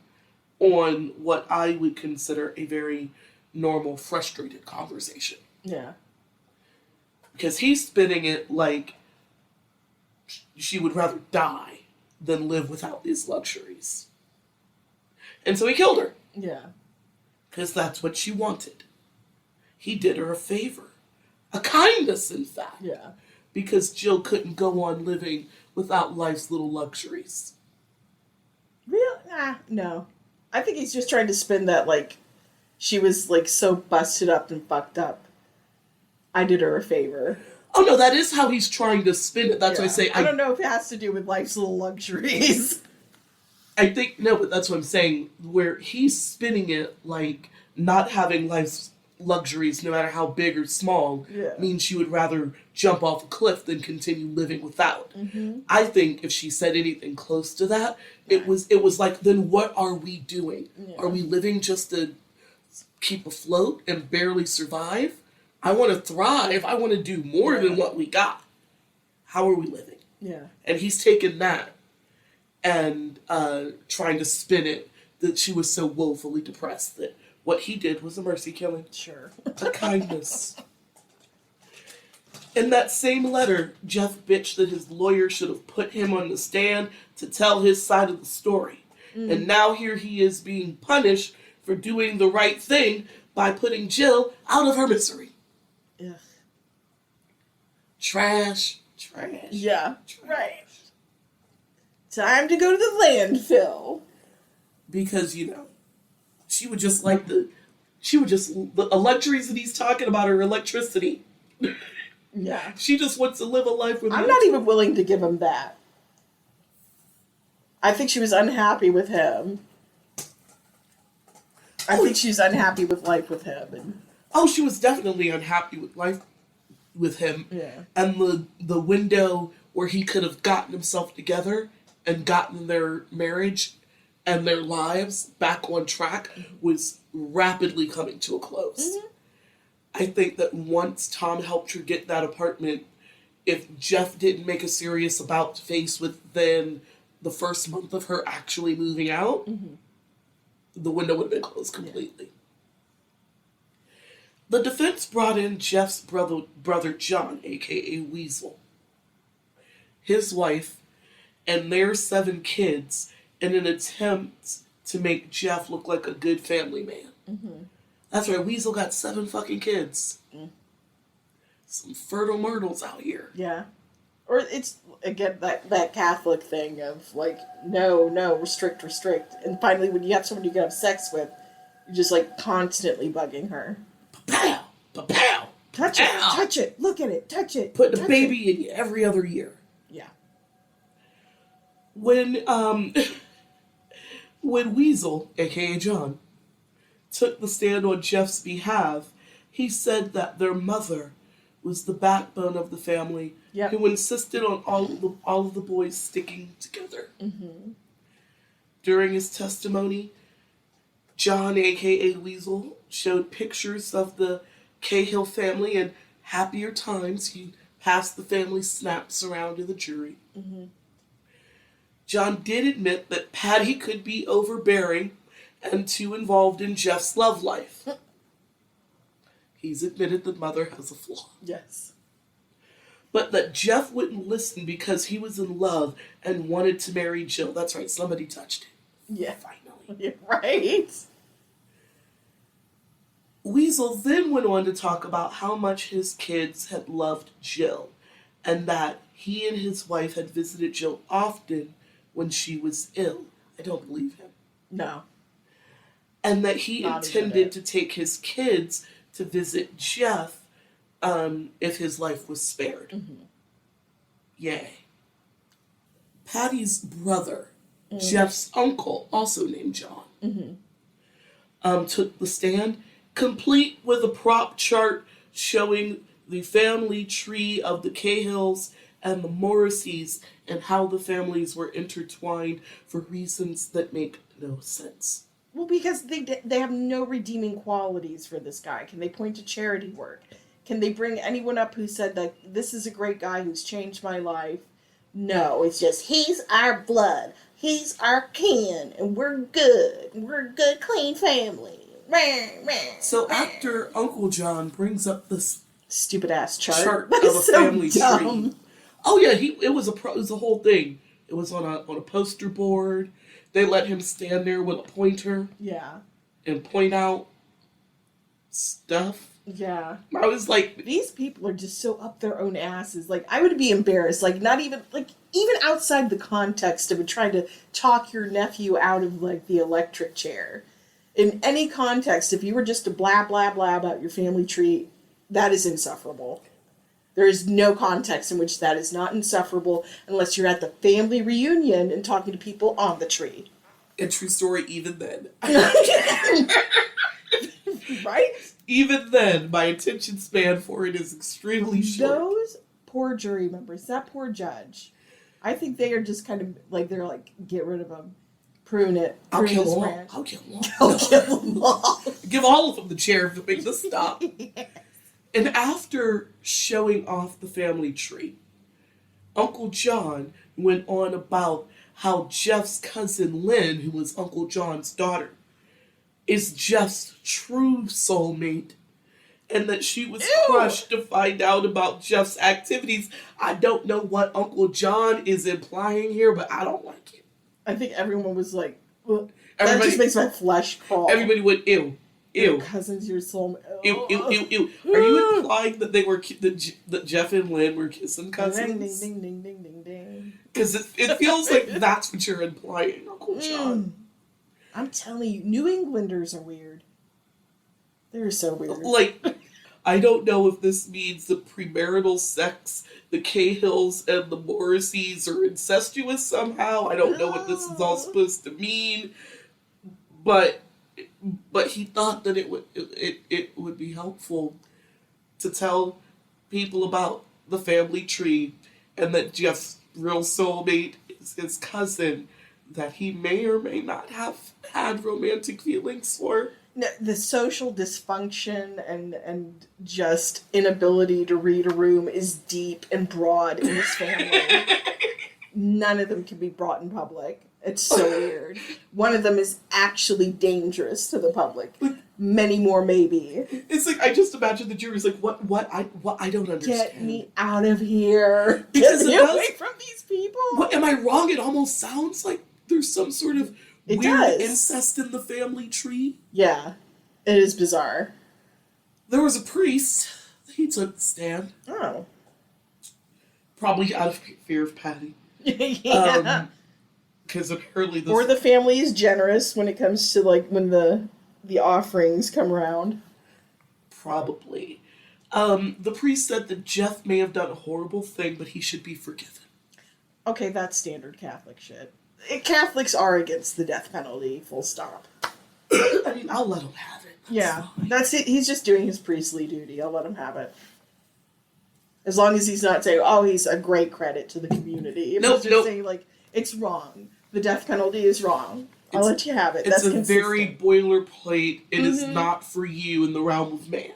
on what I would consider a very normal, frustrated conversation. Yeah. Because he's spinning it like she would rather die than live without these luxuries. And so he killed her. Yeah. Because that's what she wanted. He did her a favor. A kindness, in fact. Yeah. Because Jill couldn't go on living without life's little luxuries. Really? No. I think he's just trying to spin that, like, she was, like, so busted up and fucked up. I did her a favor. Oh, no, that is how he's trying to spin it. That's why I say... I don't know if it has to do with life's little luxuries. I think, no, but that's what I'm saying, where he's spinning it like not having life's luxuries, no matter how big or small, means she would rather jump off a cliff than continue living without. Mm-hmm. I think if she said anything close to that, it was like, then what are we doing? Yeah. Are we living just to keep afloat and barely survive? I want to thrive. I want to do more than what we got. How are we living? Yeah. And he's taken that and trying to spin it that she was so woefully depressed that what he did was a mercy killing. Sure. A kindness. In that same letter, Jeff bitched that his lawyer should have put him on the stand to tell his side of the story. And now here he is being punished for doing the right thing by putting Jill out of her misery. Ugh. Trash. Yeah, right. Time to go to the landfill. Because, she would just like the luxuries that he's talking about are electricity. Yeah. She just wants to live a life with I'm not even willing to give him that. I think she was unhappy with him. I think she's unhappy with life with him. She was definitely unhappy with life with him. Yeah. And the window where he could have gotten himself together and gotten their marriage and their lives back on track was rapidly coming to a close. Mm-hmm. I think that once Tom helped her get that apartment, if Jeff didn't make a serious about face within the first month of her actually moving out, the window would have been closed completely. Yeah. The defense brought in Jeff's brother John, a.k.a. Weasel, his wife, and their 7 kids in an attempt to make Jeff look like a good family man. Mm-hmm. That's right, Weasel got 7 fucking kids. some fertile myrtles out here. Yeah. Or it's, again, that Catholic thing of, like, no, restrict. And finally, when you have someone you can have sex with, you're just, like, constantly bugging her. Pa-pow! Pa-pow! Touch it, look at it, touch it. Putting a baby in you every other year. Yeah. When Weasel, a.k.a. John, took the stand on Jeff's behalf, he said that their mother was the backbone of the family, who insisted on all of the boys sticking together. Mm-hmm. During his testimony, John, a.k.a. Weasel, showed pictures of the Cahill family in happier times. He passed the family snaps around to the jury. Mm-hmm. John did admit that Patty could be overbearing and too involved in Jeff's love life. He's admitted the mother has a flaw. Yes. But that Jeff wouldn't listen because he was in love and wanted to marry Jill. That's right, somebody touched him. Yeah. Finally. You're right. Weasel then went on to talk about how much his kids had loved Jill, and that he and his wife had visited Jill often when she was ill. I don't believe him. No. And that he intended to take his kids to visit Jeff if his life was spared. Mm-hmm. Yay. Patty's brother, Jeff's uncle, also named John, took the stand, complete with a prop chart showing the family tree of the Cahills and the Morrisseys and how the families were intertwined for reasons that make no sense. Well, because they have no redeeming qualities for this guy. Can they point to charity work? Can they bring anyone up who said that this is a great guy who's changed my life? No, it's just, he's our blood. He's our kin. And we're good. We're a good, clean family. So after Uncle John brings up this stupid-ass chart of a family tree. Oh yeah, it was a whole thing. It was on a poster board. They let him stand there with a pointer. Yeah. And point out stuff. Yeah. I was like, these people are just so up their own asses. Like, I would be embarrassed. Like, not even, like, even outside the context of it, trying to talk your nephew out of, like, the electric chair. In any context, if you were just to blah, blah, blah about your family tree, that is insufferable. There is no context in which that is not insufferable unless you're at the family reunion and talking to people on the tree. And true story, even then. Right? Even then, my attention span for it is extremely short. Those poor jury members, that poor judge, I think they are just kind of like, they're like, get rid of him. Prune it. I'll kill them all. I'll kill them all. Give all of them the chair to make this stop. Yes. And after showing off the family tree, Uncle John went on about how Jeff's cousin Lynn, who was Uncle John's daughter, is Jeff's true soulmate, and that she was crushed to find out about Jeff's activities. I don't know what Uncle John is implying here, but I don't like it. I think everyone was like, well, that just makes my flesh crawl. Everybody went, ew. Ew. Your cousin's your soulmate. Ew. Are you implying that they were that Jeff and Lynn were kissing cousins? Ding, ding, ding, ding, ding. Because it feels like that's what you're implying, Uncle John. I'm telling you, New Englanders are weird. They're so weird. Like, I don't know if this means the premarital sex, the Cahills and the Morrisseys are incestuous somehow. I don't know what this is all supposed to mean, but he thought that it would be helpful to tell people about the family tree and that Jeff's real soulmate is his cousin that he may or may not have had romantic feelings for. No, the social dysfunction and just inability to read a room is deep and broad in this family. None of them can be brought in public. It's so weird. One of them is actually dangerous to the public. Many more, maybe. It's like, I just imagine the jury's like, what, I don't understand. Get me out of here. Because Get me away from these people. What, am I wrong? It almost sounds like there's some sort of weird incest in the family tree. Yeah, it is bizarre. There was a priest he took the stand. Oh. Probably out of fear of Patty. Yeah. Because apparently this... Or the family is generous when it comes to, like, when the offerings come around. Probably. The priest said that Jeff may have done a horrible thing, but he should be forgiven. Okay, that's standard Catholic shit. Catholics are against the death penalty, full stop. I mean, I'll let him have it. That's it. He's just doing his priestly duty. I'll let him have it. As long as he's not saying, oh, he's a great credit to the community. If he's just saying, like, it's wrong. The death penalty is wrong. I'll let you have it. It's That's a very boilerplate. It is not for you in the realm of man.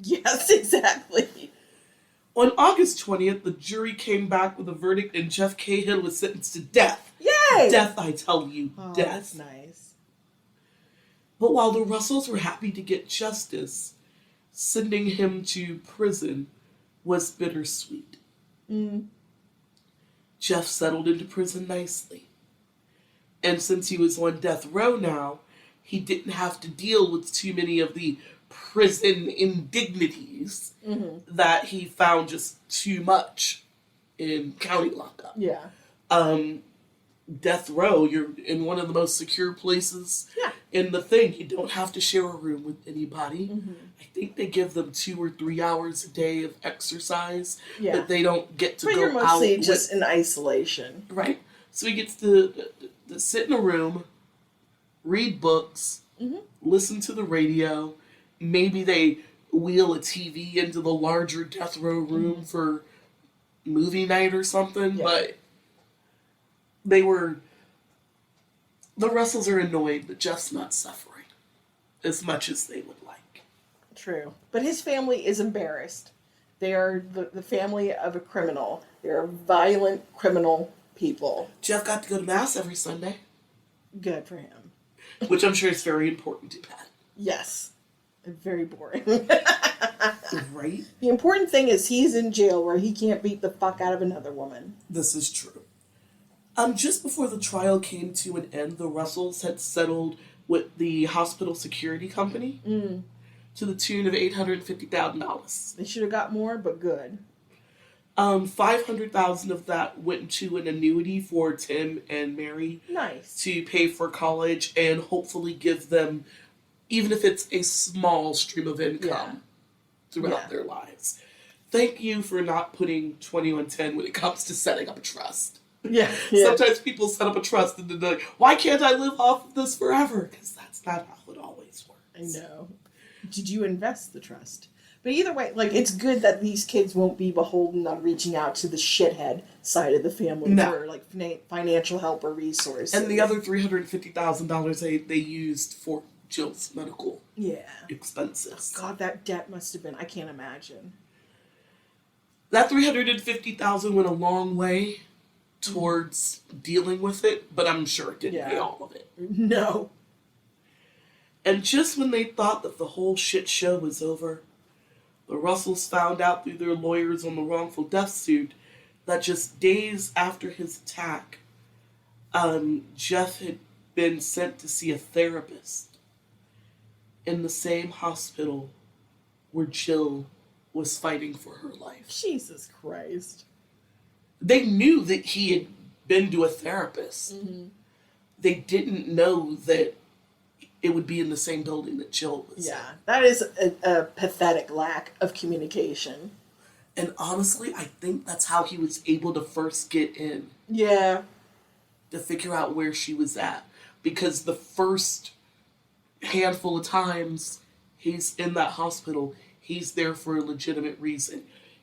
Yes, exactly. On August 20th, the jury came back with a verdict and Jeff Cahill was sentenced to death. Yay! Death, I tell you, death. That's nice. But while the Russells were happy to get justice, sending him to prison was bittersweet. Jeff settled into prison nicely. And since he was on death row now, he didn't have to deal with too many of the prison indignities that he found just too much in county lockup. Yeah. Death row, you're in one of the most secure places in the thing. You don't have to share a room with anybody. I think they give them 2 or 3 hours a day of exercise, but they don't get to go out. But you're mostly just in isolation. Right. So he gets to sit in a room, read books, listen to the radio. Maybe they wheel a TV into the larger death row room for movie night or something, but the Russells are annoyed that Jeff's not suffering as much as they would like. True. But his family is embarrassed. They are the family of a criminal. They're violent criminal people. Jeff got to go to Mass every Sunday. Good for him. Which I'm sure is very important to Pat. Yes. Very boring. Right? The important thing is he's in jail where he can't beat the fuck out of another woman. This is true. Just before the trial came to an end, the Russells had settled with the hospital security company to the tune of $850,000. They should have got more, but good. $500,000 of that went to an annuity for Tim and Mary. Nice. To pay for college and hopefully give them, even if it's a small stream of income throughout their lives. Thank you for not putting 2110 when it comes to setting up a trust. Yeah. Sometimes people set up a trust and they're like, why can't I live off of this forever? Because that's not how it always works. I know. Did you invest the trust? But either way, like, it's good that these kids won't be beholden on reaching out to the shithead side of the family for, like, financial help or resources. And the other $350,000 they used for Jill's medical expenses. Oh, God, that debt must have been, I can't imagine. That $350,000 went a long way towards dealing with it, but I'm sure it didn't pay all of it. No. And just when they thought that the whole shit show was over, the Russells found out through their lawyers on the wrongful death suit that just days after his attack, Jeff had been sent to see a therapist in the same hospital where Jill was fighting for her life. Jesus Christ. They knew that he had been to a therapist. They didn't know that it would be in the same building that Jill was in. That is a pathetic lack of communication. And honestly, I think that's how he was able to first get in. Yeah. To figure out where she was at. Because the first handful of times he's in that hospital, he's there for a legitimate reason.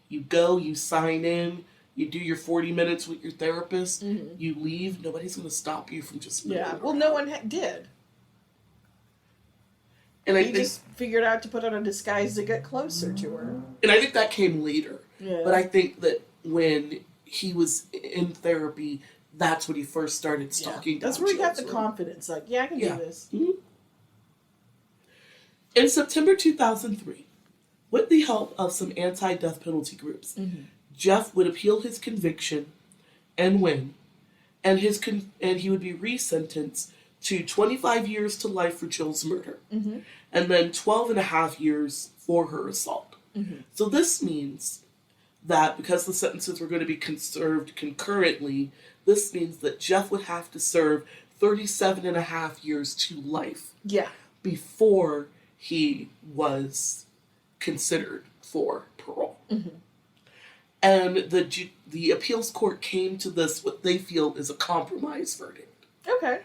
You go, you sign in, you do your 40 minutes with your therapist, you leave, nobody's going to stop you from just moving around. Well, no one did. And he just figured out to put on a disguise to get closer to her. And I think that came later. Yeah. But I think that when he was in therapy, that's when he first started stalking. That's where he got the confidence. Like, I can do this. In September 2003, with the help of some anti-death penalty groups, Jeff would appeal his conviction and win, and he would be resentenced to 25 years to life for Jill's murder, and then 12 and a half years for her assault. Mm-hmm. So this means that because the sentences were going to be served concurrently, this means that Jeff would have to serve 37 and a half years to life Yeah. before he was considered for parole. Mm-hmm. And the appeals court came to this, what they feel is a compromise verdict. Okay.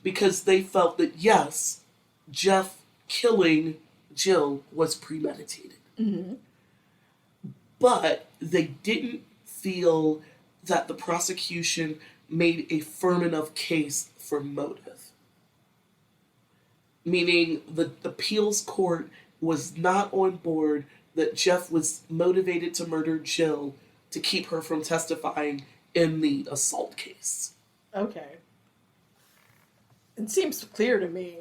Because they felt that, yes, Jeff killing Jill was premeditated. Mm-hmm. But they didn't feel that the prosecution made a firm enough case for motive. Meaning the appeals court was not on board that Jeff was motivated to murder Jill to keep her from testifying in the assault case. Okay. It seems clear to me.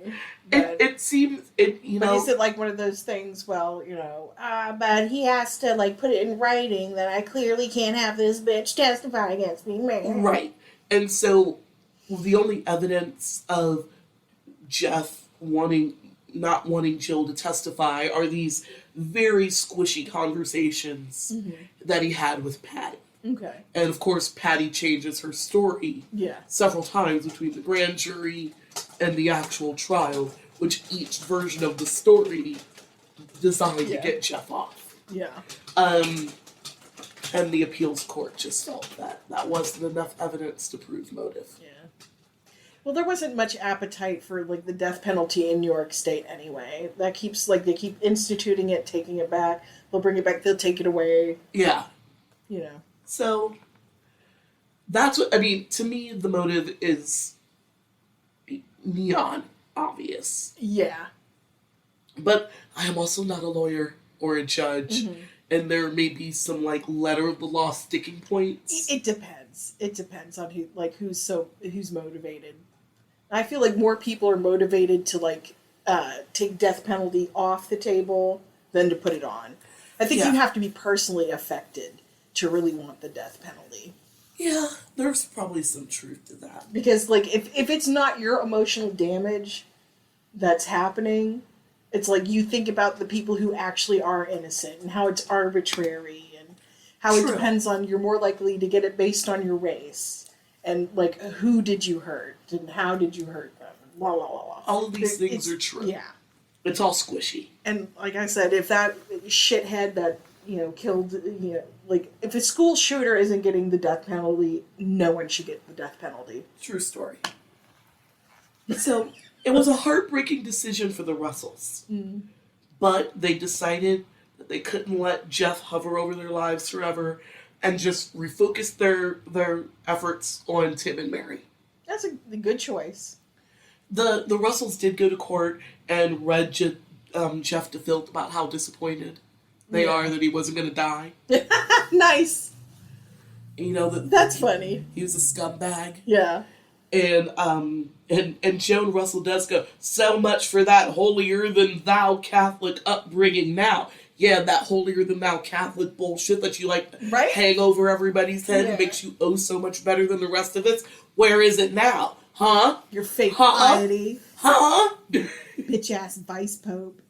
It seems, you know... But is it like one of those things, well, but he has to, like, put it in writing that I clearly can't have this bitch testify against me, man. Right. And so the only evidence of Jeff not wanting Jill to testify are these very squishy conversations that he had with Patty. Okay. And of course, Patty changes her story several times between the grand jury and the actual trial, which each version of the story designed to get Jeff off. Yeah. And the appeals court just felt that that wasn't enough evidence to prove motive. Yeah. Well, there wasn't much appetite for, like, the death penalty in New York State anyway. That keeps, like, they keep instituting it, taking it back. They'll bring it back, they'll take it away. Yeah. You know. So, that's what, I mean, to me, the motive is neon obvious. Yeah. But I am also not a lawyer or a judge, and there may be some, like, letter of the law sticking points. It depends. It depends on who's motivated. I feel like more people are motivated to, like, take death penalty off the table than to put it on. I think you have to be personally affected to really want the death penalty. Yeah, there's probably some truth to that. Because, like, if it's not your emotional damage that's happening, it's like you think about the people who actually are innocent and how it's arbitrary and how it depends on, you're more likely to get it based on your race. And, like, who did you hurt and how did you hurt them? Blah, blah, blah, blah. All of these things are true. Yeah. It's all squishy. And, like I said, if that shithead that, killed, like, if a school shooter isn't getting the death penalty, no one should get the death penalty. True story. So, it was a heartbreaking decision for the Russells. But they decided that they couldn't let Jeff hover over their lives forever and just refocus their efforts on Tim and Mary. That's a good choice. The Russells did go to court and read Jeff to filth about how disappointed they are that he wasn't going to die. Nice. That's funny. He was a scumbag. Yeah. And Joan Russell does go, so much for that holier-than-thou Catholic upbringing now. Yeah, that holier-than-thou Catholic bullshit that you, like, hang over everybody's head and makes you so much better than the rest of us. Where is it now? Huh? Your fake piety. Huh? Bitch-ass vice pope.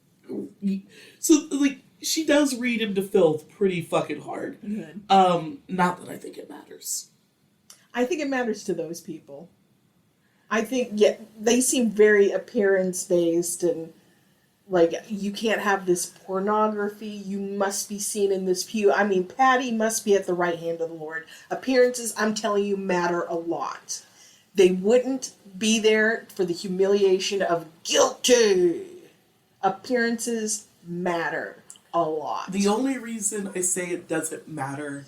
So, like, she does read him to filth pretty fucking hard. Good. Not that I think it matters. I think it matters to those people. I think, they seem very appearance-based and, like, you can't have this pornography, you must be seen in this pew. I mean, Patty must be at the right hand of the Lord. Appearances, I'm telling you, matter a lot. They wouldn't be there for the humiliation of guilty. Appearances matter a lot. The only reason I say it doesn't matter,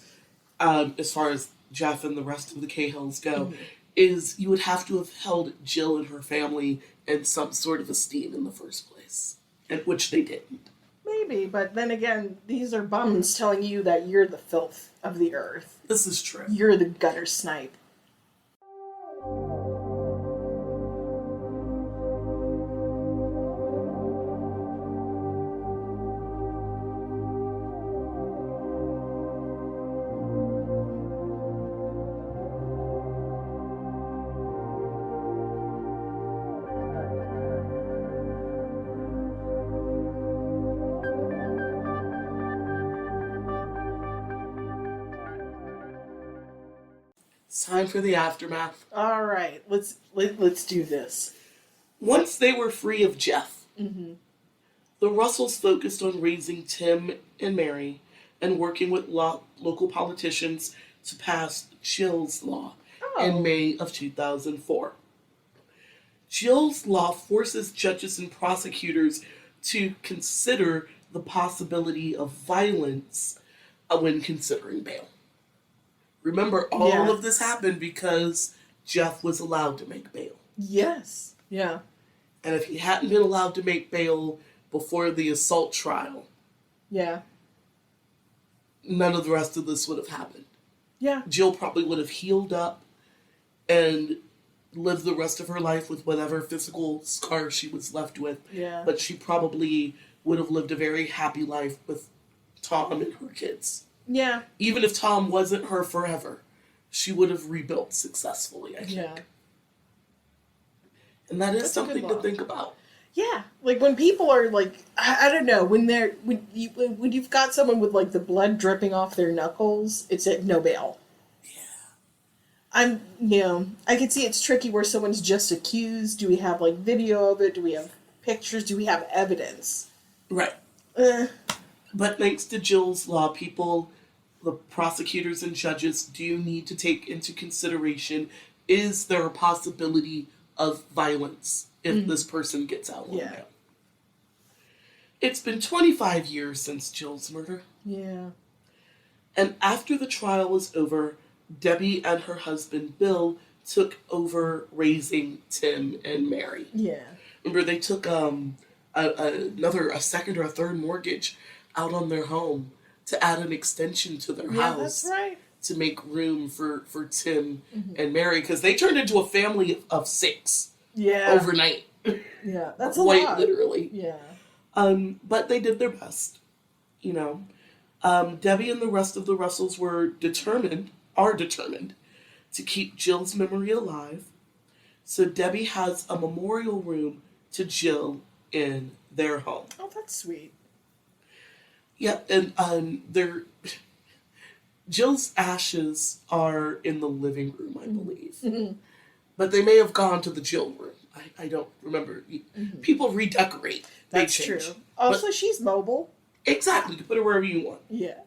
as far as Jeff and the rest of the Cahills go, is you would have to have held Jill and her family in some sort of esteem in the first place, and which they didn't. Maybe, but then again, these are bums telling you that you're the filth of the earth. This is true. You're the gutter snipe. It's time for the aftermath. All right, let's do this. Once they were free of Jeff, Mm-hmm. the Russells focused on raising Tim and Mary and working with local politicians to pass Jill's Law in May of 2004. Jill's Law forces judges and prosecutors to consider the possibility of violence when considering bail. Remember, all of this happened because Jeff was allowed to make bail. Yes. Yeah. And if he hadn't been allowed to make bail before the assault trial, yeah, none of the rest of this would have happened. Yeah. Jill probably would have healed up and lived the rest of her life with whatever physical scars she was left with. Yeah. But she probably would have lived a very happy life with Tom and her kids. Yeah. Even if Tom wasn't her forever, she would have rebuilt successfully, I think. Yeah. And that is something to think about. Yeah, like when people are like, I don't know, when you've got someone with like the blood dripping off their knuckles, it's at no bail. Yeah. I can see it's tricky where someone's just accused. Do we have like video of it? Do we have pictures? Do we have evidence? Right. But thanks to Jill's Law, the prosecutors and judges do need to take into consideration, is there a possibility of violence if this person gets out on bail? It's been 25 years since Jill's murder. Yeah. And after the trial was over, Debbie and her husband Bill took over raising Tim and Mary. Yeah. Remember, they took a second or a third mortgage out on their home to add an extension to their house. Yeah, that's right. To make room for Tim and Mary, because they turned into a family of 6. Yeah. Overnight. Yeah, that's a lot. Quite literally. Yeah. But they did their best, Debbie and the rest of the Russells are determined to keep Jill's memory alive. So Debbie has a memorial room to Jill in their home. Oh, that's sweet. Yeah, and Jill's ashes are in the living room, I believe. Mm-hmm. But they may have gone to the Jill room. I don't remember. Mm-hmm. People redecorate. That's true. Also, she's mobile. Exactly. You can put her wherever you want. Yeah.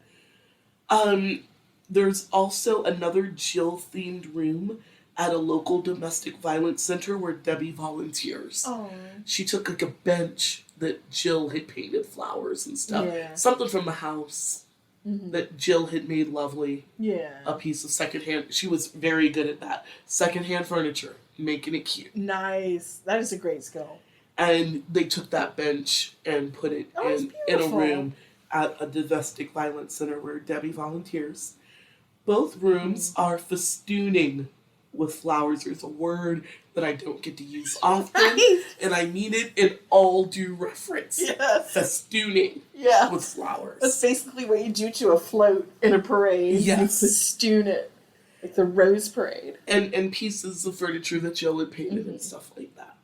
There's also another Jill-themed room at a local domestic violence center where Debbie volunteers. Oh. She took like a bench that Jill had painted flowers and stuff. Yeah. Something from the house that Jill had made lovely. Yeah. A piece of secondhand. She was very good at that. Secondhand furniture. Making it cute. Nice. That is a great skill. And they took that bench and put it in a room at a domestic violence center where Debbie volunteers. Both rooms are festooning with flowers. There's a word that I don't get to use often, and I mean it in all due reference. Yes. Festooning with flowers. That's basically what you do to a float in a parade. Yes. You festoon it. Like the Rose Parade. And pieces of furniture that Jill had painted and stuff like that.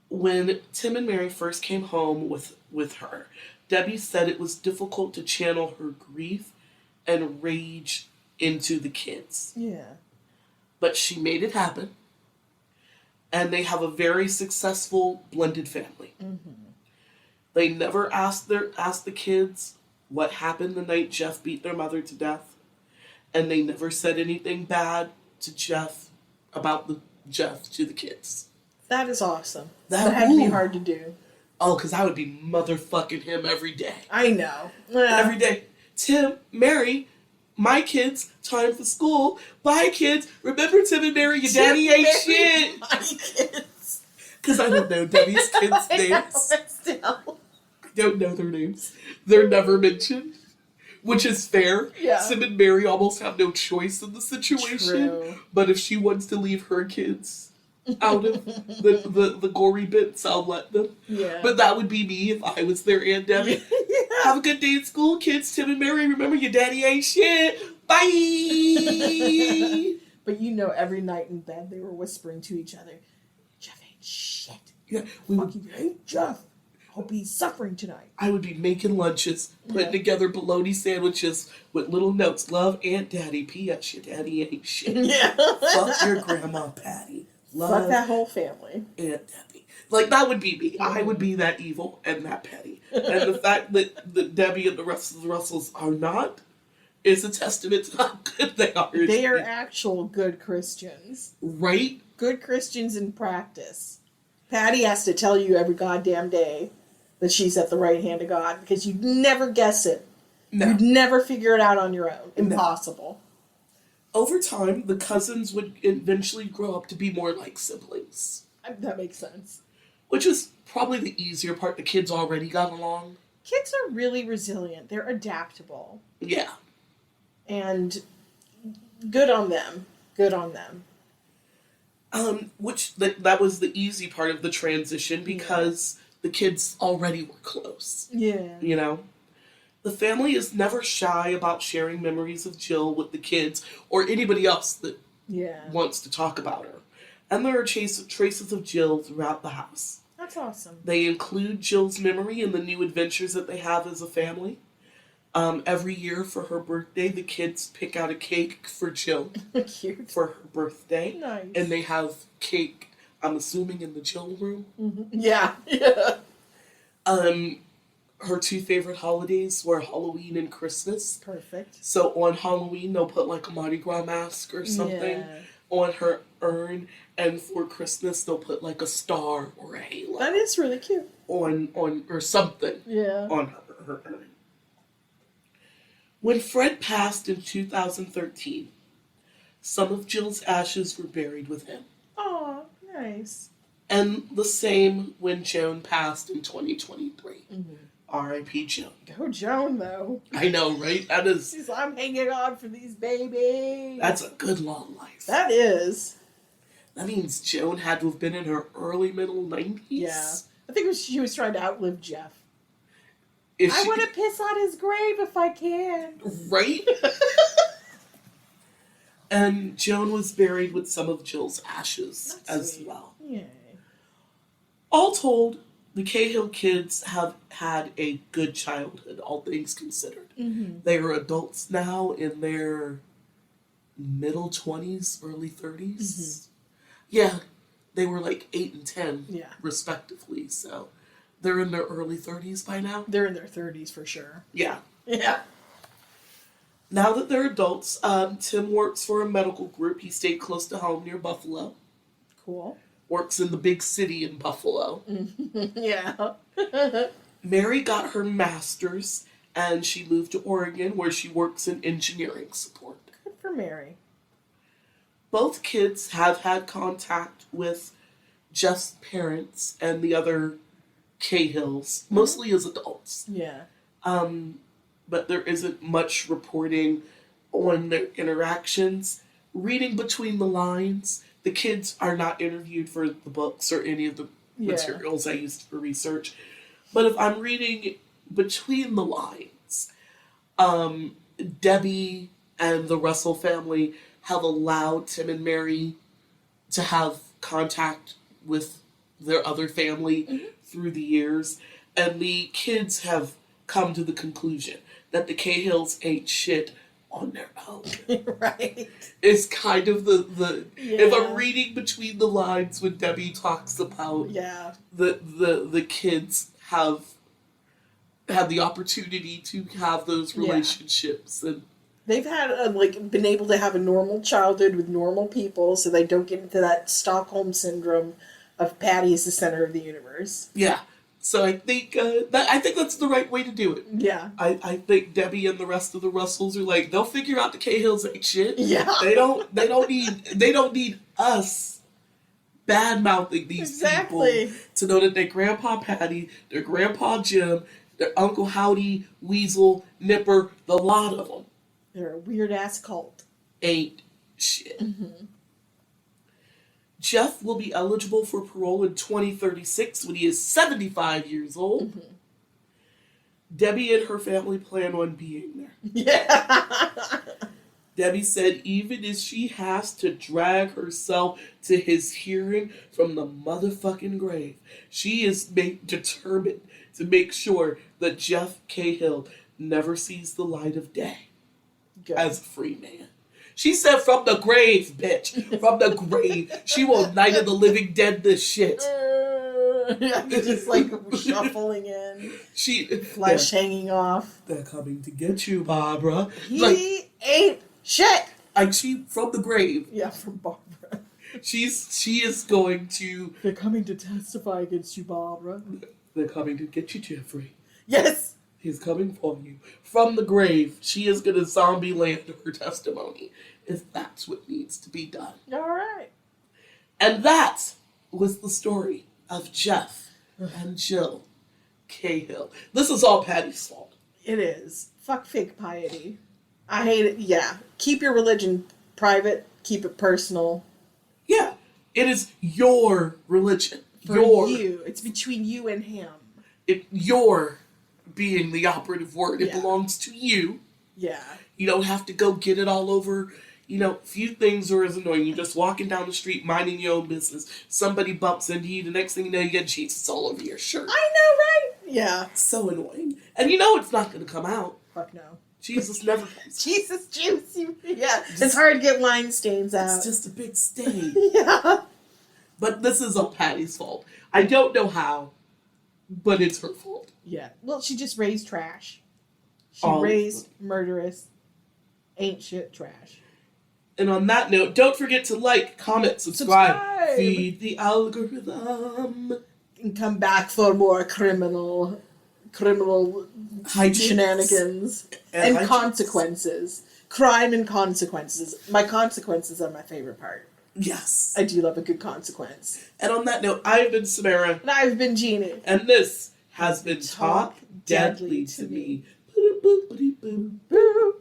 When Tim and Mary first came home with her, Debbie said it was difficult to channel her grief and rage into the kids. Yeah. But she made it happen. And they have a very successful blended family. Mm-hmm. They never asked the kids what happened the night Jeff beat their mother to death. And they never said anything bad to Jeff about Jeff to the kids. That is awesome. That had to be hard to do. Oh, because I would be motherfucking him every day. I know. Every day. Tim, Mary, my kids, time for school. Bye, kids. Remember Tim and Mary, your daddy ain't shit. My kids. Because I don't know Debbie's kids' names. I don't know their names. They're never mentioned. Which is fair. Yeah. Tim and Mary almost have no choice in the situation. True. But if she wants to leave her kids out of the gory bits, I'll let them. Yeah. But that would be me if I was their Aunt Debbie. Yeah. Have a good day at school, kids. Tim and Mary, remember your daddy ain't shit. Bye! But every night in bed they were whispering to each other, Jeff ain't shit. Yeah. Fucking hate Jeff. hope he's suffering tonight. I would be making lunches, putting together bologna sandwiches with little notes. Love Aunt Daddy. P.S. Your daddy ain't shit. Yeah. Fuck your grandma Patty. Love Fuck that whole family. Aunt Debbie. Like, that would be me. I would be that evil and that petty. And the fact that Debbie and the rest of the Russells are not is a testament to how good they are. They are actual good Christians. Right? Good Christians in practice. Patty has to tell you every goddamn day that she's at the right hand of God, because you'd never guess it. No. You'd never figure it out on your own. Impossible. No. Over time, the cousins would eventually grow up to be more like siblings. That makes sense. Which is probably the easier part. The kids already got along. Kids are really resilient. They're adaptable. Yeah. And good on them. Good on them. That was the easy part of the transition, because the kids already were close. Yeah. You know? The family is never shy about sharing memories of Jill with the kids or anybody else that wants to talk about her. And there are traces of Jill throughout the house. That's awesome. They include Jill's memory in the new adventures that they have as a family. Every year for her birthday, the kids pick out a cake for Jill. Cute. For her birthday. Nice. And they have cake, I'm assuming, in the Jill room. Mm-hmm. Yeah. Yeah. Her two favorite holidays were Halloween and Christmas. Perfect. So on Halloween, they'll put like a Mardi Gras mask or something on her urn. And for Christmas, they'll put like a star or a halo. That is really cute. On or something. Yeah. On her urn. When Fred passed in 2013, some of Jill's ashes were buried with him. Oh, nice. And the same when Joan passed in 2023. Mm-hmm. R.I.P. Joan. Go Joan, though. I know, right? That is... She's, I'm hanging on for these babies. That's a good long life. That is. That means Joan had to have been in her early, middle 90s. Yeah. I think she was trying to outlive Jeff. I want to piss on his grave if I can. Right? And Joan was buried with some of Jill's ashes as well. Yay. All told, the Cahill kids have had a good childhood, all things considered. Mm-hmm. They are adults now in their middle 20s, early 30s. Mm-hmm. Yeah, they were like 8 and 10, respectively, so... They're in their early 30s by now? They're in their 30s for sure. Yeah. Yeah. Now that they're adults, Tim works for a medical group. He stayed close to home near Buffalo. Cool. Works in the big city in Buffalo. Yeah. Mary got her master's, and she moved to Oregon, where she works in engineering support. Good for Mary. Both kids have had contact with Jeff's parents and the other Cahills, mostly as adults. Yeah. But there isn't much reporting on their interactions. Reading between the lines, the kids are not interviewed for the books or any of the materials I used for research. But if I'm reading between the lines, Debbie and the Russell family have allowed Tim and Mary to have contact with their other family through the years, and the kids have come to the conclusion that the Cahills ain't shit on their own. Right. It's kind of the if I'm reading between the lines when Debbie talks about the kids have had the opportunity to have those relationships, and they've had been able to have a normal childhood with normal people, so they don't get into that Stockholm syndrome of Patty is the center of the universe. Yeah. So I think that's the right way to do it. Yeah. I think Debbie and the rest of the Russells are like, they'll figure out the Cahills ain't shit. Yeah. They don't need us bad mouthing these people to know that their grandpa Patty, their grandpa Jim, their Uncle Howdy, Weasel, Nipper, the lot of them. They're a weird ass cult. Ain't shit. Mm-hmm. Jeff will be eligible for parole in 2036 when he is 75 years old. Mm-hmm. Debbie and her family plan on being there. Yeah. Debbie said even if she has to drag herself to his hearing from the motherfucking grave, she is determined to make sure that Jeff Cahill never sees the light of day as a free man. She said from the grave, bitch. From the grave. She will Night of the Living Dead this shit. Just like shuffling in. Flesh hanging off. They're coming to get you, Barbara. He ain't shit. Like she from the grave. Yeah, from Barbara. She is going to. They're coming to testify against you, Barbara. They're coming to get you, Jeffrey. Yes. He's coming for you. From the grave, she is going to zombie land her testimony. If that's what needs to be done. All right. And that was the story of Jeff and Jill Cahill. This is all Patty's fault. It is. Fuck fake piety. I hate it. Yeah. Keep your religion private. Keep it personal. Yeah. It is your religion. For you. It's between you and him. Your being the operative word. It Yeah. belongs to you. Yeah. You don't have to go get it all over. You know, few things are as annoying. You're just walking down the street, minding your own business. Somebody bumps into you. The next thing you know, you get Jesus all over your shirt. I know, right? Yeah. So annoying. And you know it's not going to come out. Fuck no. Jesus never comes. Jesus juice. Yeah. It's hard to get wine stains out. It's just a big stain. Yeah. But this is all Patty's fault. I don't know how, but it's her fault. Yeah. Well, she just raised trash. She All raised murderous, ain't shit trash. And on that note, don't forget to like, comment, subscribe. Feed the algorithm. And come back for more criminal Hijinks. shenanigans and consequences. Crime and consequences. My consequences are my favorite part. Yes. I do love a good consequence. And on that note, I've been Samara. And I've been Jeannie. And this has been Talk Deadly to Me. Boo.